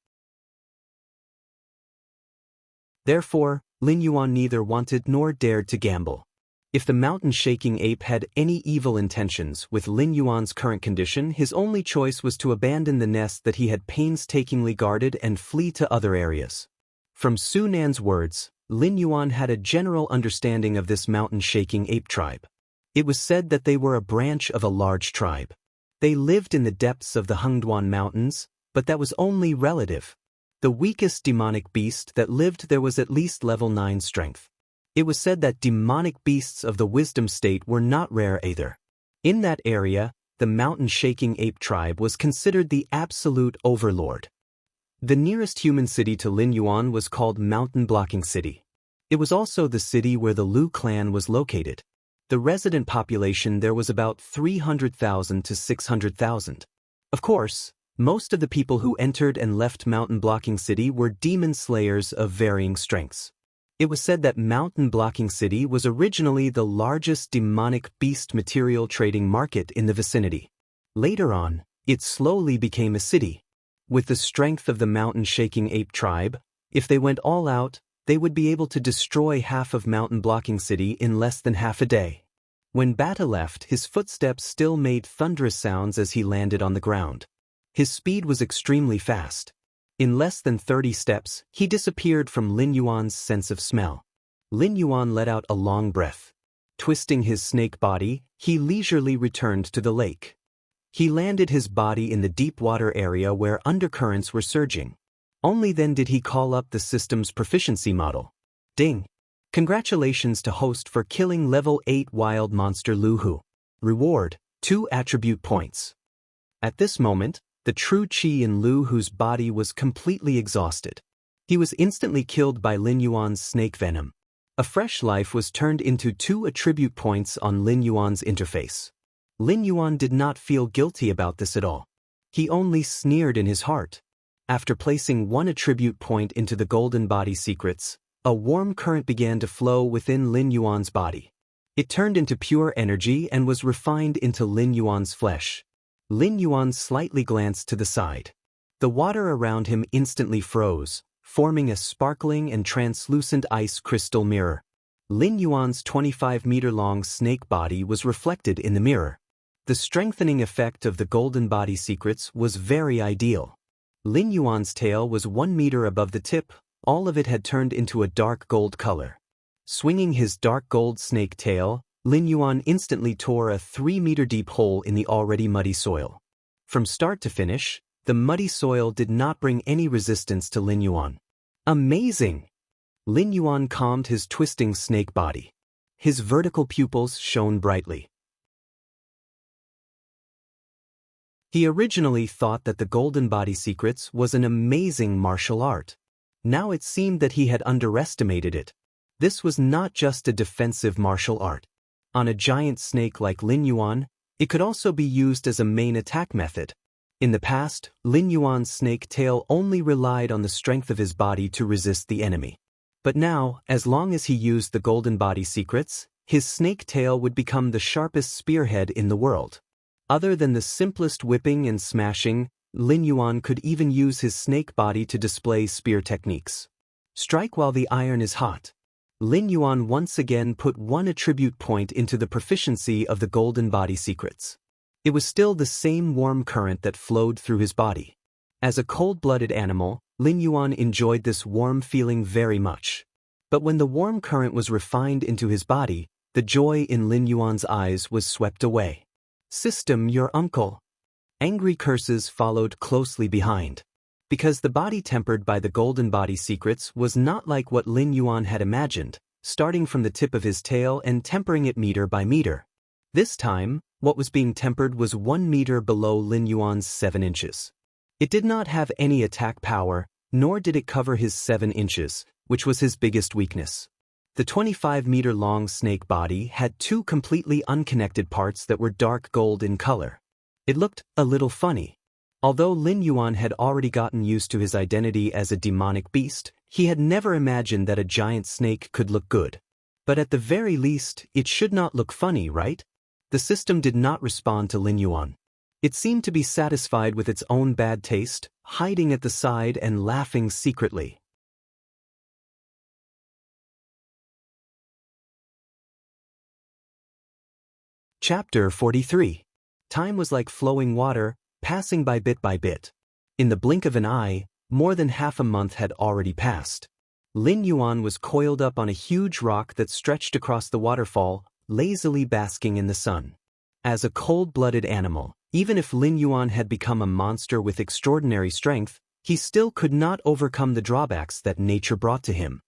Therefore, Lin Yuan neither wanted nor dared to gamble. If the mountain-shaking ape had any evil intentions with Lin Yuan's current condition, his only choice was to abandon the nest that he had painstakingly guarded and flee to other areas. From Su Nan's words, Lin Yuan had a general understanding of this mountain-shaking ape tribe. It was said that they were a branch of a large tribe. They lived in the depths of the Hengduan Mountains, but that was only relative. The weakest demonic beast that lived there was at least level 9 strength. It was said that demonic beasts of the wisdom state were not rare either. In that area, the mountain-shaking ape tribe was considered the absolute overlord. The nearest human city to Lin Yuan was called Mountain Blocking City. It was also the city where the Lu clan was located. The resident population there was about 300,000 to 600,000. Of course, most of the people who entered and left Mountain Blocking City were demon slayers of varying strengths. It was said that Mountain Blocking City was originally the largest demonic beast material trading market in the vicinity. Later on, it slowly became a city. With the strength of the mountain-shaking ape tribe, if they went all out, they would be able to destroy half of Mountain Blocking City in less than half a day. When Bata left, his footsteps still made thunderous sounds as he landed on the ground. His speed was extremely fast. In less than 30 steps, he disappeared from Lin Yuan's sense of smell. Lin Yuan let out a long breath. Twisting his snake body, he leisurely returned to the lake. He landed his body in the deep water area where undercurrents were surging. Only then did he call up the system's proficiency model. Ding! Congratulations to host for killing level 8 wild monster Luhu. Reward, 2 attribute points. At this moment, the true chi in Luhu's body was completely exhausted. He was instantly killed by Lin Yuan's snake venom. A fresh life was turned into 2 attribute points on Lin Yuan's interface. Lin Yuan did not feel guilty about this at all. He only sneered in his heart. After placing 1 attribute point into the golden body secrets, a warm current began to flow within Lin Yuan's body. It turned into pure energy and was refined into Lin Yuan's flesh. Lin Yuan slightly glanced to the side. The water around him instantly froze, forming a sparkling and translucent ice crystal mirror. Lin Yuan's 25-meter-long snake body was reflected in the mirror. The strengthening effect of the golden body secrets was very ideal. Lin Yuan's tail was 1 meter above the tip, all of it had turned into a dark gold color. Swinging his dark gold snake tail, Lin Yuan instantly tore a 3-meter-deep hole in the already muddy soil. From start to finish, the muddy soil did not bring any resistance to Lin Yuan. Amazing! Lin Yuan calmed his twisting snake body. His vertical pupils shone brightly. He originally thought that the golden body secrets was an amazing martial art. Now it seemed that he had underestimated it. This was not just a defensive martial art. On a giant snake like Lin Yuan, it could also be used as a main attack method. In the past, Lin Yuan's snake tail only relied on the strength of his body to resist the enemy. But now, as long as he used the golden body secrets, his snake tail would become the sharpest spearhead in the world. Other than the simplest whipping and smashing, Lin Yuan could even use his snake body to display spear techniques. Strike while the iron is hot. Lin Yuan once again put 1 attribute point into the proficiency of the golden body secrets. It was still the same warm current that flowed through his body. As a cold-blooded animal, Lin Yuan enjoyed this warm feeling very much. But when the warm current was refined into his body, the joy in Lin Yuan's eyes was swept away. "System, your uncle." Angry curses followed closely behind. Because the body tempered by the golden body secrets was not like what Lin Yuan had imagined, starting from the tip of his tail and tempering it meter by meter. This time, what was being tempered was 1 meter below Lin Yuan's 7 inches. It did not have any attack power, nor did it cover his 7 inches, which was his biggest weakness. The 25-meter-long snake body had 2 completely unconnected parts that were dark gold in color. It looked a little funny. Although Lin Yuan had already gotten used to his identity as a demonic beast, he had never imagined that a giant snake could look good. But at the very least, it should not look funny, right? The system did not respond to Lin Yuan. It seemed to be satisfied with its own bad taste, hiding at the side and laughing secretly. Chapter 43. Time was like flowing water, passing by bit by bit. In the blink of an eye, more than half a month had already passed. Lin Yuan was coiled up on a huge rock that stretched across the waterfall, lazily basking in the sun. As a cold-blooded animal, even if Lin Yuan had become a monster with extraordinary strength, he still could not overcome the drawbacks that nature brought to him.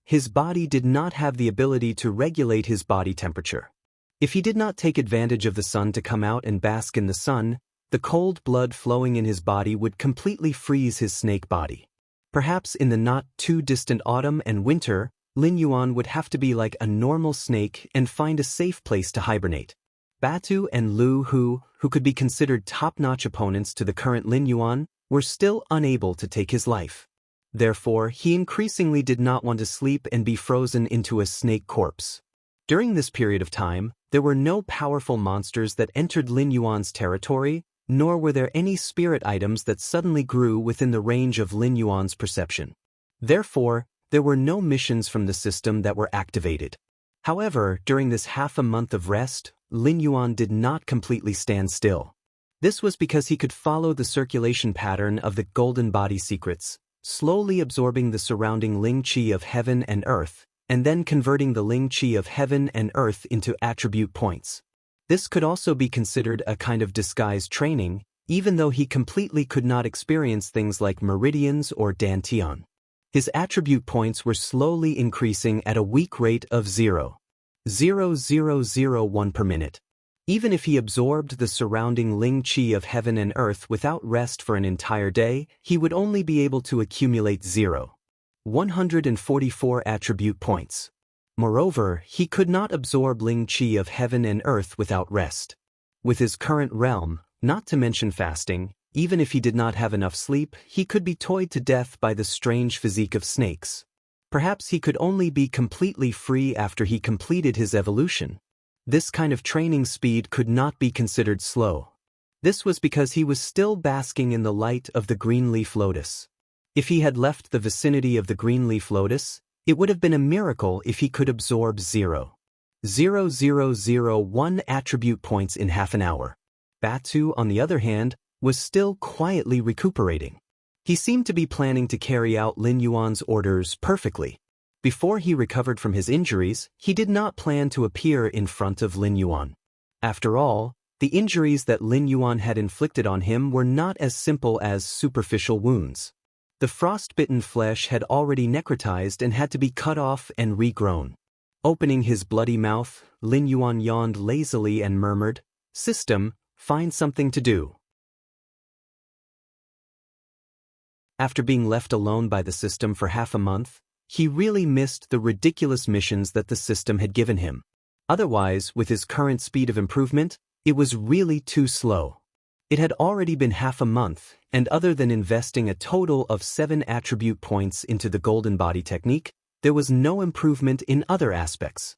His body did not have the ability to regulate his body temperature. If he did not take advantage of the sun to come out and bask in the sun, the cold blood flowing in his body would completely freeze his snake body. Perhaps in the not-too-distant autumn and winter, Lin Yuan would have to be like a normal snake and find a safe place to hibernate. Batu and Lu Hu, who could be considered top-notch opponents to the current Lin Yuan, were still unable to take his life. Therefore, he increasingly did not want to sleep and be frozen into a snake corpse. During this period of time, there were no powerful monsters that entered Lin Yuan's territory, nor were there any spirit items that suddenly grew within the range of Lin Yuan's perception. Therefore, there were no missions from the system that were activated. However, during this half a month of rest, Lin Yuan did not completely stand still. This was because he could follow the circulation pattern of the golden body secrets, slowly absorbing the surrounding Ling Qi of heaven and earth, and then converting the Ling Qi of heaven and earth into attribute points. This could also be considered a kind of disguised training, even though he completely could not experience things like meridians or dantian. His attribute points were slowly increasing at a weak rate of 0.0001 per minute. Even if he absorbed the surrounding Ling Qi of heaven and earth without rest for an entire day, he would only be able to accumulate 0.144 attribute points. Moreover, he could not absorb Ling Qi of heaven and earth without rest. With his current realm, not to mention fasting, even if he did not have enough sleep, he could be toyed to death by the strange physique of snakes. Perhaps he could only be completely free after he completed his evolution. This kind of training speed could not be considered slow. This was because he was still basking in the light of the green leaf lotus. If he had left the vicinity of the green leaf lotus, it would have been a miracle if he could absorb 0.0001 attribute points in half an hour. Batu, on the other hand, was still quietly recuperating. He seemed to be planning to carry out Lin Yuan's orders perfectly. Before he recovered from his injuries, he did not plan to appear in front of Lin Yuan. After all, the injuries that Lin Yuan had inflicted on him were not as simple as superficial wounds. The frostbitten flesh had already necrotized and had to be cut off and regrown. Opening his bloody mouth, Lin Yuan yawned lazily and murmured, "System, find something to do." After being left alone by the system for half a month, he really missed the ridiculous missions that the system had given him. Otherwise, with his current speed of improvement, it was really too slow. It had already been half a month, and other than investing a total of 7 attribute points into the golden body technique, there was no improvement in other aspects.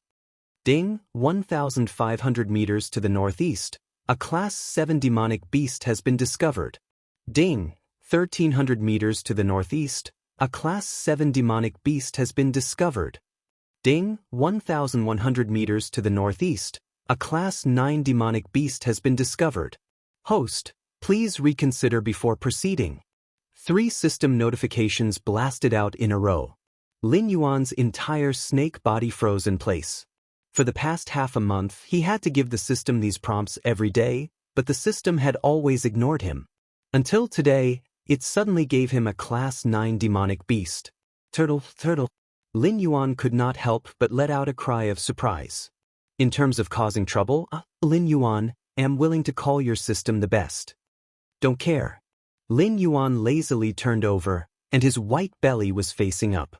Ding, 1,500 meters to the northeast, a Class 7 demonic beast has been discovered. Ding, 1,300 meters to the northeast, a Class 7 demonic beast has been discovered. Ding, 1,100 meters to the northeast, a Class 9 demonic beast has been discovered. Host, please reconsider before proceeding. 3 system notifications blasted out in a row. Lin Yuan's entire snake body froze in place. For the past half a month, he had to give the system these prompts every day, but the system had always ignored him. Until today, it suddenly gave him a Class 9 demonic beast. Turtle. Lin Yuan could not help but let out a cry of surprise. In terms of causing trouble, Lin Yuan, am willing to call your system the best. Don't care. Lin Yuan lazily turned over, and his white belly was facing up.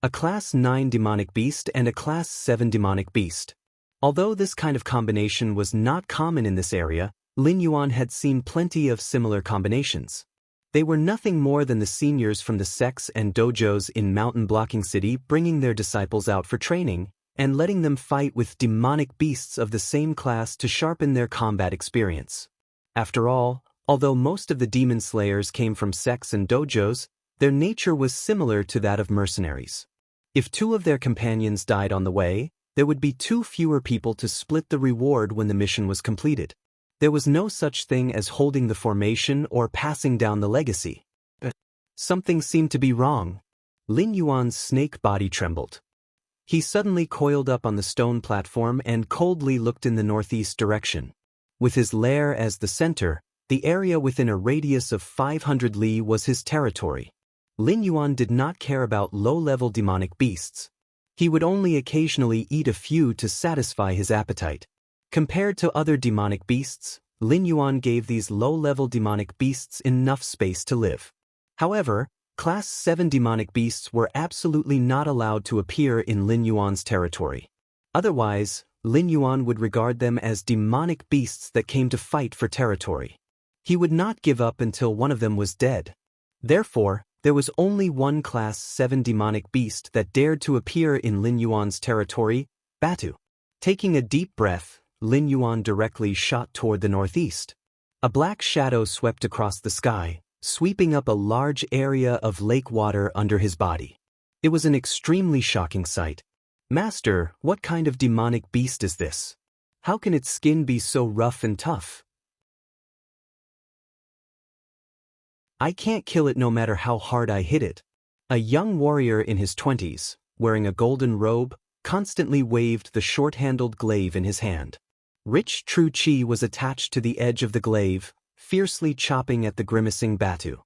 A Class 9 demonic beast and a Class 7 demonic beast. Although this kind of combination was not common in this area, Lin Yuan had seen plenty of similar combinations. They were nothing more than the seniors from the sects and dojos in Mountain Blocking City bringing their disciples out for training, and letting them fight with demonic beasts of the same class to sharpen their combat experience. After all, although most of the demon slayers came from sects and dojos, their nature was similar to that of mercenaries. If 2 of their companions died on the way, there would be 2 fewer people to split the reward when the mission was completed. There was no such thing as holding the formation or passing down the legacy. But something seemed to be wrong. Lin Yuan's snake body trembled. He suddenly coiled up on the stone platform and coldly looked in the northeast direction. With his lair as the center, the area within a radius of 500 li was his territory. Lin Yuan did not care about low-level demonic beasts. He would only occasionally eat a few to satisfy his appetite. Compared to other demonic beasts, Lin Yuan gave these low-level demonic beasts enough space to live. However, Class 7 demonic beasts were absolutely not allowed to appear in Lin Yuan's territory. Otherwise, Lin Yuan would regard them as demonic beasts that came to fight for territory. He would not give up until one of them was dead. Therefore, there was only one Class 7 demonic beast that dared to appear in Lin Yuan's territory, Batu. Taking a deep breath, Lin Yuan directly shot toward the northeast. A black shadow swept across the sky, sweeping up a large area of lake water under his body. It was an extremely shocking sight. Master, what kind of demonic beast is this? How can its skin be so rough and tough? I can't kill it no matter how hard I hit it. A young warrior in his 20s, wearing a golden robe, constantly waved the short-handled glaive in his hand. Rich true chi was attached to the edge of the glaive, fiercely chopping at the grimacing Batu.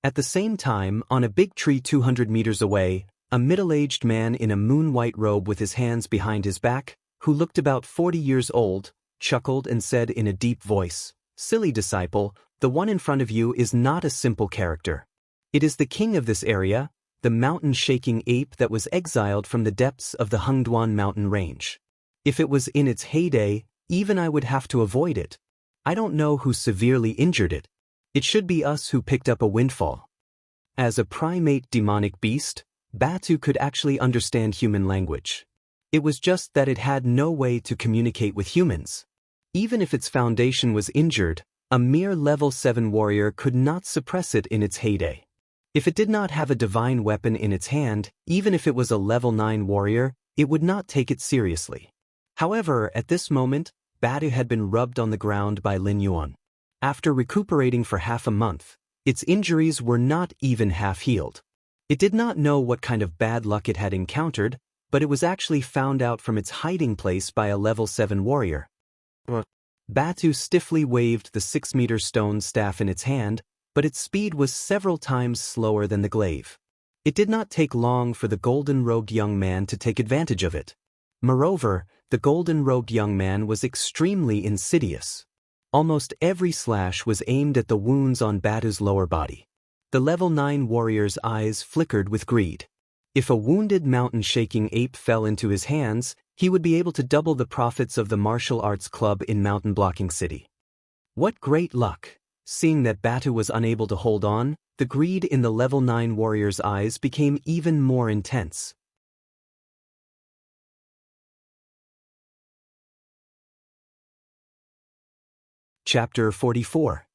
At the same time, on a big tree 200 meters away, a middle-aged man in a moon-white robe with his hands behind his back, who looked about 40 years old, chuckled and said in a deep voice, "Silly disciple, the one in front of you is not a simple character. It is the king of this area, the mountain-shaking ape that was exiled from the depths of the Hengduan mountain range. If it was in its heyday, even I would have to avoid it. I don't know who severely injured it. It should be us who picked up a windfall." As a primate demonic beast, Batu could actually understand human language. It was just that it had no way to communicate with humans. Even if its foundation was injured, A mere level 7 warrior could not suppress it in its heyday. If it did not have a divine weapon in its hand, even if it was a level 9 warrior, it would not take it seriously. However, at this moment, Batu had been rubbed on the ground by Lin Yuan. After recuperating for half a month, its injuries were not even half healed. It did not know what kind of bad luck it had encountered, but it was actually found out from its hiding place by a level 7 warrior. Batu stiffly waved the 6-meter stone staff in its hand, but its speed was several times slower than the glaive. It did not take long for the golden-robed young man to take advantage of it. Moreover, the golden-robed young man was extremely insidious. Almost every slash was aimed at the wounds on Batu's lower body. The level 9 warrior's eyes flickered with greed. If a wounded mountain-shaking ape fell into his hands, he would be able to double the profits of the martial arts club in Mountain Blocking City. What great luck! Seeing that Batu was unable to hold on, the greed in the level 9 warrior's eyes became even more intense. Chapter 44.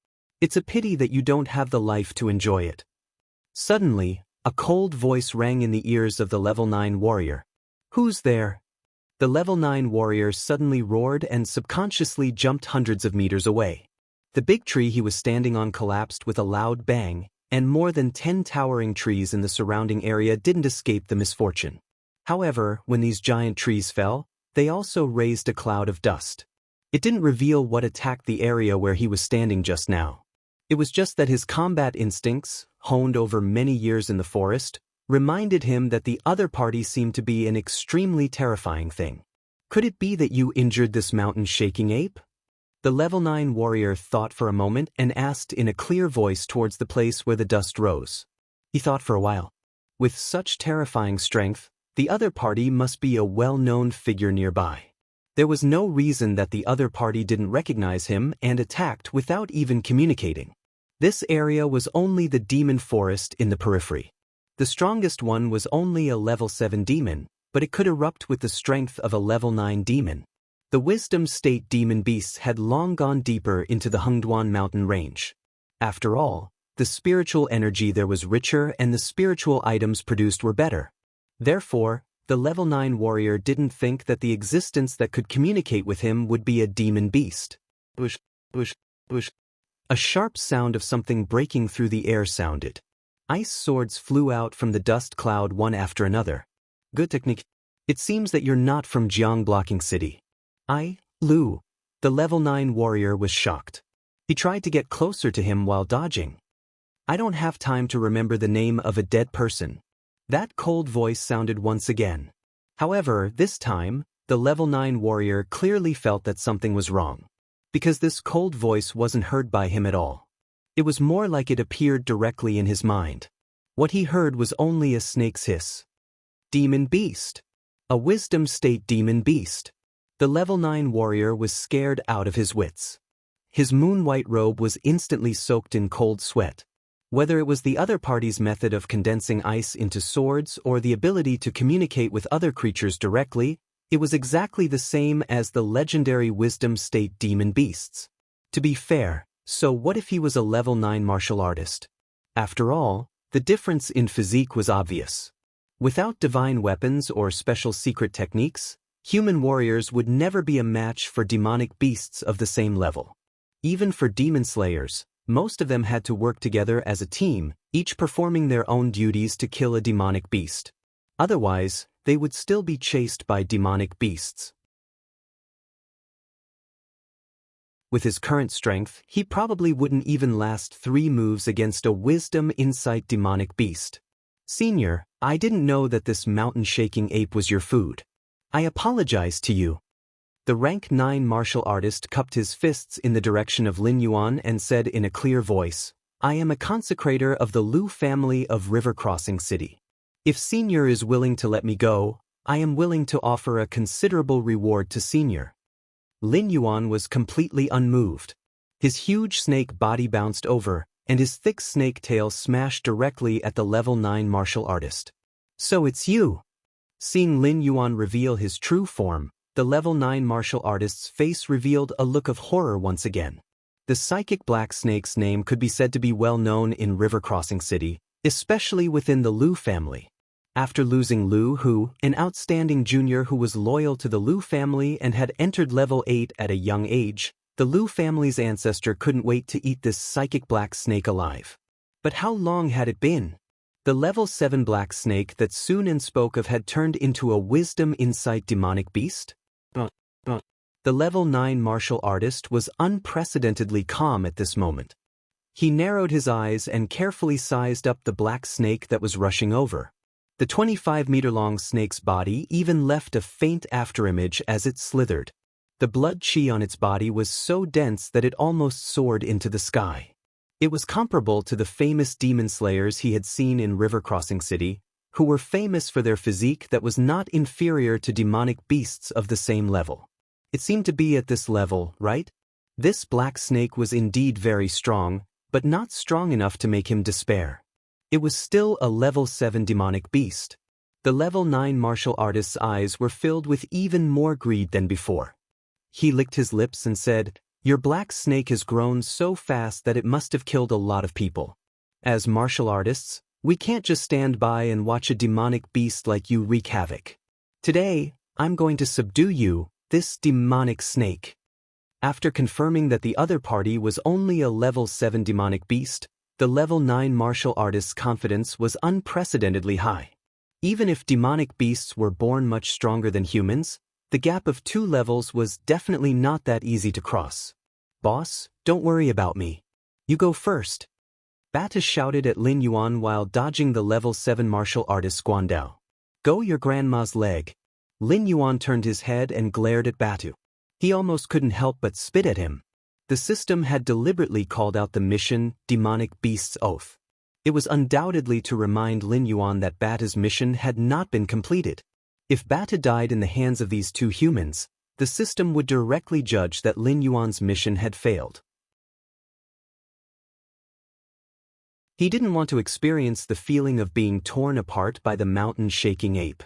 It's a pity that you don't have the life to enjoy it. Suddenly, a cold voice rang in the ears of the level 9 warrior. Who's there? The level 9 warrior suddenly roared and subconsciously jumped hundreds of meters away. The big tree he was standing on collapsed with a loud bang, and more than 10 towering trees in the surrounding area didn't escape the misfortune. However, when these giant trees fell, they also raised a cloud of dust. It didn't reveal what attacked the area where he was standing just now. It was just that his combat instincts, honed over many years in the forest, reminded him that the other party seemed to be an extremely terrifying thing. Could it be that you injured this mountain-shaking ape? The level 9 warrior thought for a moment and asked in a clear voice towards the place where the dust rose. He thought for a while. With such terrifying strength, the other party must be a well-known figure nearby. There was no reason that the other party didn't recognize him and attacked without even communicating. This area was only the demon forest in the periphery. The strongest one was only a level 7 demon, but it could erupt with the strength of a level 9 demon. The wisdom state demon beasts had long gone deeper into the Hengduan mountain range. After all, the spiritual energy there was richer and the spiritual items produced were better. Therefore, the level 9 warrior didn't think that the existence that could communicate with him would be a demon beast. Whoosh, whoosh, whoosh. A sharp sound of something breaking through the air sounded. Ice swords flew out from the dust cloud one after another. Good technique. It seems that you're not from Jiang Blocking City. Lu. The level 9 warrior was shocked. He tried to get closer to him while dodging. I don't have time to remember the name of a dead person. That cold voice sounded once again. However, this time, the level 9 warrior clearly felt that something was wrong. Because this cold voice wasn't heard by him at all. It was more like it appeared directly in his mind. What he heard was only a snake's hiss. Demon beast. A wisdom state demon beast. The level 9 warrior was scared out of his wits. His moon-white robe was instantly soaked in cold sweat. Whether it was the other party's method of condensing ice into swords or the ability to communicate with other creatures directly, it was exactly the same as the legendary wisdom state demon beasts. To be fair, so what if he was a level 9 martial artist? After all, the difference in physique was obvious. Without divine weapons or special secret techniques, human warriors would never be a match for demonic beasts of the same level. Even for demon slayers, most of them had to work together as a team, each performing their own duties to kill a demonic beast. Otherwise, they would still be chased by demonic beasts. With his current strength, he probably wouldn't even last 3 moves against a wisdom insight demonic beast. Senior, I didn't know that this mountain-shaking ape was your food. I apologize to you. The rank 9 martial artist cupped his fists in the direction of Lin Yuan and said in a clear voice, I am a consecrator of the Lu family of River Crossing City. If Senior is willing to let me go, I am willing to offer a considerable reward to Senior. Lin Yuan was completely unmoved. His huge snake body bounced over, and his thick snake tail smashed directly at the level 9 martial artist. So it's you. Seeing Lin Yuan reveal his true form, the level 9 martial artist's face revealed a look of horror once again. The psychic black snake's name could be said to be well known in River Crossing City, especially within the Liu family. After losing Liu Hu, an outstanding junior who was loyal to the Liu family and had entered level 8 at a young age, the Liu family's ancestor couldn't wait to eat this psychic black snake alive. But how long had it been? The level 7 black snake that Sunan spoke of had turned into a wisdom insight demonic beast? The level 9 martial artist was unprecedentedly calm at this moment. He narrowed his eyes and carefully sized up the black snake that was rushing over. The 25-meter-long snake's body even left a faint afterimage as it slithered. The blood chi on its body was so dense that it almost soared into the sky. It was comparable to the famous demon slayers he had seen in River Crossing City, who were famous for their physique that was not inferior to demonic beasts of the same level. It seemed to be at this level, right? This black snake was indeed very strong, but not strong enough to make him despair. It was still a level 7 demonic beast. The level 9 martial artist's eyes were filled with even more greed than before. He licked his lips and said, "Your black snake has grown so fast that it must have killed a lot of people. As martial artists, we can't just stand by and watch a demonic beast like you wreak havoc. Today, I'm going to subdue you, this demonic snake." After confirming that the other party was only a level 7 demonic beast, the level 9 martial artist's confidence was unprecedentedly high. Even if demonic beasts were born much stronger than humans, the gap of 2 levels was definitely not that easy to cross. "Boss, don't worry about me. You go first." Bata shouted at Lin Yuan while dodging the level 7 martial artist Guandao. "Go your grandma's leg." Lin Yuan turned his head and glared at Batu. He almost couldn't help but spit at him. The system had deliberately called out the mission, Demonic Beast's Oath. It was undoubtedly to remind Lin Yuan that Bata's mission had not been completed. If Bata died in the hands of these 2 humans, the system would directly judge that Lin Yuan's mission had failed. He didn't want to experience the feeling of being torn apart by the mountain-shaking ape.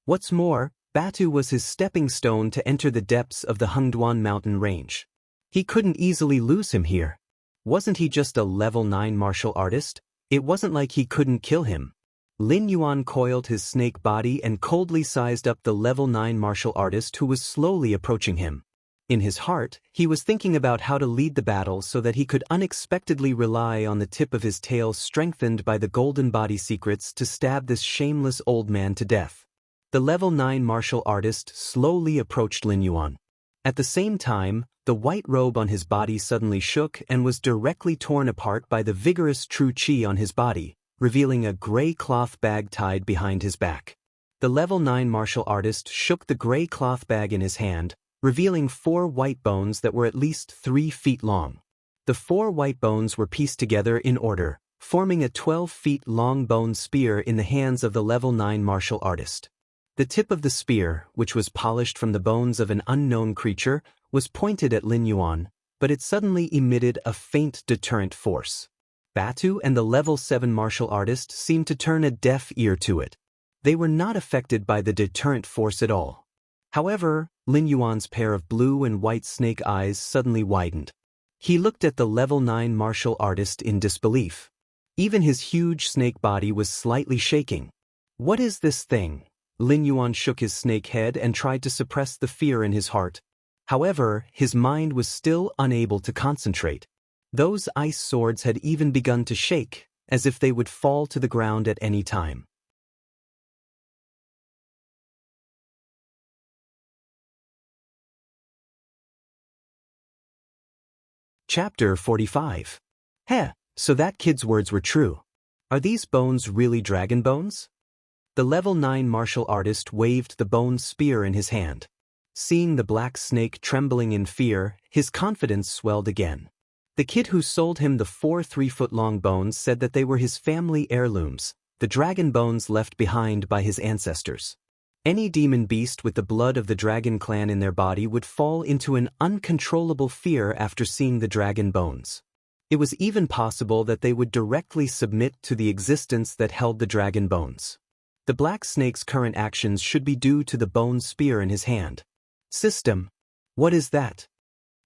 What's more, Batu was his stepping stone to enter the depths of the Hengduan mountain range. He couldn't easily lose him here. Wasn't he just a level 9 martial artist? It wasn't like he couldn't kill him. Lin Yuan coiled his snake body and coldly sized up the level 9 martial artist who was slowly approaching him. In his heart, he was thinking about how to lead the battle so that he could unexpectedly rely on the tip of his tail strengthened by the golden body secrets to stab this shameless old man to death. The level 9 martial artist slowly approached Lin Yuan. At the same time, the white robe on his body suddenly shook and was directly torn apart by the vigorous true chi on his body, revealing a gray cloth bag tied behind his back. The level 9 martial artist shook the gray cloth bag in his hand, revealing 4 white bones that were at least 3 feet long. The 4 white bones were pieced together in order, forming a 12-feet-long bone spear in the hands of the level 9 martial artist. The tip of the spear, which was polished from the bones of an unknown creature, was pointed at Lin Yuan, but it suddenly emitted a faint deterrent force. Batu and the level 7 martial artist seemed to turn a deaf ear to it. They were not affected by the deterrent force at all. However, Lin Yuan's pair of blue and white snake eyes suddenly widened. He looked at the level 9 martial artist in disbelief. Even his huge snake body was slightly shaking. "What is this thing?" Lin Yuan shook his snake head and tried to suppress the fear in his heart. However, his mind was still unable to concentrate. Those ice swords had even begun to shake, as if they would fall to the ground at any time. Chapter 45. Heh, so that kid's words were true. Are these bones really dragon bones? The level 9 martial artist waved the bone spear in his hand. Seeing the black snake trembling in fear, his confidence swelled again. The kid who sold him the 4 3-foot-long bones said that they were his family heirlooms, the dragon bones left behind by his ancestors. Any demon beast with the blood of the dragon clan in their body would fall into an uncontrollable fear after seeing the dragon bones. It was even possible that they would directly submit to the existence that held the dragon bones. The black snake's current actions should be due to the bone spear in his hand. System. What is that?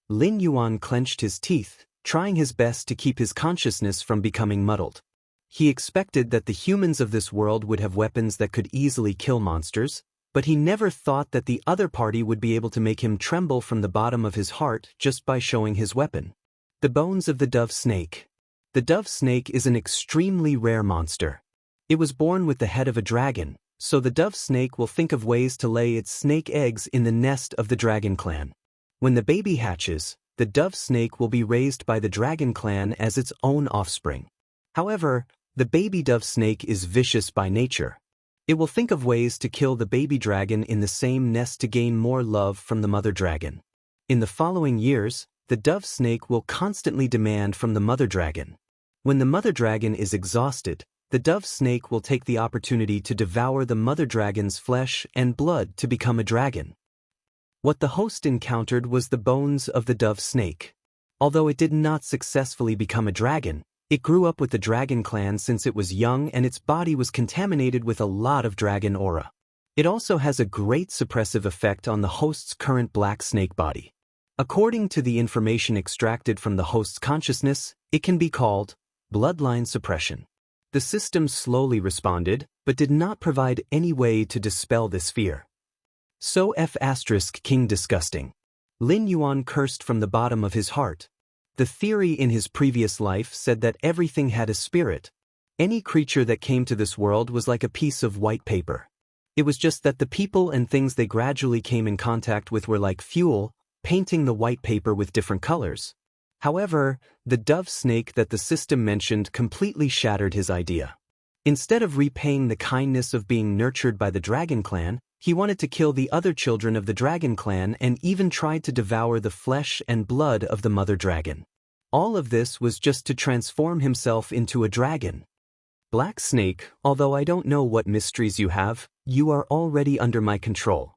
Lin Yuan clenched his teeth, trying his best to keep his consciousness from becoming muddled. He expected that the humans of this world would have weapons that could easily kill monsters, but he never thought that the other party would be able to make him tremble from the bottom of his heart just by showing his weapon. The bones of the dove snake. The dove snake is an extremely rare monster. It was born with the head of a dragon, so the dove snake will think of ways to lay its snake eggs in the nest of the dragon clan. When the baby hatches, the dove snake will be raised by the dragon clan as its own offspring. However, the baby dove snake is vicious by nature. It will think of ways to kill the baby dragon in the same nest to gain more love from the mother dragon. In the following years, the dove snake will constantly demand from the mother dragon. When the mother dragon is exhausted, the dove snake will take the opportunity to devour the mother dragon's flesh and blood to become a dragon. What the host encountered was the bones of the dove snake. Although it did not successfully become a dragon, it grew up with the dragon clan since it was young and its body was contaminated with a lot of dragon aura. It also has a great suppressive effect on the host's current black snake body. According to the information extracted from the host's consciousness, it can be called bloodline suppression. The system slowly responded, but did not provide any way to dispel this fear. So King disgusting. Lin Yuan cursed from the bottom of his heart. The theory in his previous life said that everything had a spirit. Any creature that came to this world was like a piece of white paper. It was just that the people and things they gradually came in contact with were like fuel, painting the white paper with different colors. However, the dove snake that the system mentioned completely shattered his idea. Instead of repaying the kindness of being nurtured by the dragon clan, he wanted to kill the other children of the dragon clan and even tried to devour the flesh and blood of the mother dragon. All of this was just to transform himself into a dragon. Black Snake, although I don't know what mysteries you have, you are already under my control.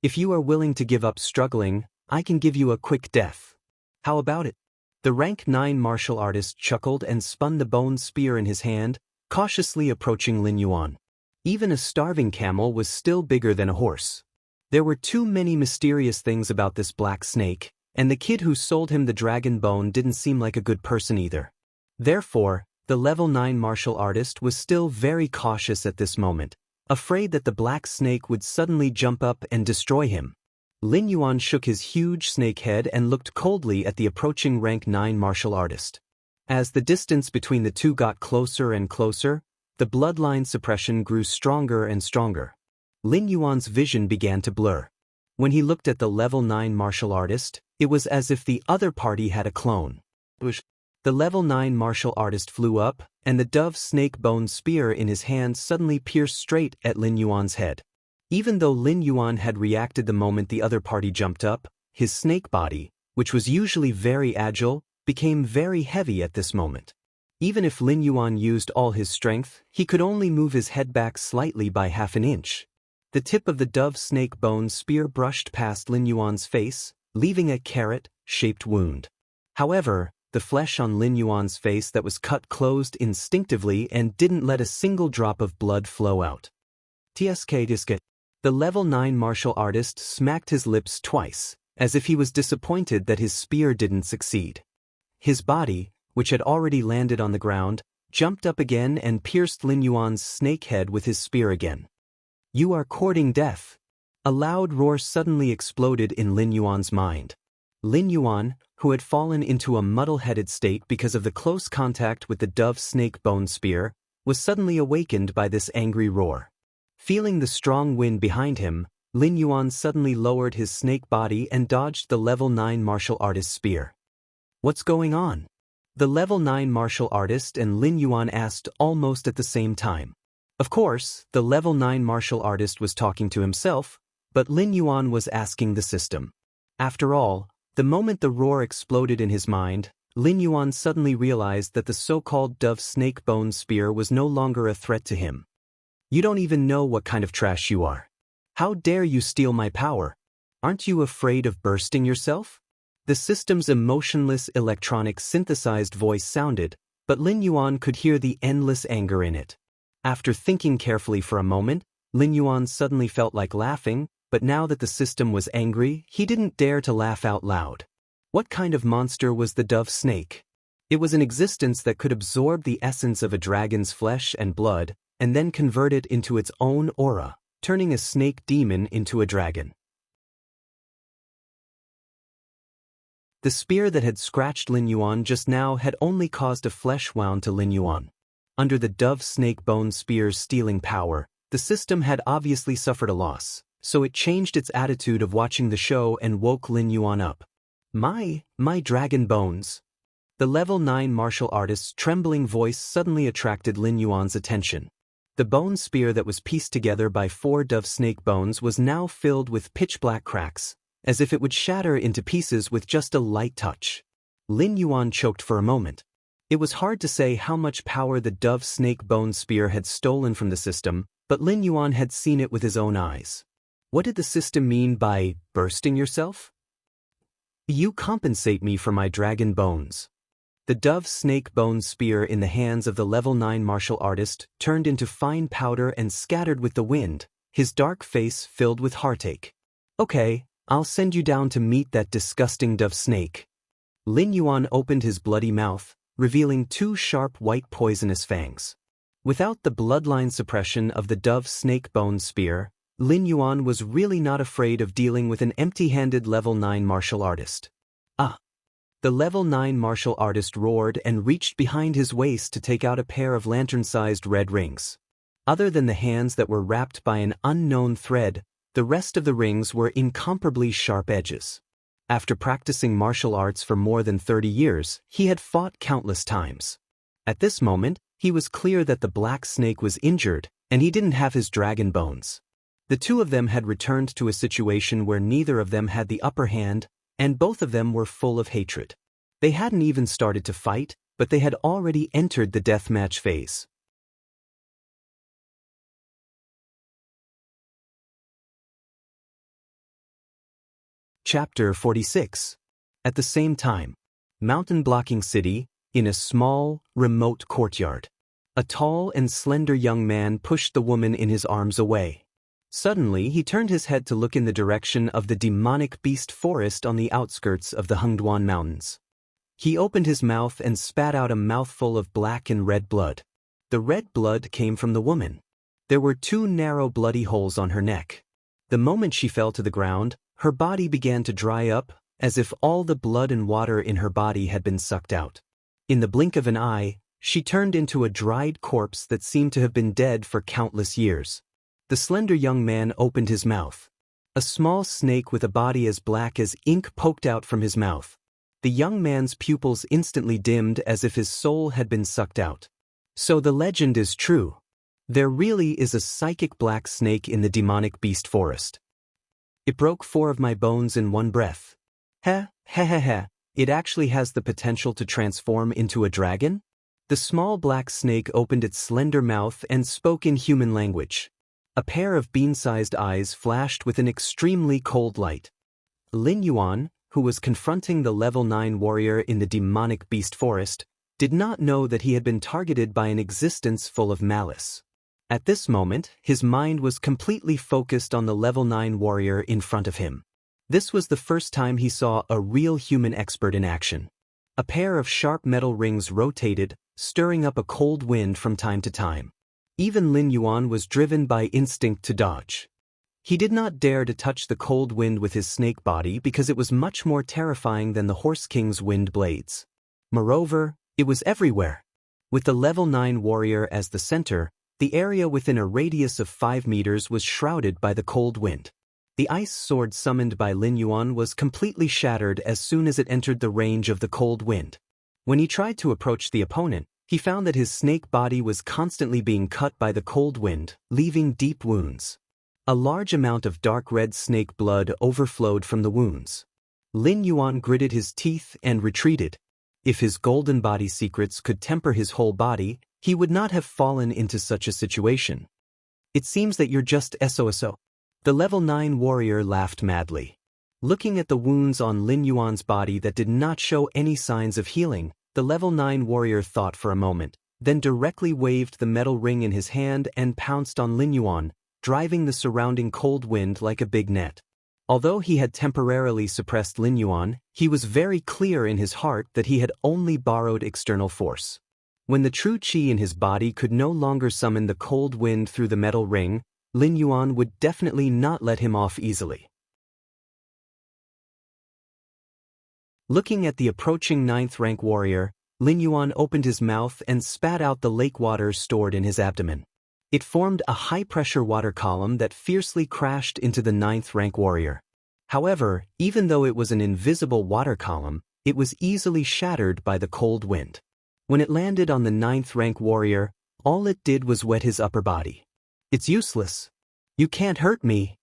If you are willing to give up struggling, I can give you a quick death. How about it? The rank 9 martial artist chuckled and spun the bone spear in his hand, cautiously approaching Lin Yuan. Even a starving camel was still bigger than a horse. There were too many mysterious things about this black snake, and the kid who sold him the dragon bone didn't seem like a good person either. Therefore, the level 9 martial artist was still very cautious at this moment, afraid that the black snake would suddenly jump up and destroy him. Lin Yuan shook his huge snake head and looked coldly at the approaching rank 9 martial artist. As the distance between the two got closer and closer, the bloodline suppression grew stronger and stronger. Lin Yuan's vision began to blur. When he looked at the level 9 martial artist, it was as if the other party had a clone. The level 9 martial artist flew up, and the dove snake bone spear in his hand suddenly pierced straight at Lin Yuan's head. Even though Lin Yuan had reacted the moment the other party jumped up, his snake body, which was usually very agile, became very heavy at this moment. Even if Lin Yuan used all his strength, he could only move his head back slightly by half an inch. The tip of the dove snake bone spear brushed past Lin Yuan's face, leaving a carrot-shaped wound. However, the flesh on Lin Yuan's face that was cut closed instinctively and didn't let a single drop of blood flow out. The level 9 martial artist smacked his lips twice, as if he was disappointed that his spear didn't succeed. His body, which had already landed on the ground, jumped up again and pierced Lin Yuan's snake head with his spear again. You are courting death. A loud roar suddenly exploded in Lin Yuan's mind. Lin Yuan, who had fallen into a muddle-headed state because of the close contact with the dove snake bone spear, was suddenly awakened by this angry roar. Feeling the strong wind behind him, Lin Yuan suddenly lowered his snake body and dodged the level 9 martial artist's spear. What's going on? The level 9 martial artist and Lin Yuan asked almost at the same time. Of course, the level 9 martial artist was talking to himself, but Lin Yuan was asking the system. After all, the moment the roar exploded in his mind, Lin Yuan suddenly realized that the so-called dove snake bone spear was no longer a threat to him. You don't even know what kind of trash you are. How dare you steal my power? Aren't you afraid of bursting yourself? The system's emotionless electronic synthesized voice sounded, but Lin Yuan could hear the endless anger in it. After thinking carefully for a moment, Lin Yuan suddenly felt like laughing, but now that the system was angry, he didn't dare to laugh out loud. What kind of monster was the dove snake? It was an existence that could absorb the essence of a dragon's flesh and blood, and then convert it into its own aura, turning a snake demon into a dragon. The spear that had scratched Lin Yuan just now had only caused a flesh wound to Lin Yuan. Under the dove snake bone spear's stealing power, the system had obviously suffered a loss, so it changed its attitude of watching the show and woke Lin Yuan up. My dragon bones. The level 9 martial artist's trembling voice suddenly attracted Lin Yuan's attention. The bone spear that was pieced together by 4 dove snake bones was now filled with pitch-black cracks, as if it would shatter into pieces with just a light touch. Lin Yuan choked for a moment. It was hard to say how much power the dove snake bone spear had stolen from the system, but Lin Yuan had seen it with his own eyes. What did the system mean by bursting yourself? You compensate me for my dragon bones. The dove snake bone spear in the hands of the level 9 martial artist turned into fine powder and scattered with the wind, his dark face filled with heartache. Okay, I'll send you down to meet that disgusting dove snake. Lin Yuan opened his bloody mouth, revealing 2 sharp white poisonous fangs. Without the bloodline suppression of the dove snake bone spear, Lin Yuan was really not afraid of dealing with an empty-handed level 9 martial artist. Ah! The level 9 martial artist roared and reached behind his waist to take out a pair of lantern-sized red rings. Other than the hands that were wrapped by an unknown thread, the rest of the rings were incomparably sharp edges. After practicing martial arts for more than 30 years, he had fought countless times. At this moment, he was clear that the black snake was injured, and he didn't have his dragon bones. The 2 of them had returned to a situation where neither of them had the upper hand, and both of them were full of hatred. They hadn't even started to fight, but they had already entered the deathmatch phase. Chapter 46. At the same time, mountain-blocking city, in a small, remote courtyard. A tall and slender young man pushed the woman in his arms away. Suddenly, he turned his head to look in the direction of the demonic beast forest on the outskirts of the Hengduan Mountains. He opened his mouth and spat out a mouthful of black and red blood. The red blood came from the woman. There were 2 narrow bloody holes on her neck. The moment she fell to the ground, her body began to dry up, as if all the blood and water in her body had been sucked out. In the blink of an eye, she turned into a dried corpse that seemed to have been dead for countless years. The slender young man opened his mouth. A small snake with a body as black as ink poked out from his mouth. The young man's pupils instantly dimmed as if his soul had been sucked out. So the legend is true. There really is a psychic black snake in the demonic beast forest. It broke 4 of my bones in one breath. It actually has the potential to transform into a dragon? The small black snake opened its slender mouth and spoke in human language. A pair of bean-sized eyes flashed with an extremely cold light. Lin Yuan, who was confronting the level 9 warrior in the demonic beast forest, did not know that he had been targeted by an existence full of malice. At this moment, his mind was completely focused on the level 9 warrior in front of him. This was the first time he saw a real human expert in action. A pair of sharp metal rings rotated, stirring up a cold wind from time to time. Even Lin Yuan was driven by instinct to dodge. He did not dare to touch the cold wind with his snake body because it was much more terrifying than the Horse King's wind blades. Moreover, it was everywhere. With the level 9 warrior as the center, the area within a radius of 5 meters was shrouded by the cold wind. The ice sword summoned by Lin Yuan was completely shattered as soon as it entered the range of the cold wind. When he tried to approach the opponent, he found that his snake body was constantly being cut by the cold wind, leaving deep wounds. A large amount of dark red snake blood overflowed from the wounds. Lin Yuan gritted his teeth and retreated. If his golden body secrets could temper his whole body, he would not have fallen into such a situation. It seems that you're just SOSO. The level 9 warrior laughed madly. Looking at the wounds on Lin Yuan's body that did not show any signs of healing, the level 9 warrior thought for a moment, then directly waved the metal ring in his hand and pounced on Lin Yuan, driving the surrounding cold wind like a big net. Although he had temporarily suppressed Lin Yuan, he was very clear in his heart that he had only borrowed external force. When the true qi in his body could no longer summon the cold wind through the metal ring, Lin Yuan would definitely not let him off easily. Looking at the approaching 9th rank warrior, Lin Yuan opened his mouth and spat out the lake water stored in his abdomen. It formed a high-pressure water column that fiercely crashed into the 9th rank warrior. However, even though it was an invisible water column, it was easily shattered by the cold wind. When it landed on the 9th rank warrior, all it did was wet his upper body. "It's useless. You can't hurt me."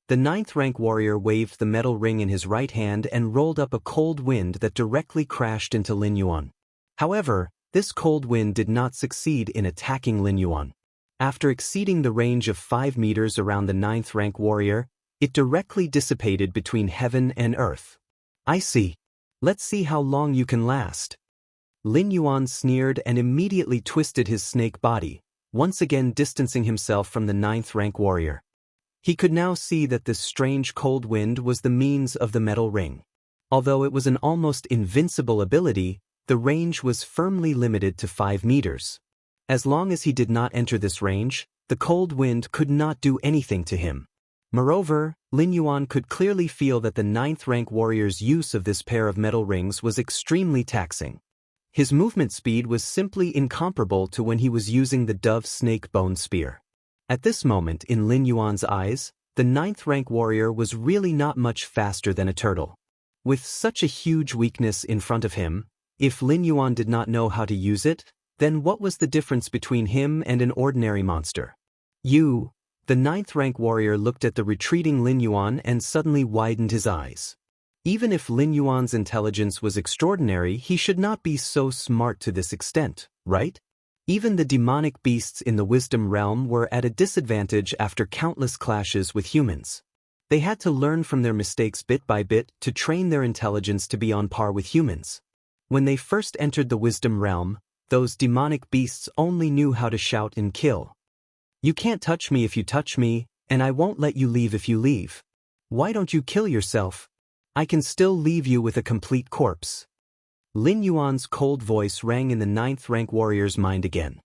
The 9th rank warrior waved the metal ring in his right hand and rolled up a cold wind that directly crashed into Lin Yuan. However, this cold wind did not succeed in attacking Lin Yuan. After exceeding the range of 5 meters around the 9th rank warrior, it directly dissipated between heaven and earth. "I see. Let's see how long you can last." Lin Yuan sneered and immediately twisted his snake body, once again distancing himself from the 9th rank warrior. He could now see that this strange cold wind was the means of the metal ring. Although it was an almost invincible ability, the range was firmly limited to 5 meters. As long as he did not enter this range, the cold wind could not do anything to him. Moreover, Lin Yuan could clearly feel that the 9th rank warrior's use of this pair of metal rings was extremely taxing. His movement speed was simply incomparable to when he was using the dove snake bone spear. At this moment in Lin Yuan's eyes, the 9th rank warrior was really not much faster than a turtle. With such a huge weakness in front of him, if Lin Yuan did not know how to use it, then what was the difference between him and an ordinary monster? The 9th rank warrior looked at the retreating Lin Yuan and suddenly widened his eyes. Even if Lin Yuan's intelligence was extraordinary, he should not be so smart to this extent, right? Even the demonic beasts in the wisdom realm were at a disadvantage after countless clashes with humans. They had to learn from their mistakes bit by bit to train their intelligence to be on par with humans. When they first entered the wisdom realm, those demonic beasts only knew how to shout and kill. "You can't touch me if you touch me, and I won't let you leave if you leave. Why don't you kill yourself? I can still leave you with a complete corpse." Lin Yuan's cold voice rang in the 9th rank warrior's mind again.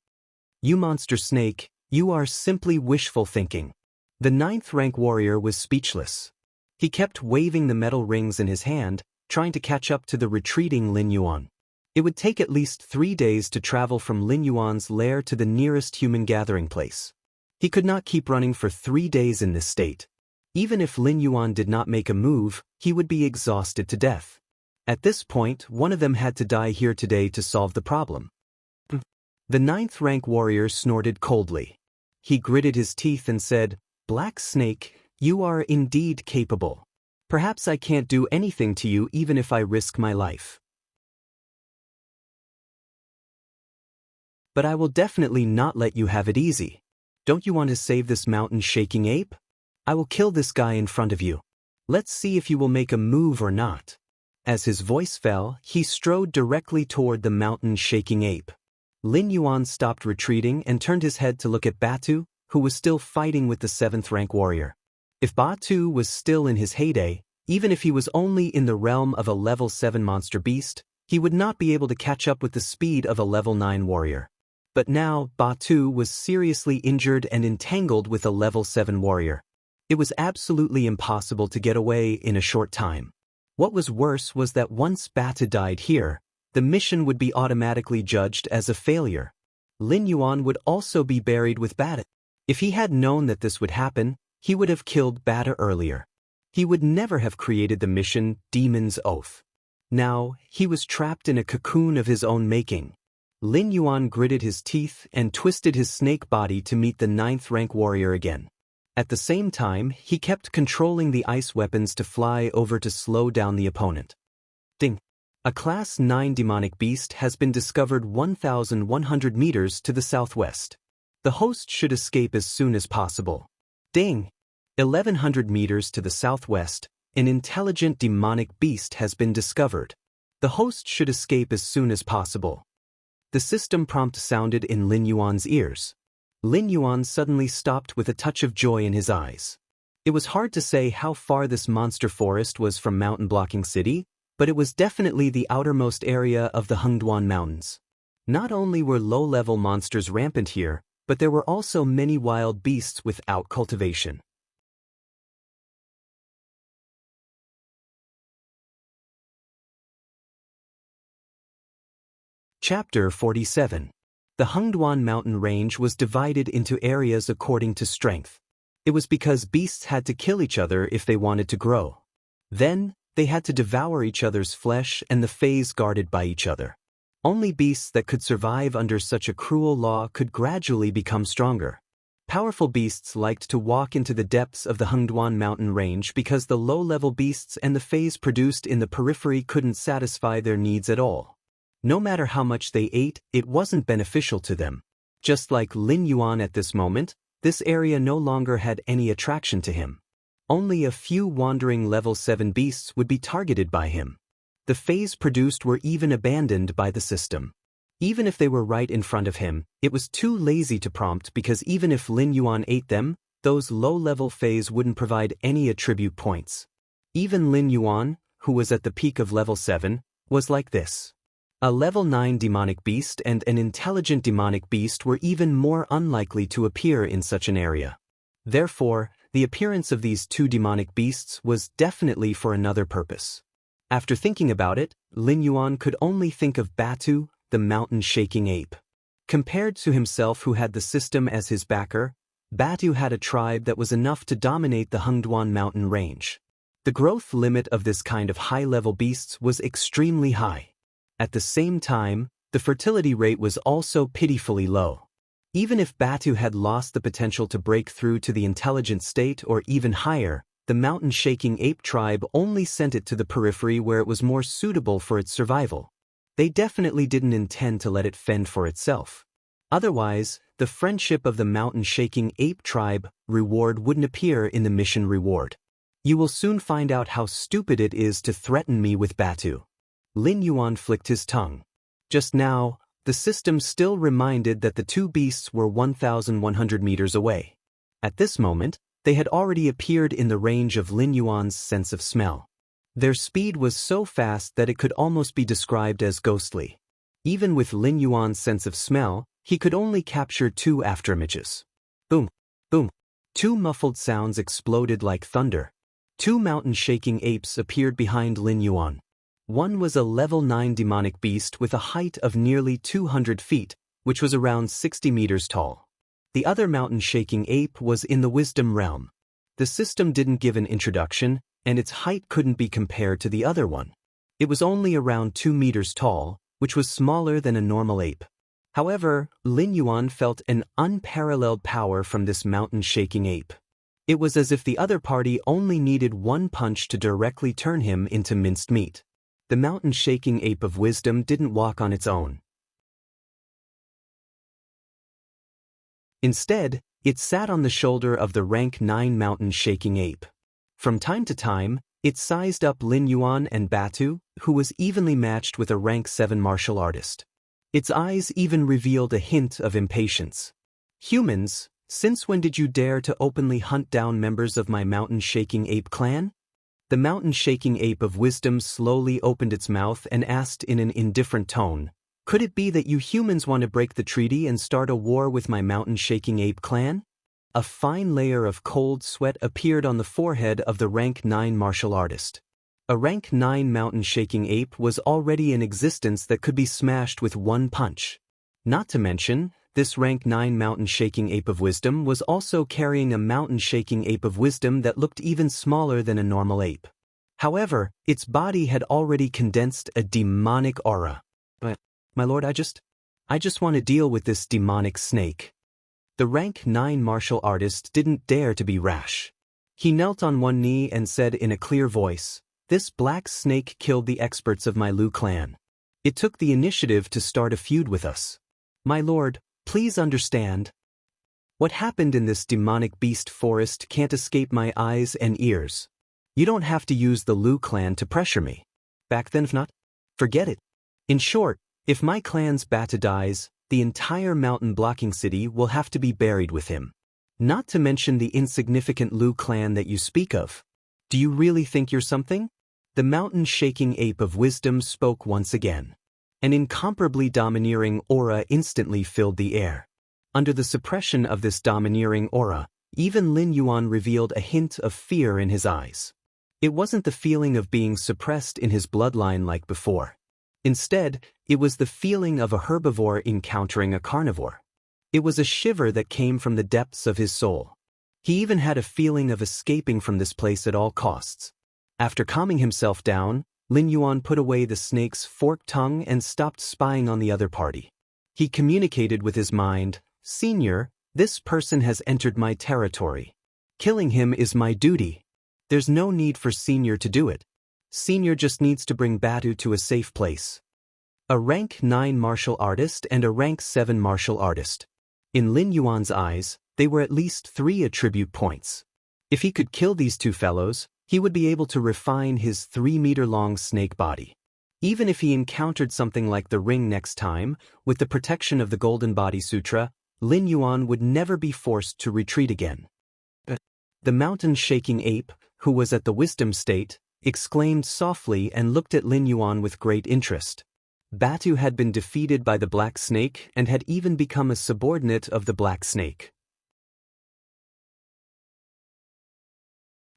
"You monster snake, you are simply wishful thinking." The 9th rank warrior was speechless. He kept waving the metal rings in his hand, trying to catch up to the retreating Lin Yuan. It would take at least 3 days to travel from Lin Yuan's lair to the nearest human gathering place. He could not keep running for 3 days in this state. Even if Lin Yuan did not make a move, he would be exhausted to death. At this point, one of them had to die here today to solve the problem. The 9th rank warrior snorted coldly. He gritted his teeth and said, "Black Snake, you are indeed capable. Perhaps I can't do anything to you even if I risk my life. But I will definitely not let you have it easy. Don't you want to save this mountain-shaking ape? I will kill this guy in front of you. Let's see if you will make a move or not." As his voice fell, he strode directly toward the mountain-shaking ape. Lin Yuan stopped retreating and turned his head to look at Batu, who was still fighting with the 7th rank warrior. If Batu was still in his heyday, even if he was only in the realm of a level 7 monster beast, he would not be able to catch up with the speed of a level 9 warrior. But now, Batu was seriously injured and entangled with a level 7 warrior. It was absolutely impossible to get away in a short time. What was worse was that once Batu died here, the mission would be automatically judged as a failure. Lin Yuan would also be buried with Batu. If he had known that this would happen, he would have killed Batu earlier. He would never have created the mission Demon's Oath. Now, he was trapped in a cocoon of his own making. Lin Yuan gritted his teeth and twisted his snake body to meet the 9th rank warrior again. At the same time, he kept controlling the ice weapons to fly over to slow down the opponent. Ding! A Class 9 demonic beast has been discovered 1,100 meters to the southwest. The host should escape as soon as possible. Ding! 1,100 meters to the southwest, an intelligent demonic beast has been discovered. The host should escape as soon as possible. The system prompt sounded in Lin Yuan's ears. Lin Yuan suddenly stopped with a touch of joy in his eyes. It was hard to say how far this monster forest was from mountain-blocking city, but it was definitely the outermost area of the Hengduan Mountains. Not only were low-level monsters rampant here, but there were also many wild beasts without cultivation. Chapter 47. The Hengduan mountain range was divided into areas according to strength. It was because beasts had to kill each other if they wanted to grow. Then, they had to devour each other's flesh and the phase guarded by each other. Only beasts that could survive under such a cruel law could gradually become stronger. Powerful beasts liked to walk into the depths of the Hengduan mountain range because the low-level beasts and the phase produced in the periphery couldn't satisfy their needs at all. No matter how much they ate, it wasn't beneficial to them. Just like Lin Yuan at this moment, this area no longer had any attraction to him. Only a few wandering level 7 beasts would be targeted by him. The phase produced were even abandoned by the system. Even if they were right in front of him, it was too lazy to prompt because even if Lin Yuan ate them, those low-level phase wouldn't provide any attribute points. Even Lin Yuan, who was at the peak of level 7, was like this. A level 9 demonic beast and an intelligent demonic beast were even more unlikely to appear in such an area. Therefore, the appearance of these two demonic beasts was definitely for another purpose. After thinking about it, Lin Yuan could only think of Batu, the mountain-shaking ape. Compared to himself who had the system as his backer, Batu had a tribe that was enough to dominate the Hengduan mountain range. The growth limit of this kind of high-level beasts was extremely high. At the same time, the fertility rate was also pitifully low. Even if Batu had lost the potential to break through to the intelligent state or even higher, the mountain-shaking ape tribe only sent it to the periphery where it was more suitable for its survival. They definitely didn't intend to let it fend for itself. Otherwise, the friendship of the mountain-shaking ape tribe reward wouldn't appear in the mission reward. You will soon find out how stupid it is to threaten me with Batu. Lin Yuan flicked his tongue. Just now, the system still reminded that the two beasts were 1,100 meters away. At this moment, they had already appeared in the range of Lin Yuan's sense of smell. Their speed was so fast that it could almost be described as ghostly. Even with Lin Yuan's sense of smell, he could only capture two afterimages. Boom, boom. Two muffled sounds exploded like thunder. Two mountain-shaking apes appeared behind Lin Yuan. One was a level 9 demonic beast with a height of nearly 200 feet, which was around 60 meters tall. The other mountain-shaking ape was in the wisdom realm. The system didn't give an introduction, and its height couldn't be compared to the other one. It was only around 2 meters tall, which was smaller than a normal ape. However, Lin Yuan felt an unparalleled power from this mountain-shaking ape. It was as if the other party only needed one punch to directly turn him into minced meat. The mountain-shaking ape of wisdom didn't walk on its own. Instead, it sat on the shoulder of the rank 9 mountain-shaking ape. From time to time, it sized up Lin Yuan and Batu, who was evenly matched with a rank 7 martial artist. Its eyes even revealed a hint of impatience. Humans, since when did you dare to openly hunt down members of my mountain-shaking ape clan? The mountain-shaking ape of wisdom slowly opened its mouth and asked in an indifferent tone, "Could it be that you humans want to break the treaty and start a war with my mountain-shaking ape clan?" A fine layer of cold sweat appeared on the forehead of the rank 9 martial artist. A rank 9 mountain-shaking ape was already in existence that could be smashed with one punch. Not to mention, this rank 9 mountain-shaking ape of wisdom was also carrying a mountain-shaking ape of wisdom that looked even smaller than a normal ape. However, its body had already condensed a demonic aura. "But, my lord, I just want to deal with this demonic snake." The rank 9 martial artist didn't dare to be rash. He knelt on one knee and said in a clear voice, "This black snake killed the experts of my Lu clan. It took the initiative to start a feud with us. My lord, please understand. What happened in this demonic beast forest can't escape my eyes and ears. You don't have to use the Lu clan to pressure me. Back then if not, forget it. In short, if my clan's Bata dies, the entire mountain blocking city will have to be buried with him. Not to mention the insignificant Lu clan that you speak of. Do you really think you're something? The mountain-shaking ape of wisdom spoke once again. An incomparably domineering aura instantly filled the air. Under the suppression of this domineering aura, even Lin Yuan revealed a hint of fear in his eyes. It wasn't the feeling of being suppressed in his bloodline like before. Instead, it was the feeling of a herbivore encountering a carnivore. It was a shiver that came from the depths of his soul. He even had a feeling of escaping from this place at all costs. After calming himself down, Lin Yuan put away the snake's forked tongue and stopped spying on the other party. He communicated with his mind, "Senior, this person has entered my territory. Killing him is my duty. There's no need for Senior to do it. Senior just needs to bring Batu to a safe place." A rank 9 martial artist and a rank 7 martial artist. In Lin Yuan's eyes, they were at least 3 attribute points. If he could kill these two fellows, he would be able to refine his 3-meter-long snake body. Even if he encountered something like the ring next time, with the protection of the Golden Body Sutra, Lin Yuan would never be forced to retreat again. The mountain-shaking ape, who was at the wisdom state, exclaimed softly and looked at Lin Yuan with great interest. Batu had been defeated by the Black Snake and had even become a subordinate of the Black Snake.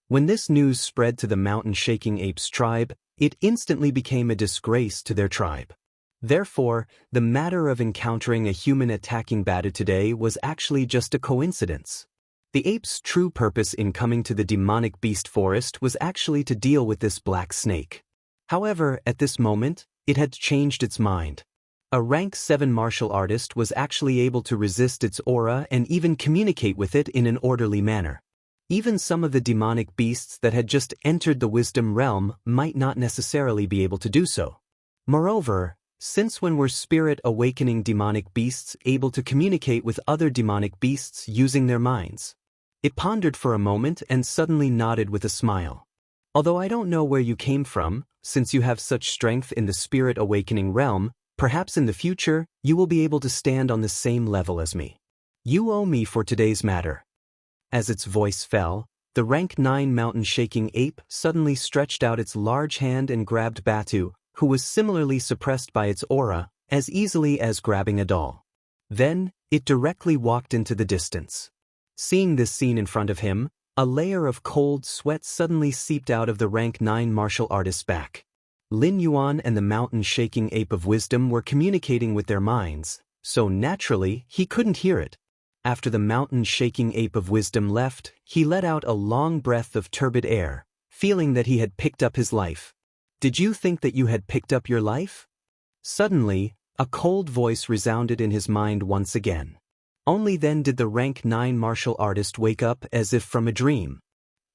When this news spread to the mountain-shaking ape's tribe, it instantly became a disgrace to their tribe. Therefore, the matter of encountering a human attacking Batu today was actually just a coincidence. The ape's true purpose in coming to the demonic beast forest was actually to deal with this Black Snake. However, at this moment, it had changed its mind. A rank 7 martial artist was actually able to resist its aura and even communicate with it in an orderly manner. Even some of the demonic beasts that had just entered the wisdom realm might not necessarily be able to do so. Moreover, since when were spirit awakening demonic beasts able to communicate with other demonic beasts using their minds? It pondered for a moment and suddenly nodded with a smile. Although I don't know where you came from, since you have such strength in the spirit awakening realm, perhaps in the future, you will be able to stand on the same level as me. You owe me for today's matter. As its voice fell, the rank 9 mountain-shaking ape suddenly stretched out its large hand and grabbed Batu, who was similarly suppressed by its aura, as easily as grabbing a doll. Then, it directly walked into the distance. Seeing this scene in front of him, a layer of cold sweat suddenly seeped out of the rank 9 martial artist's back. Lin Yuan and the mountain-shaking ape of wisdom were communicating with their minds, so naturally, he couldn't hear it. After the mountain-shaking ape of wisdom left, he let out a long breath of turbid air, feeling that he had picked up his life. Did you think that you had picked up your life? Suddenly, a cold voice resounded in his mind once again. Only then did the rank 9 martial artist wake up as if from a dream.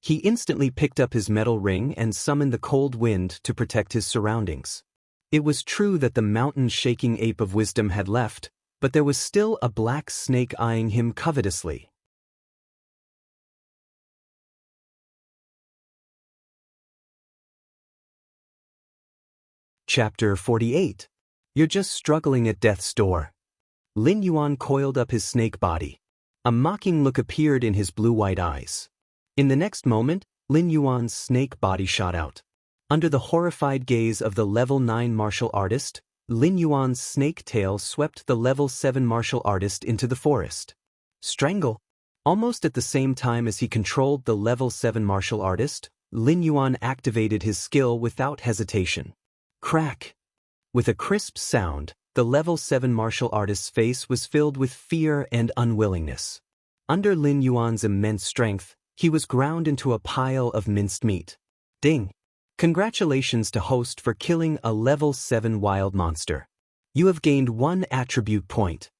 He instantly picked up his metal ring and summoned the cold wind to protect his surroundings. It was true that the mountain-shaking ape of wisdom had left, but there was still a black snake eyeing him covetously. Chapter 48. You're just struggling at death's door. Lin Yuan coiled up his snake body. A mocking look appeared in his blue-white eyes. In the next moment, Lin Yuan's snake body shot out. Under the horrified gaze of the level 9 martial artist, Lin Yuan's snake tail swept the level 7 martial artist into the forest. Strangle. Almost at the same time as he controlled the level 7 martial artist, Lin Yuan activated his skill without hesitation. Crack. With a crisp sound, the level 7 martial artist's face was filled with fear and unwillingness. Under Lin Yuan's immense strength, he was ground into a pile of minced meat. Ding. Congratulations to host for killing a level 7 wild monster. You have gained 1 attribute point.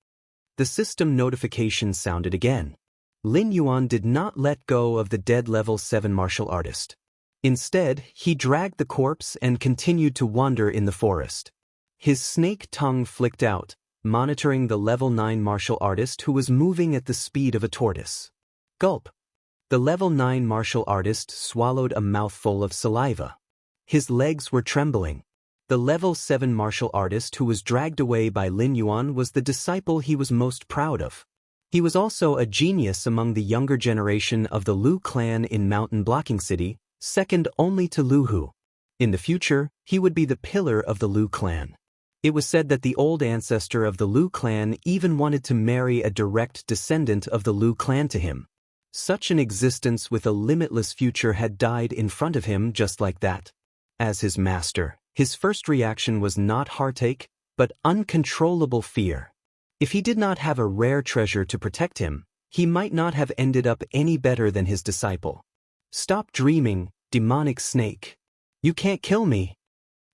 The system notification sounded again. Lin Yuan did not let go of the dead level 7 martial artist. Instead, he dragged the corpse and continued to wander in the forest. His snake tongue flicked out, monitoring the level 9 martial artist who was moving at the speed of a tortoise. Gulp. The level 9 martial artist swallowed a mouthful of saliva. His legs were trembling. The level 7 martial artist who was dragged away by Lin Yuan was the disciple he was most proud of. He was also a genius among the younger generation of the Lu clan in Mountain Blocking City, second only to Lu Hu. In the future, he would be the pillar of the Lu clan. It was said that the old ancestor of the Lu clan even wanted to marry a direct descendant of the Lu clan to him. Such an existence with a limitless future had died in front of him just like that. As his master, his first reaction was not heartache, but uncontrollable fear. If he did not have a rare treasure to protect him, he might not have ended up any better than his disciple. Stop dreaming, demonic snake. You can't kill me.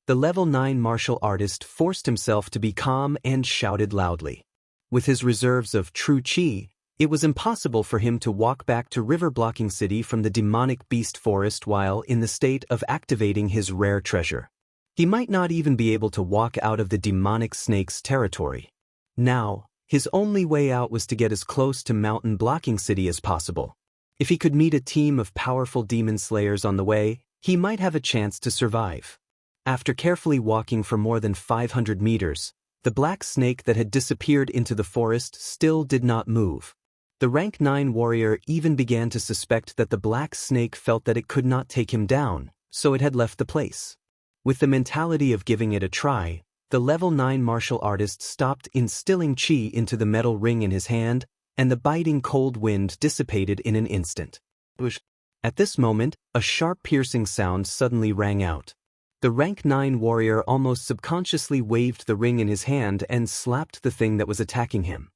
The level 9 martial artist forced himself to be calm and shouted loudly. With his reserves of true chi, it was impossible for him to walk back to River Blocking City from the demonic beast forest while in the state of activating his rare treasure. He might not even be able to walk out of the demonic snake's territory. Now, his only way out was to get as close to Mountain Blocking City as possible. If he could meet a team of powerful demon slayers on the way, he might have a chance to survive. After carefully walking for more than 500 meters, the black snake that had disappeared into the forest still did not move. The rank 9 warrior even began to suspect that the black snake felt that it could not take him down, so it had left the place. With the mentality of giving it a try, the level 9 martial artist stopped instilling chi into the metal ring in his hand, and the biting cold wind dissipated in an instant. At this moment, a sharp piercing sound suddenly rang out. The rank 9 warrior almost subconsciously waved the ring in his hand and slapped the thing that was attacking him.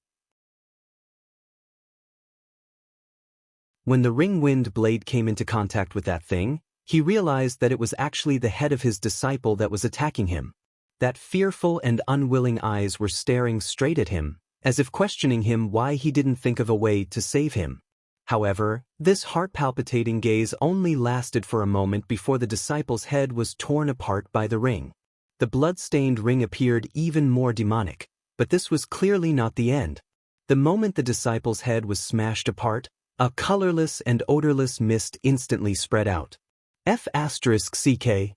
When the ring wind blade came into contact with that thing, he realized that it was actually the head of his disciple that was attacking him. That fearful and unwilling eyes were staring straight at him, as if questioning him why he didn't think of a way to save him. However, this heart-palpitating gaze only lasted for a moment before the disciple's head was torn apart by the ring. The blood-stained ring appeared even more demonic, but this was clearly not the end. The moment the disciple's head was smashed apart, a colorless and odorless mist instantly spread out. F***CK.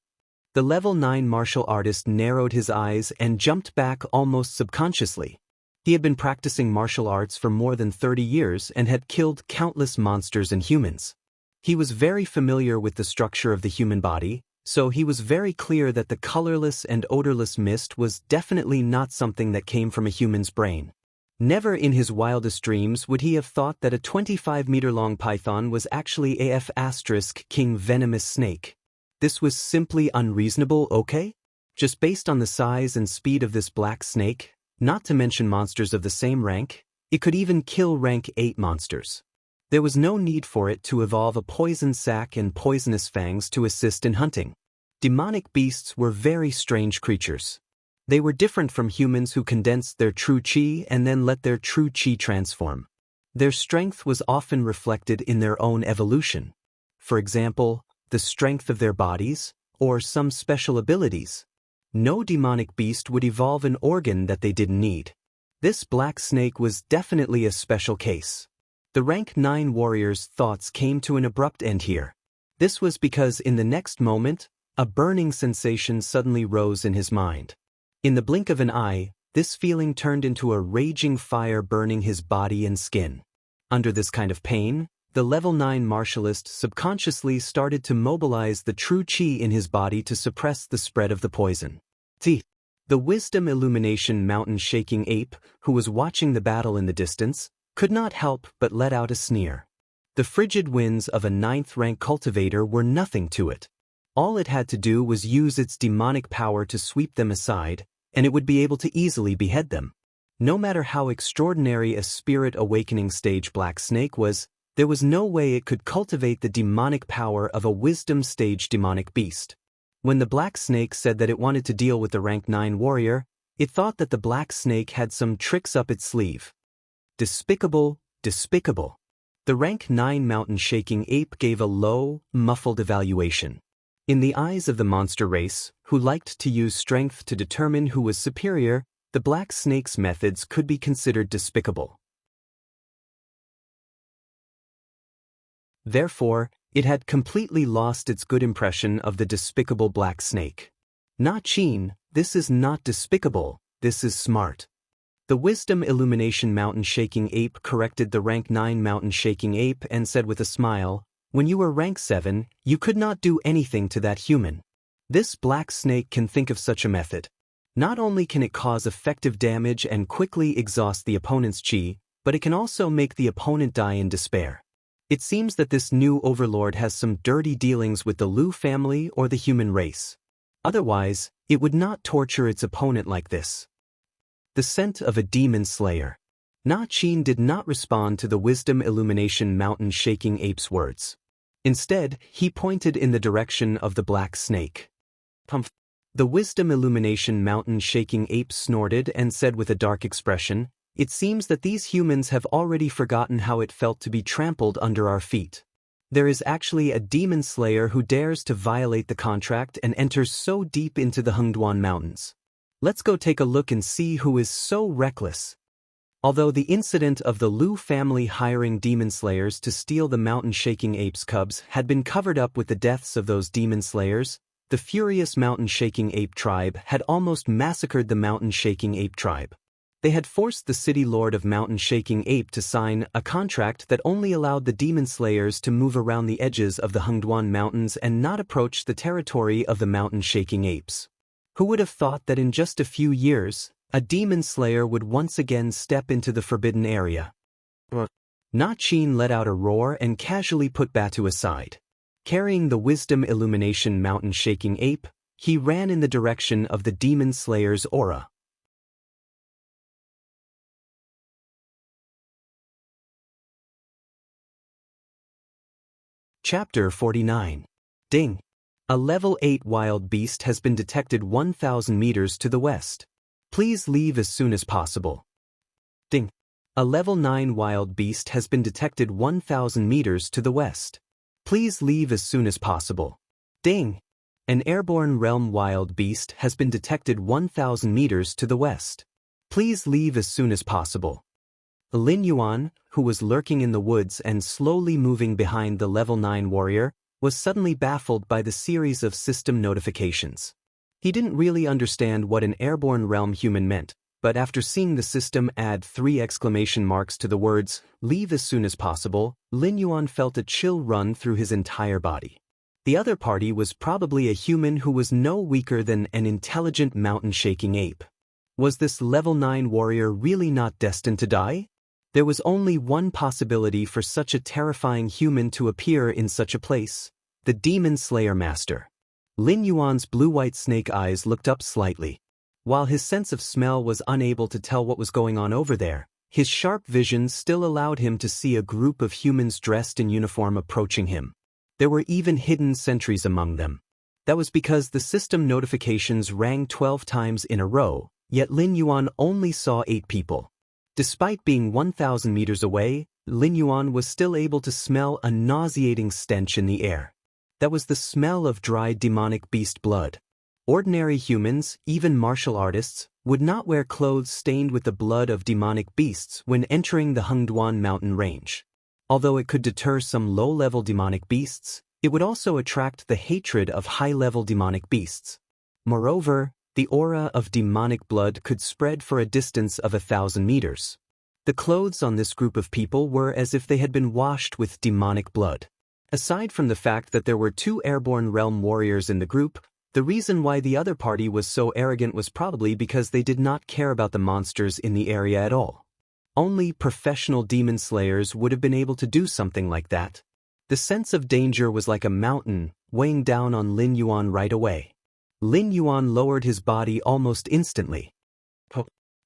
The level 9 martial artist narrowed his eyes and jumped back almost subconsciously. He had been practicing martial arts for more than 30 years and had killed countless monsters and humans. He was very familiar with the structure of the human body, so he was very clear that the colorless and odorless mist was definitely not something that came from a human's brain. Never in his wildest dreams would he have thought that a 25-meter-long python was actually a King venomous snake. This was simply unreasonable, okay? Just based on the size and speed of this black snake, not to mention monsters of the same rank, it could even kill rank 8 monsters. There was no need for it to evolve a poison sac and poisonous fangs to assist in hunting. Demonic beasts were very strange creatures. They were different from humans who condensed their true chi and then let their true chi transform. Their strength was often reflected in their own evolution. For example, the strength of their bodies, or some special abilities. No demonic beast would evolve an organ that they didn't need. This black snake was definitely a special case. The rank 9 warrior's thoughts came to an abrupt end here. This was because in the next moment, a burning sensation suddenly rose in his mind. In the blink of an eye, this feeling turned into a raging fire burning his body and skin. Under this kind of pain, the level 9 martialist subconsciously started to mobilize the true chi in his body to suppress the spread of the poison. The wisdom illumination mountain-shaking ape, who was watching the battle in the distance, could not help but let out a sneer. The frigid winds of a 9th-rank cultivator were nothing to it. All it had to do was use its demonic power to sweep them aside, and it would be able to easily behead them. No matter how extraordinary a spirit awakening stage black snake was, there was no way it could cultivate the demonic power of a wisdom stage demonic beast. When the black snake said that it wanted to deal with the rank 9 warrior, it thought that the black snake had some tricks up its sleeve. Despicable, despicable. The rank 9 mountain-shaking ape gave a low, muffled evaluation. In the eyes of the monster race, who liked to use strength to determine who was superior, the black snake's methods could be considered despicable. Therefore, it had completely lost its good impression of the despicable black snake. Not Chin, this is not despicable, this is smart. The Wisdom Illumination Mountain Shaking Ape corrected the Rank 9 Mountain Shaking Ape and said with a smile, "When you were Rank 7, you could not do anything to that human. This black snake can think of such a method. Not only can it cause effective damage and quickly exhaust the opponent's chi, but it can also make the opponent die in despair. It seems that this new overlord has some dirty dealings with the Lu family or the human race. Otherwise, it would not torture its opponent like this." The scent of a demon slayer. Na Chin did not respond to the Wisdom Illumination Mountain Shaking Ape's words. Instead, he pointed in the direction of the black snake. "Pumph." The Wisdom Illumination Mountain Shaking Ape snorted and said with a dark expression, "It seems that these humans have already forgotten how it felt to be trampled under our feet. There is actually a demon slayer who dares to violate the contract and enters so deep into the Hengduan Mountains. Let's go take a look and see who is so reckless." Although the incident of the Lu family hiring demon slayers to steal the mountain shaking ape's cubs had been covered up with the deaths of those demon slayers, the furious mountain shaking ape tribe had almost massacred the mountain shaking ape tribe. They had forced the city lord of Mountain Shaking Ape to sign a contract that only allowed the demon slayers to move around the edges of the Hengduan Mountains and not approach the territory of the Mountain Shaking Apes. Who would have thought that in just a few years, a demon slayer would once again step into the forbidden area? Na Chin let out a roar and casually put Batu aside. Carrying the Wisdom Illumination Mountain Shaking Ape, he ran in the direction of the demon slayer's aura. Chapter 49. Ding. A level 8 wild beast has been detected 1,000 meters to the west. Please leave as soon as possible. Ding. A level 9 wild beast has been detected 1,000 meters to the west. Please leave as soon as possible. Ding. An airborne realm wild beast has been detected 1,000 meters to the west. Please leave as soon as possible. Lin Yuan, who was lurking in the woods and slowly moving behind the level 9 warrior, was suddenly baffled by the series of system notifications. He didn't really understand what an airborne realm human meant, but after seeing the system add 3 exclamation marks to the words, "Leave as soon as possible," Lin Yuan felt a chill run through his entire body. The other party was probably a human who was no weaker than an intelligent mountain-shaking ape. Was this level 9 warrior really not destined to die? There was only one possibility for such a terrifying human to appear in such a place: the Demon Slayer Master. Lin Yuan's blue-white snake eyes looked up slightly. While his sense of smell was unable to tell what was going on over there, his sharp vision still allowed him to see a group of humans dressed in uniform approaching him. There were even hidden sentries among them. That was because the system notifications rang 12 times in a row, yet Lin Yuan only saw 8 people. Despite being 1,000 meters away, Lin Yuan was still able to smell a nauseating stench in the air. That was the smell of dried demonic beast blood. Ordinary humans, even martial artists, would not wear clothes stained with the blood of demonic beasts when entering the Hengduan mountain range. Although it could deter some low-level demonic beasts, it would also attract the hatred of high-level demonic beasts. Moreover, the aura of demonic blood could spread for a distance of 1,000 meters. The clothes on this group of people were as if they had been washed with demonic blood. Aside from the fact that there were 2 airborne realm warriors in the group, the reason why the other party was so arrogant was probably because they did not care about the monsters in the area at all. Only professional demon slayers would have been able to do something like that. The sense of danger was like a mountain, weighing down on Lin Yuan right away. Lin Yuan lowered his body almost instantly.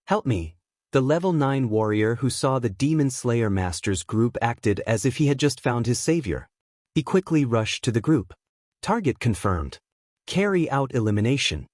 "Help me." The level 9 warrior who saw the Demon Slayer Master's group acted as if he had just found his savior. He quickly rushed to the group. Target confirmed. Carry out elimination.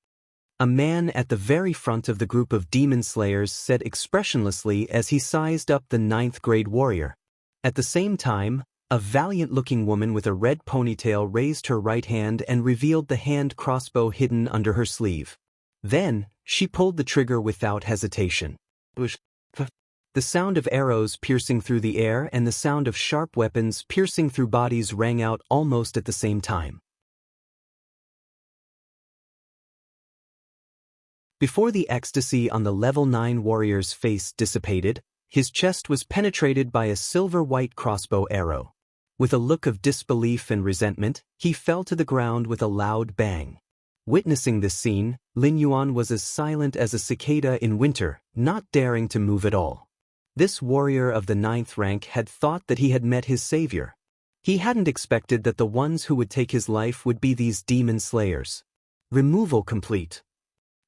A man at the very front of the group of demon slayers said expressionlessly as he sized up the 9th grade warrior. At the same time, a valiant-looking woman with a red ponytail raised her right hand and revealed the hand crossbow hidden under her sleeve. Then, she pulled the trigger without hesitation. The sound of arrows piercing through the air and the sound of sharp weapons piercing through bodies rang out almost at the same time. Before the ecstasy on the level 9 warrior's face dissipated, his chest was penetrated by a silver-white crossbow arrow. With a look of disbelief and resentment, he fell to the ground with a loud bang. Witnessing this scene, Lin Yuan was as silent as a cicada in winter, not daring to move at all. This warrior of the 9th rank had thought that he had met his savior. He hadn't expected that the ones who would take his life would be these demon slayers. Removal complete.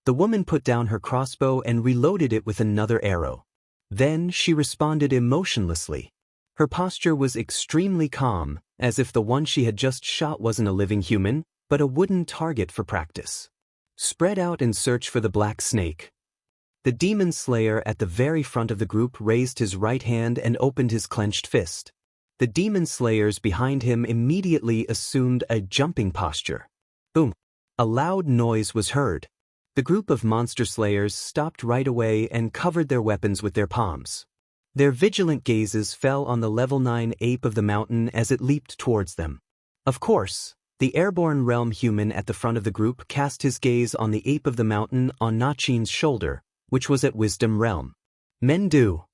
The woman put down her crossbow and reloaded it with another arrow. Then she responded emotionlessly. Her posture was extremely calm, as if the one she had just shot wasn't a living human, but a wooden target for practice. Spread out and search for the black snake. The demon slayer at the very front of the group raised his right hand and opened his clenched fist. The demon slayers behind him immediately assumed a jumping posture. Boom! A loud noise was heard. The group of monster slayers stopped right away and covered their weapons with their palms. Their vigilant gazes fell on the level 9 ape of the mountain as it leaped towards them. Of course, the airborne realm human at the front of the group cast his gaze on the ape of the mountain on Nachin's shoulder, which was at wisdom realm. Mendu.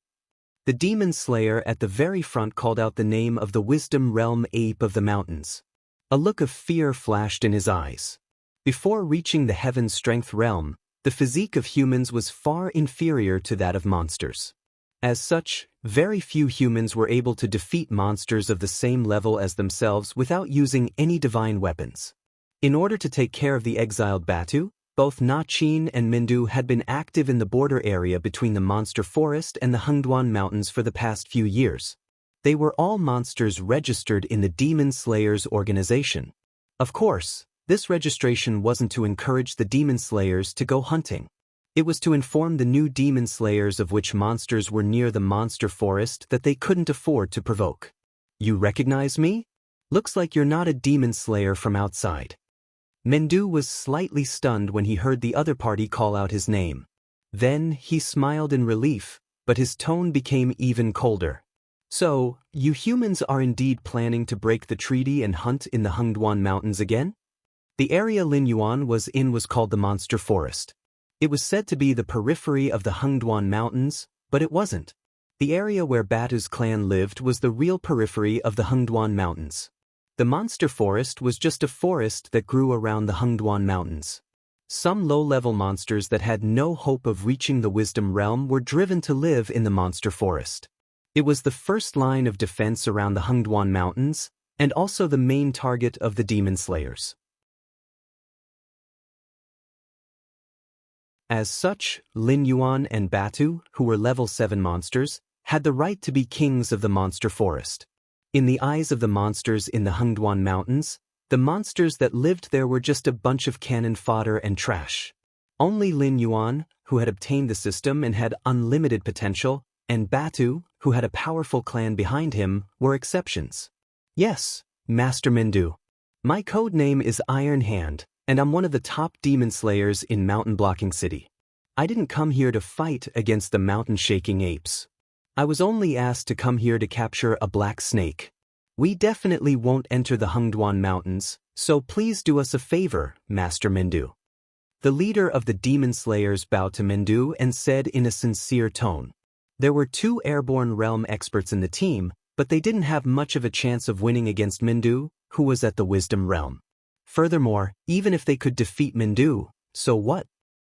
The demon slayer at the very front called out the name of the wisdom realm ape of the mountains. A look of fear flashed in his eyes. Before reaching the heaven strength realm, the physique of humans was far inferior to that of monsters. As such, very few humans were able to defeat monsters of the same level as themselves without using any divine weapons. In order to take care of the exiled Batu, both Nachin and Mendu had been active in the border area between the monster forest and the Hengduan Mountains for the past few years. They were all monsters registered in the Demon Slayers organization. Of course, this registration wasn't to encourage the Demon Slayers to go hunting. It was to inform the new Demon Slayers of which monsters were near the monster forest that they couldn't afford to provoke. You recognize me? Looks like you're not a Demon Slayer from outside. Mendu was slightly stunned when he heard the other party call out his name. Then he smiled in relief, but his tone became even colder. So, you humans are indeed planning to break the treaty and hunt in the Hengduan Mountains again? The area Lin Yuan was in was called the Monster Forest. It was said to be the periphery of the Hengduan Mountains, but it wasn't. The area where Batu's clan lived was the real periphery of the Hengduan Mountains. The Monster Forest was just a forest that grew around the Hengduan Mountains. Some low-level monsters that had no hope of reaching the Wisdom Realm were driven to live in the Monster Forest. It was the first line of defense around the Hengduan Mountains, and also the main target of the Demon Slayers. As such, Lin Yuan and Batu, who were level 7 monsters, had the right to be kings of the Monster Forest. In the eyes of the monsters in the Hengduan Mountains, the monsters that lived there were just a bunch of cannon fodder and trash. Only Lin Yuan, who had obtained the system and had unlimited potential, and Batu, who had a powerful clan behind him, were exceptions. Yes, Master Mendu. My code name is Iron Hand, and I'm one of the top demon slayers in Mountain Blocking City. I didn't come here to fight against the mountain-shaking apes. I was only asked to come here to capture a black snake. We definitely won't enter the Hengduan Mountains, so please do us a favor, Master Mendu. The leader of the demon slayers bowed to Mendu and said in a sincere tone. There were 2 airborne realm experts in the team, but they didn't have much of a chance of winning against Mendu, who was at the Wisdom Realm. Furthermore, even if they could defeat Mendu, so what?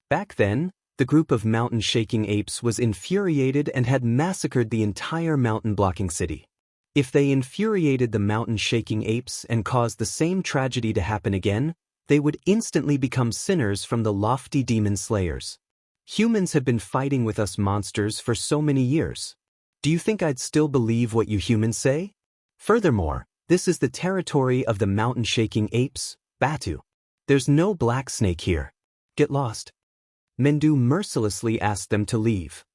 Back then, the group of mountain-shaking apes was infuriated and had massacred the entire mountain-blocking city. If they infuriated the mountain-shaking apes and caused the same tragedy to happen again, they would instantly become sinners from the lofty demon slayers. Humans have been fighting with us monsters for so many years. Do you think I'd still believe what you humans say? Furthermore, this is the territory of the mountain-shaking apes, Batu. There's no black snake here. Get lost. Mendu mercilessly asked them to leave.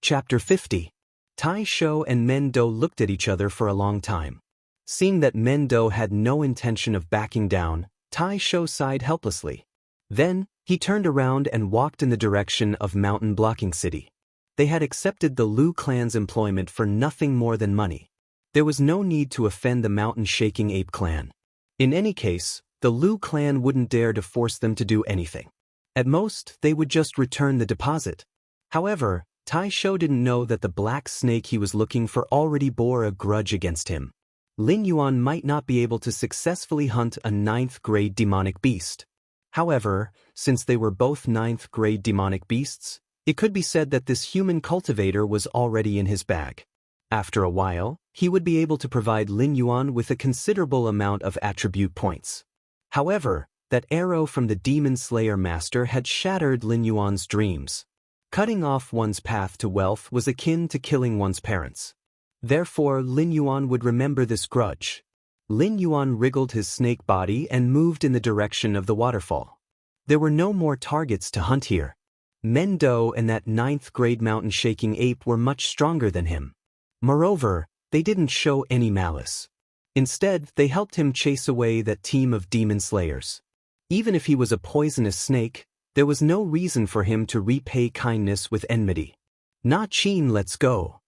Chapter 50. Tai Shou and Mendo looked at each other for a long time. Seeing that Mendo had no intention of backing down, Tai Shou sighed helplessly. Then, he turned around and walked in the direction of Mountain Blocking City. They had accepted the Lu clan's employment for nothing more than money. There was no need to offend the mountain-shaking ape clan. In any case, the Lu clan wouldn't dare to force them to do anything. At most, they would just return the deposit. However, Tai Shou didn't know that the black snake he was looking for already bore a grudge against him. Lin Yuan might not be able to successfully hunt a 9th-grade demonic beast. However, since they were both 9th-grade demonic beasts, it could be said that this human cultivator was already in his bag. After a while, he would be able to provide Lin Yuan with a considerable amount of attribute points. However, that arrow from the Demon Slayer Master had shattered Lin Yuan's dreams. Cutting off one's path to wealth was akin to killing one's parents. Therefore, Lin Yuan would remember this grudge. Lin Yuan wriggled his snake body and moved in the direction of the waterfall. There were no more targets to hunt here. Mendo and that 9th-grade mountain-shaking ape were much stronger than him. Moreover, they didn't show any malice. Instead, they helped him chase away that team of demon slayers. Even if he was a poisonous snake, there was no reason for him to repay kindness with enmity. Na Qin, let's go.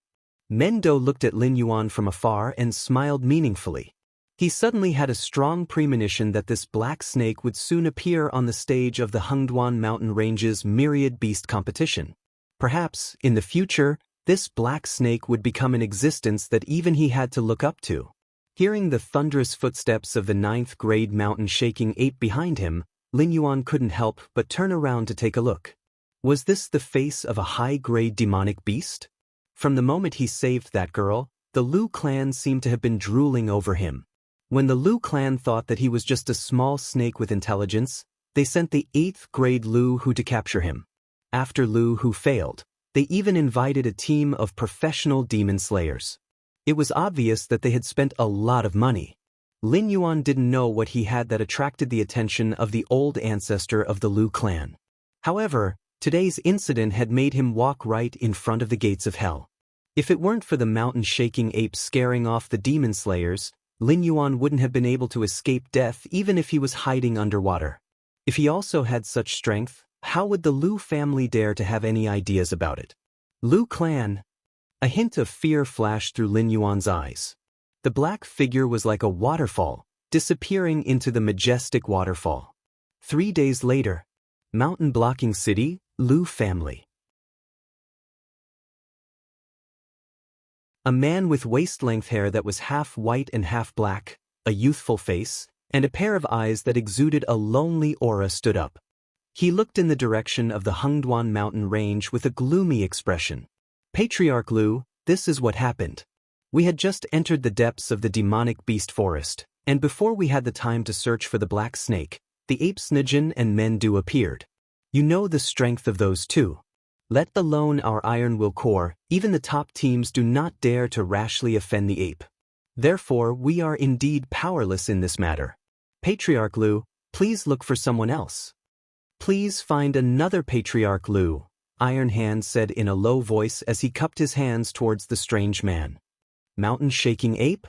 Mendo looked at Lin Yuan from afar and smiled meaningfully. He suddenly had a strong premonition that this black snake would soon appear on the stage of the Hengduan Mountain Range's myriad beast competition. Perhaps, in the future, this black snake would become an existence that even he had to look up to. Hearing the thunderous footsteps of the 9th-grade mountain-shaking ape behind him, Lin Yuan couldn't help but turn around to take a look. Was this the face of a high-grade demonic beast? From the moment he saved that girl, the Lu clan seemed to have been drooling over him. When the Lu clan thought that he was just a small snake with intelligence, they sent the 8th-grade Lu Hu to capture him. After Lu Hu failed, they even invited a team of professional demon slayers. It was obvious that they had spent a lot of money. Lin Yuan didn't know what he had that attracted the attention of the old ancestor of the Lu clan. However, today's incident had made him walk right in front of the gates of hell. If it weren't for the mountain-shaking ape scaring off the demon slayers, Lin Yuan wouldn't have been able to escape death even if he was hiding underwater. If he also had such strength, how would the Lu family dare to have any ideas about it? Lu clan. A hint of fear flashed through Lin Yuan's eyes. The black figure was like a waterfall, disappearing into the majestic waterfall. 3 days later, mountain-blocking city, Lu family. A man with waist-length hair that was half white and half black, a youthful face, and a pair of eyes that exuded a lonely aura stood up. He looked in the direction of the Hengduan mountain range with a gloomy expression. Patriarch Lu, this is what happened. We had just entered the depths of the demonic beast forest, and before we had the time to search for the black snake, the apes Nijin and Mendu appeared. You know the strength of those two. Let alone our Iron Will Corps, even the top teams do not dare to rashly offend the ape. Therefore, we are indeed powerless in this matter. Patriarch Lu, please look for someone else. Please find another Patriarch Lu, Iron Hand said in a low voice as he cupped his hands towards the strange man. Mountain-shaking ape?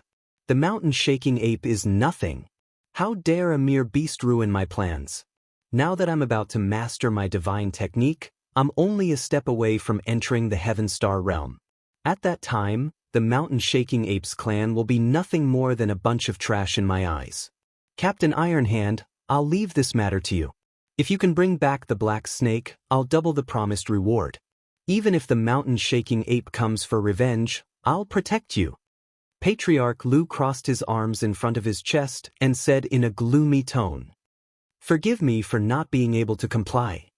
The mountain-shaking ape is nothing. How dare a mere beast ruin my plans? Now that I'm about to master my divine technique, I'm only a step away from entering the Heaven Star realm. At that time, the mountain-shaking apes clan will be nothing more than a bunch of trash in my eyes. Captain Iron Hand, I'll leave this matter to you. If you can bring back the black snake, I'll double the promised reward. Even if the mountain-shaking ape comes for revenge, I'll protect you. Patriarch Lu crossed his arms in front of his chest and said in a gloomy tone. Forgive me for not being able to comply.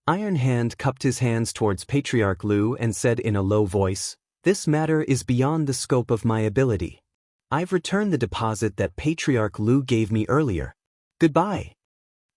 Iron Hand cupped his hands towards Patriarch Lu and said in a low voice, This matter is beyond the scope of my ability. I've returned the deposit that Patriarch Lu gave me earlier. Goodbye.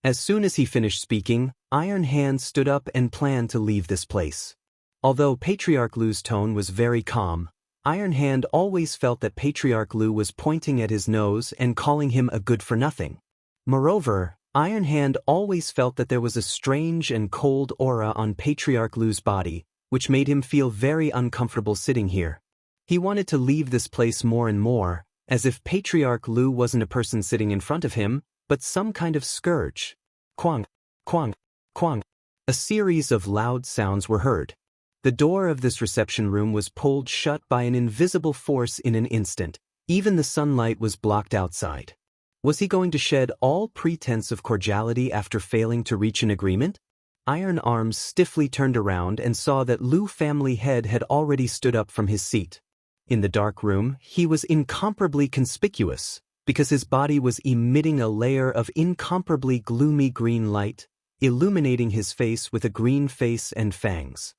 As soon as he finished speaking, Iron Hand stood up and planned to leave this place. Although Patriarch Lu's tone was very calm, Iron Hand always felt that Patriarch Lu was pointing at his nose and calling him a good-for-nothing. Moreover, Iron Hand always felt that there was a strange and cold aura on Patriarch Lu's body, which made him feel very uncomfortable sitting here. He wanted to leave this place more and more, as if Patriarch Lu wasn't a person sitting in front of him, but some kind of scourge. Quang, quang, quang. A series of loud sounds were heard. The door of this reception room was pulled shut by an invisible force in an instant, Even the sunlight was blocked outside. Was he going to shed all pretense of cordiality after failing to reach an agreement? Iron Arms stiffly turned around and saw that Lu family head had already stood up from his seat. In the dark room, he was incomparably conspicuous, because his body was emitting a layer of incomparably gloomy green light, illuminating his face with a green face and fangs.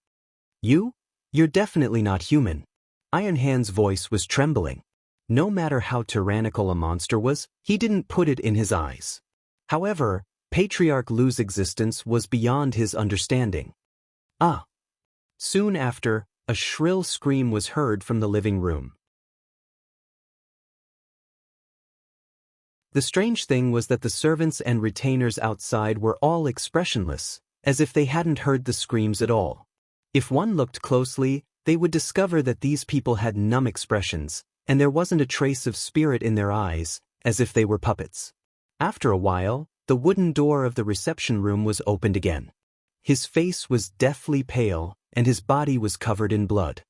You're definitely not human. Iron Hand's voice was trembling. No matter how tyrannical a monster was, he didn't put it in his eyes. However, Patriarch Lu's existence was beyond his understanding. Ah! Soon after, a shrill scream was heard from the living room. The strange thing was that the servants and retainers outside were all expressionless, as if they hadn't heard the screams at all. If one looked closely, they would discover that these people had numb expressions, and there wasn't a trace of spirit in their eyes, as if they were puppets. After a while, the wooden door of the reception room was opened again. His face was deathly pale, and his body was covered in blood.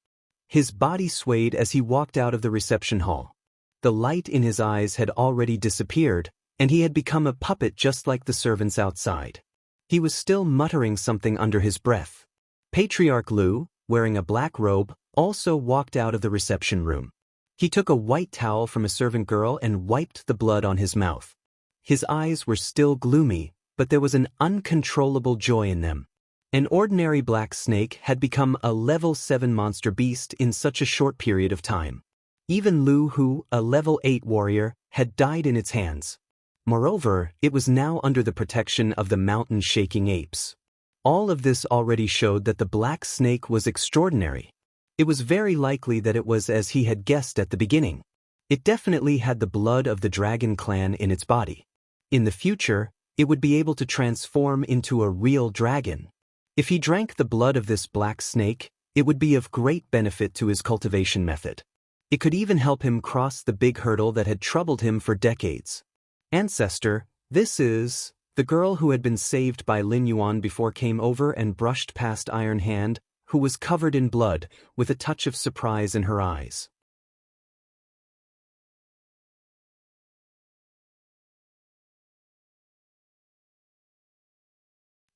His body swayed as he walked out of the reception hall. The light in his eyes had already disappeared, and he had become a puppet just like the servants outside. He was still muttering something under his breath. Patriarch Lu, wearing a black robe, also walked out of the reception room. He took a white towel from a servant girl and wiped the blood on his mouth. His eyes were still gloomy, but there was an uncontrollable joy in them. An ordinary black snake had become a level 7 monster beast in such a short period of time. Even Lu Hu, a level 8 warrior, had died in its hands. Moreover, it was now under the protection of the mountain-shaking apes. All of this already showed that the black snake was extraordinary. It was very likely that it was as he had guessed at the beginning. It definitely had the blood of the dragon clan in its body. In the future, it would be able to transform into a real dragon. If he drank the blood of this black snake, it would be of great benefit to his cultivation method. It could even help him cross the big hurdle that had troubled him for decades. Ancestor, this is... The girl who had been saved by Lin Yuan before came over and brushed past Iron Hand, who was covered in blood, with a touch of surprise in her eyes.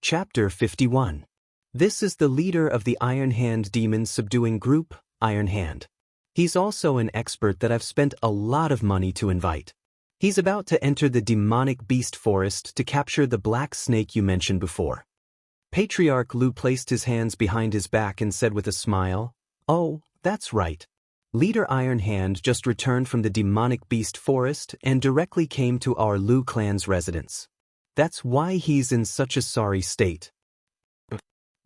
Chapter 51. This is the leader of the Iron Hand demon subduing group, Iron Hand. He's also an expert that I've spent a lot of money to invite. He's about to enter the demonic beast forest to capture the black snake you mentioned before. Patriarch Lu placed his hands behind his back and said with a smile, "Oh, that's right. Leader Iron Hand just returned from the demonic beast forest and directly came to our Lu clan's residence. That's why he's in such a sorry state."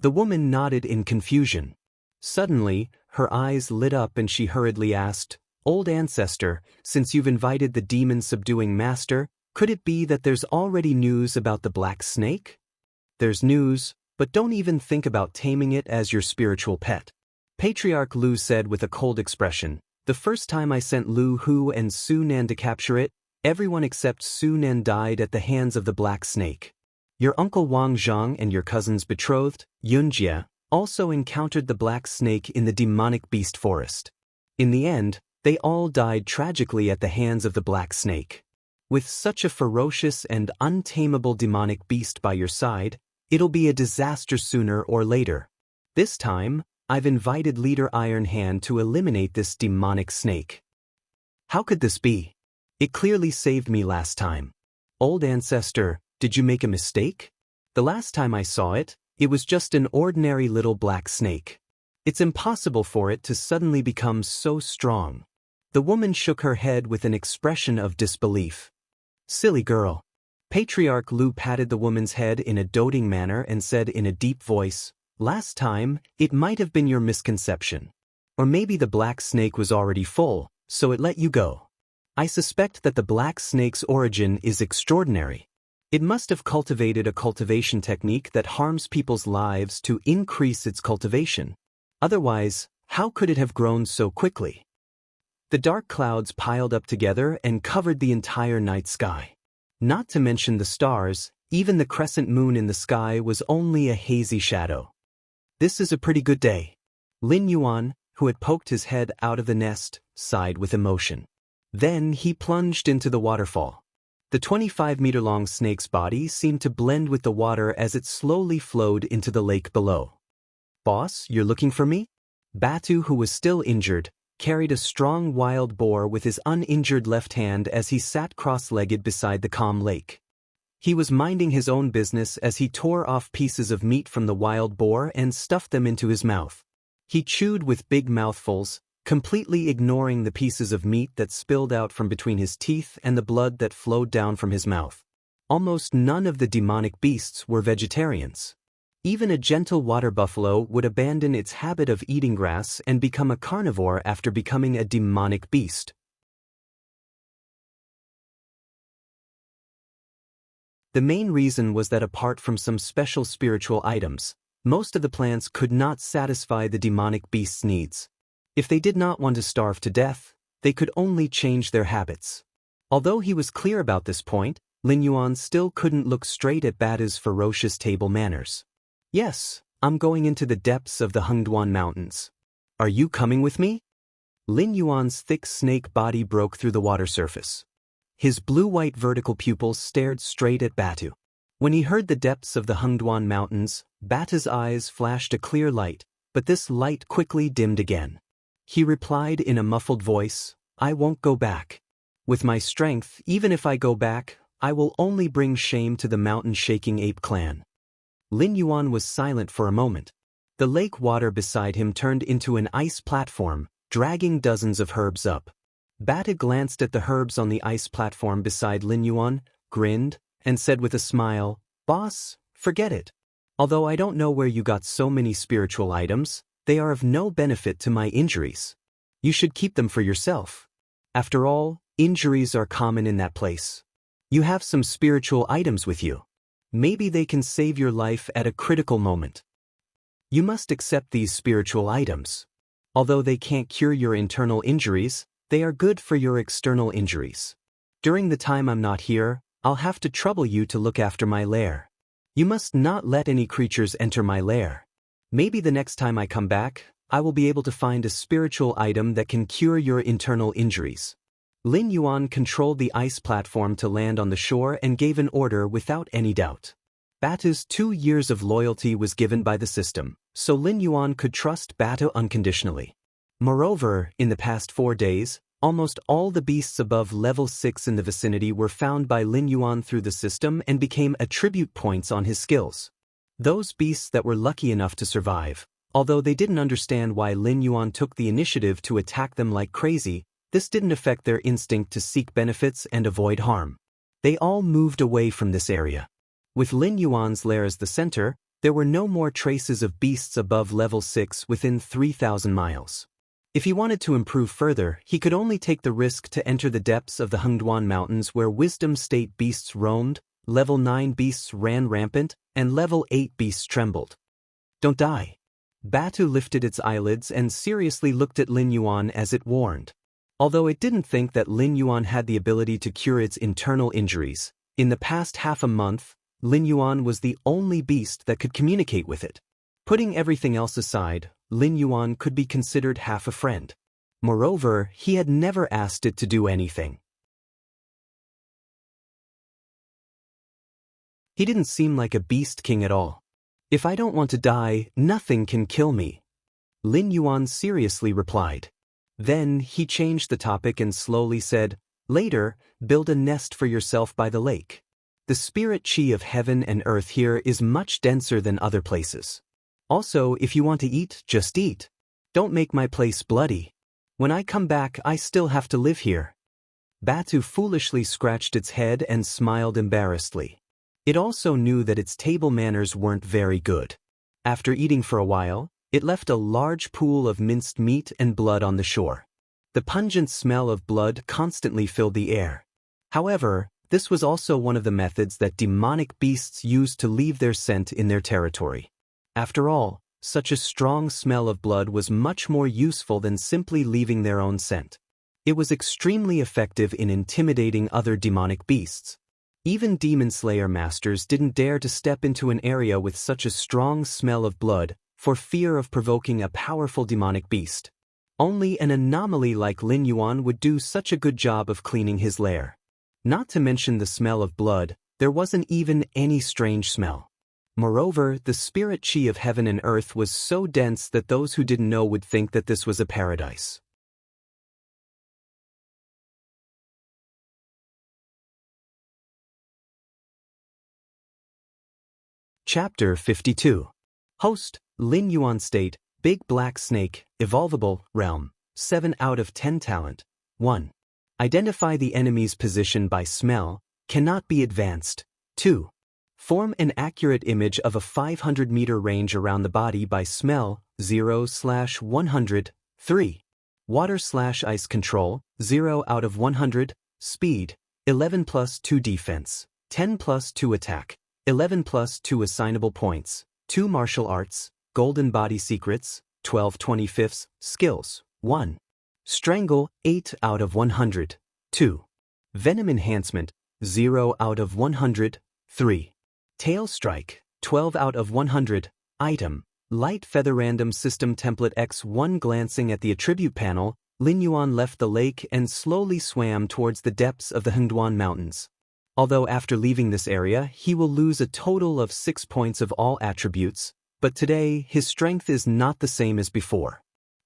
The woman nodded in confusion. Suddenly, her eyes lit up and she hurriedly asked, "Old ancestor, since you've invited the demon-subduing master, could it be that there's already news about the black snake?" "There's news, but don't even think about taming it as your spiritual pet," Patriarch Lu said with a cold expression. "The first time I sent Lu Hu and Su Nan to capture it, everyone except Su Nan died at the hands of the black snake. Your uncle Wang Zhang and your cousin's betrothed, Yunjie, also encountered the black snake in the demonic beast forest. In the end, they all died tragically at the hands of the black snake. With such a ferocious and untamable demonic beast by your side, it'll be a disaster sooner or later. This time, I've invited Leader Iron Hand to eliminate this demonic snake." "How could this be? It clearly saved me last time. Old ancestor, did you make a mistake? The last time I saw it, it was just an ordinary little black snake. It's impossible for it to suddenly become so strong." The woman shook her head with an expression of disbelief. "Silly girl." Patriarch Lu patted the woman's head in a doting manner and said in a deep voice, "Last time, it might have been your misconception. Or maybe the black snake was already full, so it let you go. I suspect that the black snake's origin is extraordinary. It must have cultivated a cultivation technique that harms people's lives to increase its cultivation. Otherwise, how could it have grown so quickly?" The dark clouds piled up together and covered the entire night sky. Not to mention the stars, even the crescent moon in the sky was only a hazy shadow. "This is a pretty good day." Lin Yuan, who had poked his head out of the nest, sighed with emotion. Then he plunged into the waterfall. The 25-meter-long snake's body seemed to blend with the water as it slowly flowed into the lake below. "Boss, you're looking for me?" Batu, who was still injured, carried a strong wild boar with his uninjured left hand as he sat cross-legged beside the calm lake. He was minding his own business as he tore off pieces of meat from the wild boar and stuffed them into his mouth. He chewed with big mouthfuls, completely ignoring the pieces of meat that spilled out from between his teeth and the blood that flowed down from his mouth. Almost none of the demonic beasts were vegetarians. Even a gentle water buffalo would abandon its habit of eating grass and become a carnivore after becoming a demonic beast. The main reason was that apart from some special spiritual items, most of the plants could not satisfy the demonic beast's needs. If they did not want to starve to death, they could only change their habits. Although he was clear about this point, Lin Yuan still couldn't look straight at Batu's ferocious table manners. "Yes, I'm going into the depths of the Hengduan Mountains. Are you coming with me?" Lin Yuan's thick snake body broke through the water surface. His blue-white vertical pupils stared straight at Batu. When he heard the depths of the Hengduan Mountains, Batu's eyes flashed a clear light, but this light quickly dimmed again. He replied in a muffled voice, "I won't go back. With my strength, even if I go back, I will only bring shame to the mountain-shaking ape clan." Lin Yuan was silent for a moment. The lake water beside him turned into an ice platform, dragging dozens of herbs up. Batu glanced at the herbs on the ice platform beside Lin Yuan, grinned, and said with a smile, "Boss, forget it. Although I don't know where you got so many spiritual items, they are of no benefit to my injuries. You should keep them for yourself. After all, injuries are common in that place. You have some spiritual items with you. Maybe they can save your life at a critical moment. You must accept these spiritual items. Although they can't cure your internal injuries, they are good for your external injuries. During the time I'm not here, I'll have to trouble you to look after my lair. You must not let any creatures enter my lair. Maybe the next time I come back, I will be able to find a spiritual item that can cure your internal injuries." Lin Yuan controlled the ice platform to land on the shore and gave an order without any doubt. Batu's 2 years of loyalty was given by the system, so Lin Yuan could trust Batu unconditionally. Moreover, in the past 4 days, almost all the beasts above level 6 in the vicinity were found by Lin Yuan through the system and became attribute points on his skills. Those beasts that were lucky enough to survive, although they didn't understand why Lin Yuan took the initiative to attack them like crazy, this didn't affect their instinct to seek benefits and avoid harm. They all moved away from this area. With Lin Yuan's lair as the center, there were no more traces of beasts above level 6 within 3,000 miles. If he wanted to improve further, he could only take the risk to enter the depths of the Hengduan Mountains where Wisdom State beasts roamed, level 9 beasts ran rampant, and level 8 beasts trembled. "Don't die." Batu lifted its eyelids and seriously looked at Lin Yuan as it warned. Although it didn't think that Lin Yuan had the ability to cure its internal injuries, in the past half a month, Lin Yuan was the only beast that could communicate with it. Putting everything else aside, Lin Yuan could be considered half a friend. Moreover, he had never asked it to do anything. He didn't seem like a beast king at all. "If I don't want to die, nothing can kill me," Lin Yuan seriously replied. Then he changed the topic and slowly said, "Later, build a nest for yourself by the lake. The spirit chi of heaven and earth here is much denser than other places. Also, if you want to eat, just eat. Don't make my place bloody. When I come back, I still have to live here." Batu foolishly scratched its head and smiled embarrassedly. It also knew that its table manners weren't very good. After eating for a while, it left a large pool of minced meat and blood on the shore. The pungent smell of blood constantly filled the air. However, this was also one of the methods that demonic beasts used to leave their scent in their territory. After all, such a strong smell of blood was much more useful than simply leaving their own scent. It was extremely effective in intimidating other demonic beasts. Even demon slayer masters didn't dare to step into an area with such a strong smell of blood, for fear of provoking a powerful demonic beast. Only an anomaly like Lin Yuan would do such a good job of cleaning his lair. Not to mention the smell of blood, there wasn't even any strange smell. Moreover, the spirit chi of heaven and earth was so dense that those who didn't know would think that this was a paradise. Chapter 52. Host, Lin Yuan State, Big Black Snake, Evolvable, Realm, 7 out of 10 Talent. 1. Identify the enemy's position by smell, cannot be advanced. 2. Form an accurate image of a 500-meter range around the body by smell, 0/100. 3. Water/ice control, 0 out of 100. Speed, 11+2 defense, 10+2 attack, 11+2 assignable points, 2 martial arts, golden body secrets, 12/25. Skills, 1. Strangle, 8 out of 100. 2. Venom enhancement, 0 out of 100. 3. Tail strike, 12 out of 100. Item, light feather random system template X1. Glancing at the attribute panel, Lin Yuan left the lake and slowly swam towards the depths of the Hengduan Mountains. Although after leaving this area, he will lose a total of 6 points of all attributes, but today his strength is not the same as before.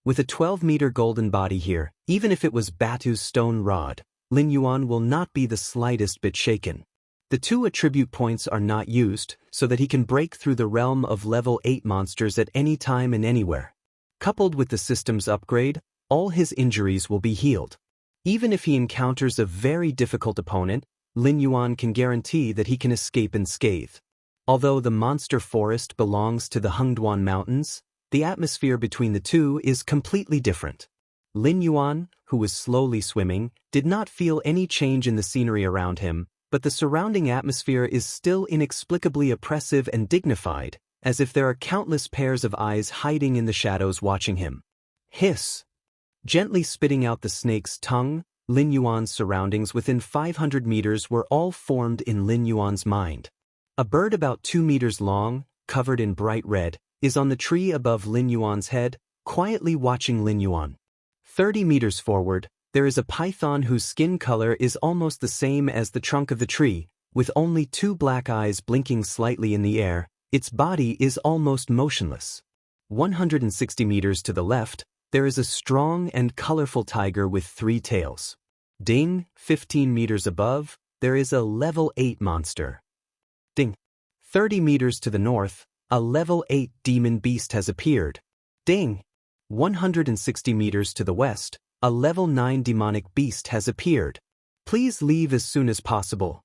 With a 12-meter golden body here, even if it was Batu's stone rod, Lin Yuan will not be the slightest bit shaken. The 2 attribute points are not used, so that he can break through the realm of level 8 monsters at any time and anywhere. Coupled with the system's upgrade, all his injuries will be healed. Even if he encounters a very difficult opponent, Lin Yuan can guarantee that he can escape unscathed. Although the monster forest belongs to the Hengduan Mountains, the atmosphere between the two is completely different. Lin Yuan, who was slowly swimming, did not feel any change in the scenery around him, but the surrounding atmosphere is still inexplicably oppressive and dignified, as if there are countless pairs of eyes hiding in the shadows watching him. Hiss! Gently spitting out the snake's tongue, Lin Yuan's surroundings within 500 meters were all formed in Lin Yuan's mind. A bird about 2 meters long, covered in bright red, is on the tree above Lin Yuan's head, quietly watching Lin Yuan. 30 meters forward, there is a python whose skin color is almost the same as the trunk of the tree, with only 2 black eyes blinking slightly in the air. Its body is almost motionless. 160 meters to the left, there is a strong and colorful tiger with 3 tails. Ding, 15 meters above, there is a level 8 monster. Ding. 30 meters to the north, a level 8 demon beast has appeared. Ding. 160 meters to the west, a level 9 demonic beast has appeared. Please leave as soon as possible.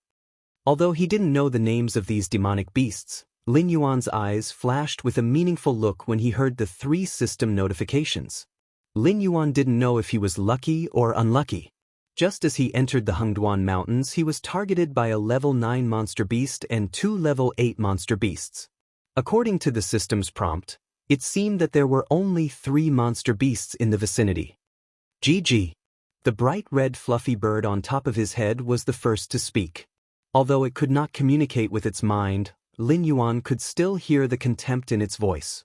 Although he didn't know the names of these demonic beasts, Lin Yuan's eyes flashed with a meaningful look when he heard the 3 system notifications. Lin Yuan didn't know if he was lucky or unlucky. Just as he entered the Hengduan Mountains, he was targeted by a level 9 monster beast and 2 level 8 monster beasts. According to the system's prompt, it seemed that there were only 3 monster beasts in the vicinity. GG. The bright red fluffy bird on top of his head was the first to speak. Although it could not communicate with its mind, Lin Yuan could still hear the contempt in its voice.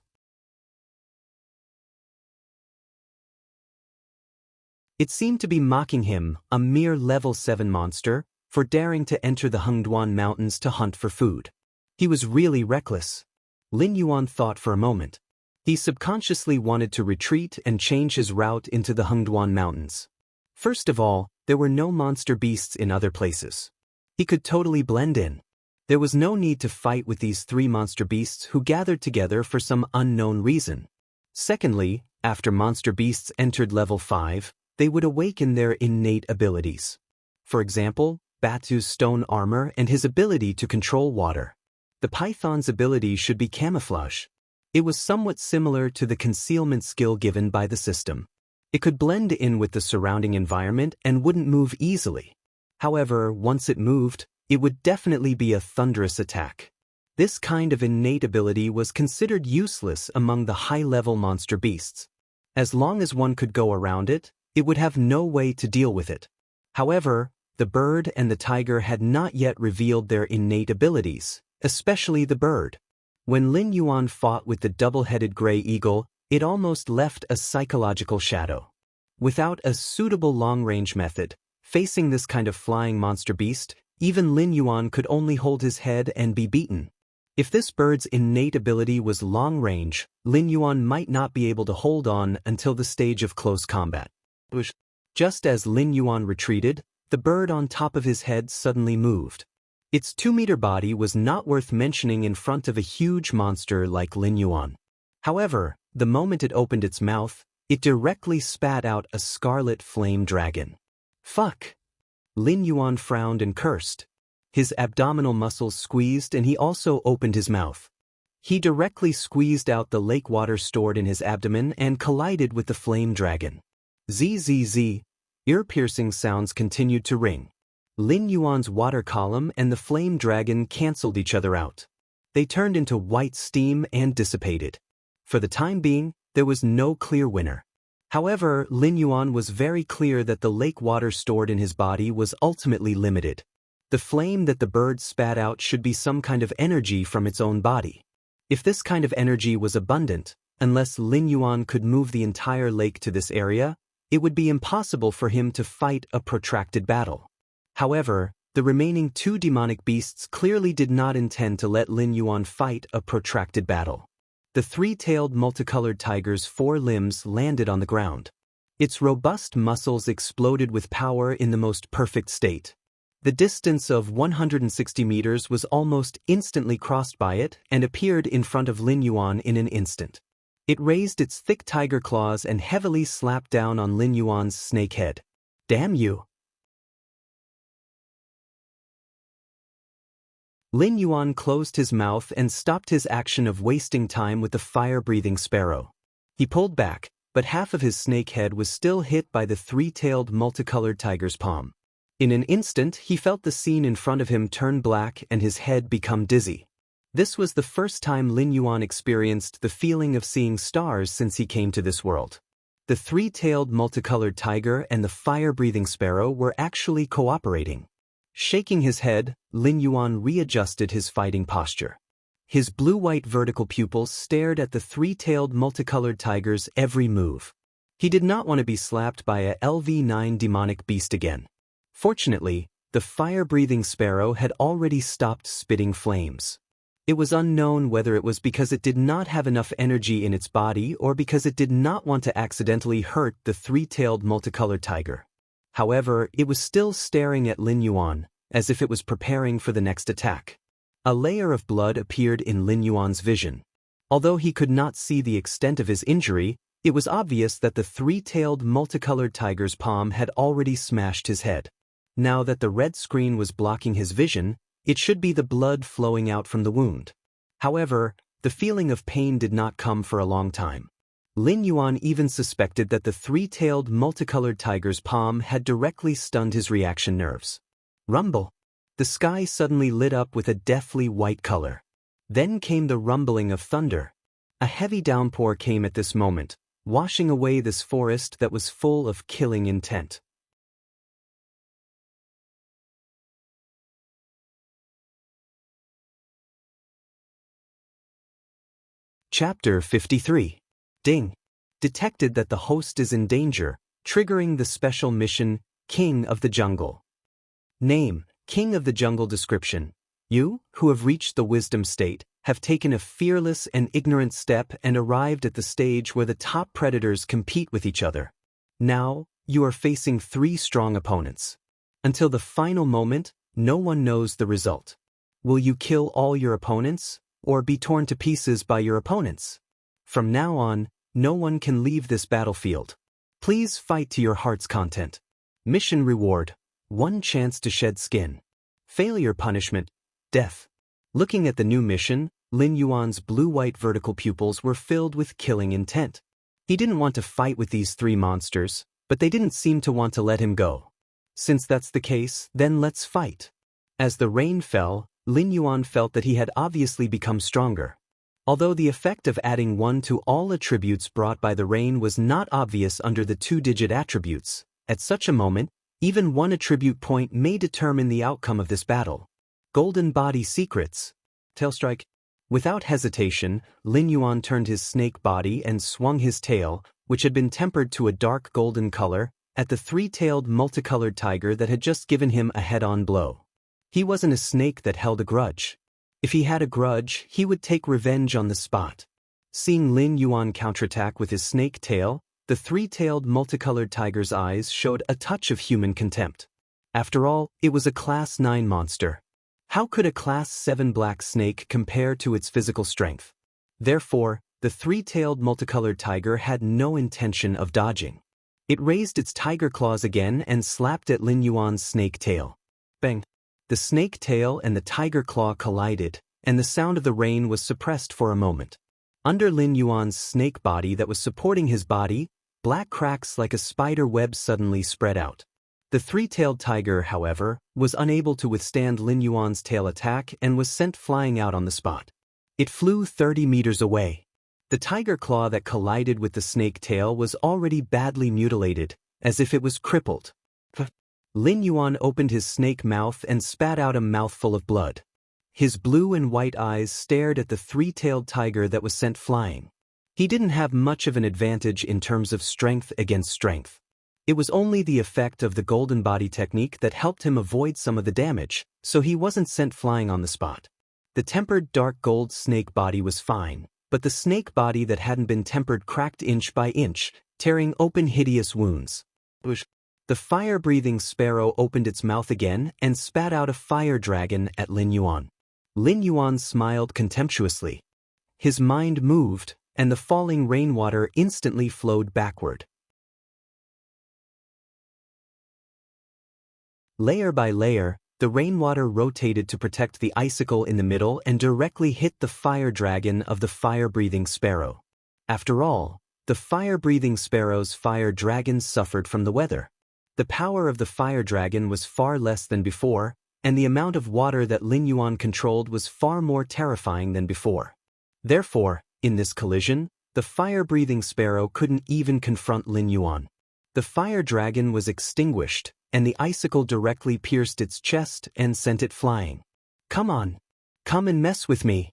It seemed to be mocking him, a mere level 7 monster, for daring to enter the Hengduan Mountains to hunt for food. He was really reckless. Lin Yuan thought for a moment. He subconsciously wanted to retreat and change his route into the Hengduan Mountains. First of all, there were no monster beasts in other places. He could totally blend in. There was no need to fight with these 3 monster beasts who gathered together for some unknown reason. Secondly, after monster beasts entered level 5, they would awaken their innate abilities. For example, Batu's stone armor and his ability to control water. The python's ability should be camouflage. It was somewhat similar to the concealment skill given by the system. It could blend in with the surrounding environment and wouldn't move easily. However, once it moved, it would definitely be a thunderous attack. This kind of innate ability was considered useless among the high-level monster beasts. As long as one could go around it, it would have no way to deal with it. However, the bird and the tiger had not yet revealed their innate abilities, especially the bird. When Lin Yuan fought with the double-headed gray eagle, it almost left a psychological shadow. Without a suitable long-range method, facing this kind of flying monster beast, even Lin Yuan could only hold his head and be beaten. If this bird's innate ability was long-range, Lin Yuan might not be able to hold on until the stage of close combat. Just as Lin Yuan retreated, the bird on top of his head suddenly moved. Its 2-meter body was not worth mentioning in front of a huge monster like Lin Yuan. However, the moment it opened its mouth, it directly spat out a scarlet flame dragon. Fuck! Lin Yuan frowned and cursed. His abdominal muscles squeezed and he also opened his mouth. He directly squeezed out the lake water stored in his abdomen and collided with the flame dragon. Zzz, ear-piercing sounds continued to ring. Lin Yuan's water column and the flame dragon cancelled each other out. They turned into white steam and dissipated. For the time being, there was no clear winner. However, Lin Yuan was very clear that the lake water stored in his body was ultimately limited. The flame that the bird spat out should be some kind of energy from its own body. If this kind of energy was abundant, unless Lin Yuan could move the entire lake to this area, it would be impossible for him to fight a protracted battle. However, the remaining 2 demonic beasts clearly did not intend to let Lin Yuan fight a protracted battle. The 3-tailed multicolored tiger's 4 limbs landed on the ground. Its robust muscles exploded with power in the most perfect state. The distance of 160 meters was almost instantly crossed by it and appeared in front of Lin Yuan in an instant. It raised its thick tiger claws and heavily slapped down on Lin Yuan's snake head. Damn you! Lin Yuan closed his mouth and stopped his action of wasting time with the fire-breathing sparrow. He pulled back, but half of his snake head was still hit by the 3-tailed multicolored tiger's palm. In an instant, he felt the scene in front of him turn black and his head become dizzy. This was the first time Lin Yuan experienced the feeling of seeing stars since he came to this world. The 3-tailed multicolored tiger and the fire-breathing sparrow were actually cooperating. Shaking his head, Lin Yuan readjusted his fighting posture. His blue-white vertical pupils stared at the 3-tailed multicolored tiger's every move. He did not want to be slapped by a LV9 demonic beast again. Fortunately, the fire-breathing sparrow had already stopped spitting flames. It was unknown whether it was because it did not have enough energy in its body or because it did not want to accidentally hurt the 3-tailed multicolored tiger. However, it was still staring at Lin Yuan, as if it was preparing for the next attack. A layer of blood appeared in Lin Yuan's vision. Although he could not see the extent of his injury, it was obvious that the 3-tailed multicolored tiger's palm had already smashed his head. Now that the red screen was blocking his vision, it should be the blood flowing out from the wound. However, the feeling of pain did not come for a long time. Lin Yuan even suspected that the 3-tailed multicolored tiger's palm had directly stunned his reaction nerves. Rumble! The sky suddenly lit up with a deathly white color. Then came the rumbling of thunder. A heavy downpour came at this moment, washing away this forest that was full of killing intent. Chapter 53. Ding. Detected that the host is in danger, triggering the special mission, King of the Jungle. Name, King of the Jungle. Description: you, who have reached the wisdom state, have taken a fearless and ignorant step and arrived at the stage where the top predators compete with each other. Now, you are facing 3 strong opponents. Until the final moment, no one knows the result. Will you kill all your opponents, or be torn to pieces by your opponents? From now on, no one can leave this battlefield. Please fight to your heart's content. Mission reward: 1 chance to shed skin. Failure punishment: death. Looking at the new mission, Lin Yuan's blue-white vertical pupils were filled with killing intent. He didn't want to fight with these 3 monsters, but they didn't seem to want to let him go. Since that's the case, then let's fight. As the rain fell, Lin Yuan felt that he had obviously become stronger. Although the effect of adding 1 to all attributes brought by the rain was not obvious under the 2-digit attributes, at such a moment, even 1 attribute point may determine the outcome of this battle. Golden Body Secrets. Tailstrike. Without hesitation, Lin Yuan turned his snake body and swung his tail, which had been tempered to a dark golden color, at the three-tailed multicolored tiger that had just given him a head-on blow. He wasn't a snake that held a grudge. If he had a grudge, he would take revenge on the spot. Seeing Lin Yuan counterattack with his snake tail, the three-tailed multicolored tiger's eyes showed a touch of human contempt. After all, it was a Class 9 monster. How could a Class 7 black snake compare to its physical strength? Therefore, the three-tailed multicolored tiger had no intention of dodging. It raised its tiger claws again and slapped at Lin Yuan's snake tail. Bang! The snake tail and the tiger claw collided, and the sound of the rain was suppressed for a moment. Under Lin Yuan's snake body that was supporting his body, black cracks like a spider web suddenly spread out. The three-tailed tiger, however, was unable to withstand Lin Yuan's tail attack and was sent flying out on the spot. It flew 30 meters away. The tiger claw that collided with the snake tail was already badly mutilated, as if it was crippled. Lin Yuan opened his snake mouth and spat out a mouthful of blood. His blue and white eyes stared at the three-tailed tiger that was sent flying. He didn't have much of an advantage in terms of strength against strength. It was only the effect of the golden body technique that helped him avoid some of the damage, so he wasn't sent flying on the spot. The tempered dark gold snake body was fine, but the snake body that hadn't been tempered cracked inch by inch, tearing open hideous wounds. The fire-breathing sparrow opened its mouth again and spat out a fire dragon at Lin Yuan. Lin Yuan smiled contemptuously. His mind moved, and the falling rainwater instantly flowed backward. Layer by layer, the rainwater rotated to protect the icicle in the middle and directly hit the fire dragon of the fire-breathing sparrow. After all, the fire-breathing sparrow's fire dragon suffered from the weather. The power of the fire dragon was far less than before, and the amount of water that Lin Yuan controlled was far more terrifying than before. Therefore, in this collision, the fire-breathing sparrow couldn't even confront Lin Yuan. The fire dragon was extinguished, and the icicle directly pierced its chest and sent it flying. "Come on! Come and mess with me!"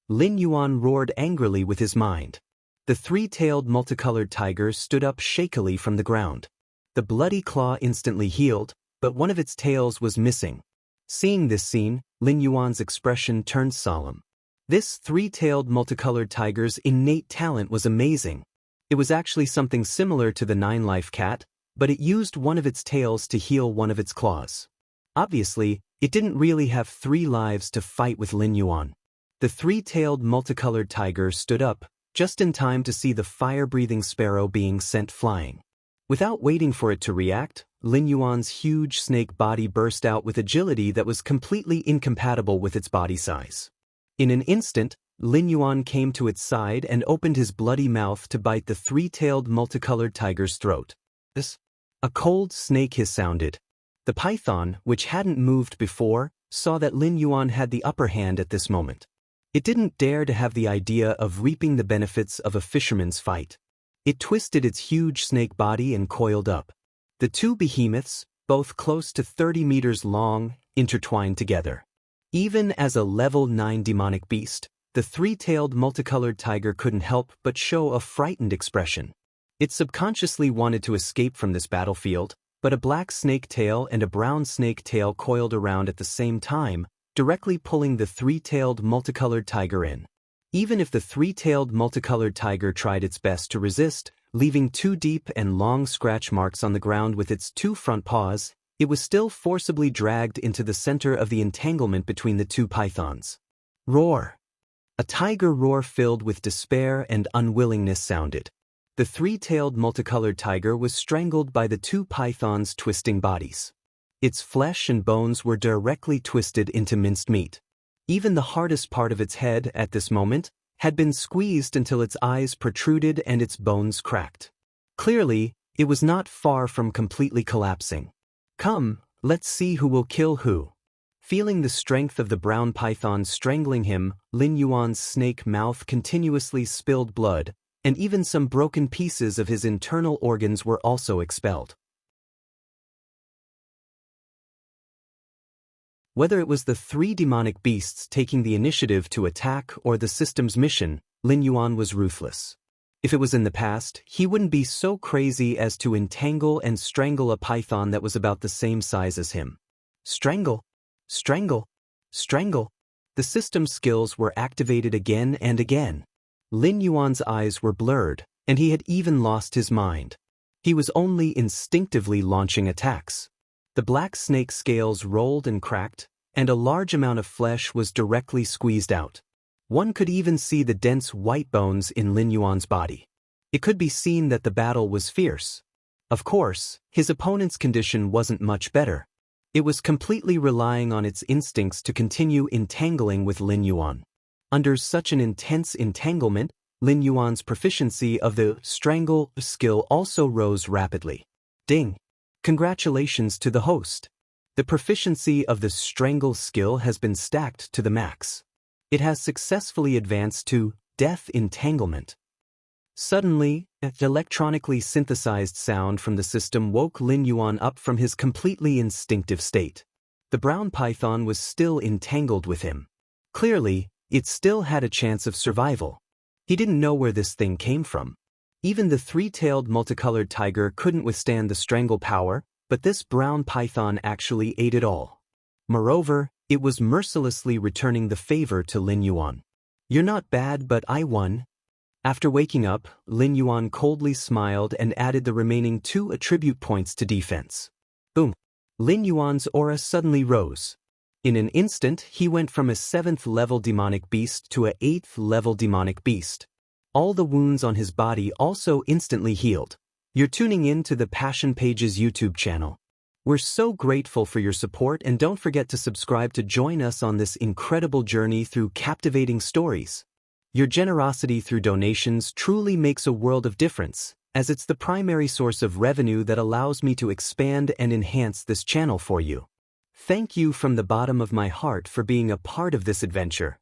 Lin Yuan roared angrily with his mind. The three-tailed multicolored tiger stood up shakily from the ground. The bloody claw instantly healed, but one of its tails was missing. Seeing this scene, Lin Yuan's expression turned solemn. This three-tailed multicolored tiger's innate talent was amazing. It was actually something similar to the nine-life cat, but it used one of its tails to heal one of its claws. Obviously, it didn't really have 3 lives to fight with Lin Yuan. The three-tailed multicolored tiger stood up, just in time to see the fire-breathing sparrow being sent flying. Without waiting for it to react, Lin Yuan's huge snake body burst out with agility that was completely incompatible with its body size. In an instant, Lin Yuan came to its side and opened his bloody mouth to bite the three-tailed multicolored tiger's throat. A cold snake hiss sounded. The python, which hadn't moved before, saw that Lin Yuan had the upper hand at this moment. It didn't dare to have the idea of reaping the benefits of a fisherman's fight. It twisted its huge snake body and coiled up. The two behemoths, both close to 30 meters long, intertwined together. Even as a level 9 demonic beast, the three-tailed multicolored tiger couldn't help but show a frightened expression. It subconsciously wanted to escape from this battlefield, but a black snake tail and a brown snake tail coiled around at the same time, directly pulling the three-tailed multicolored tiger in. Even if the three-tailed multicolored tiger tried its best to resist, leaving 2 deep and long scratch marks on the ground with its 2 front paws, it was still forcibly dragged into the center of the entanglement between the 2 pythons. Roar! A tiger roar filled with despair and unwillingness sounded. The three-tailed multicolored tiger was strangled by the 2 pythons' twisting bodies. Its flesh and bones were directly twisted into minced meat. Even the hardest part of its head, at this moment, had been squeezed until its eyes protruded and its bones cracked. Clearly, it was not far from completely collapsing. Come, let's see who will kill who. Feeling the strength of the brown python strangling him, Lin Yuan's snake mouth continuously spilled blood, and even some broken pieces of his internal organs were also expelled. Whether it was the three demonic beasts taking the initiative to attack or the system's mission, Lin Yuan was ruthless. If it was in the past, he wouldn't be so crazy as to entangle and strangle a python that was about the same size as him. Strangle, strangle, strangle. The system's skills were activated again and again. Lin Yuan's eyes were blurred, and he had even lost his mind. He was only instinctively launching attacks. The black snake scales rolled and cracked, and a large amount of flesh was directly squeezed out. One could even see the dense white bones in Lin Yuan's body. It could be seen that the battle was fierce. Of course, his opponent's condition wasn't much better. It was completely relying on its instincts to continue entangling with Lin Yuan. Under such an intense entanglement, Lin Yuan's proficiency of the strangle skill also rose rapidly. Ding! Congratulations to the host. The proficiency of the strangle skill has been stacked to the max. It has successfully advanced to death entanglement. Suddenly, an electronically synthesized sound from the system woke Lin Yuan up from his completely instinctive state. The brown python was still entangled with him. Clearly, it still had a chance of survival. He didn't know where this thing came from. Even the three-tailed multicolored tiger couldn't withstand the strangle power, but this brown python actually ate it all. Moreover, it was mercilessly returning the favor to Lin Yuan. You're not bad, but I won. After waking up, Lin Yuan coldly smiled and added the remaining 2 attribute points to defense. Boom! Lin Yuan's aura suddenly rose. In an instant, he went from a 7th-level demonic beast to a 8th-level demonic beast. All the wounds on his body also instantly healed. You're tuning in to the Passion Pages YouTube channel. We're so grateful for your support, and don't forget to subscribe to join us on this incredible journey through captivating stories. Your generosity through donations truly makes a world of difference, as it's the primary source of revenue that allows me to expand and enhance this channel for you. Thank you from the bottom of my heart for being a part of this adventure.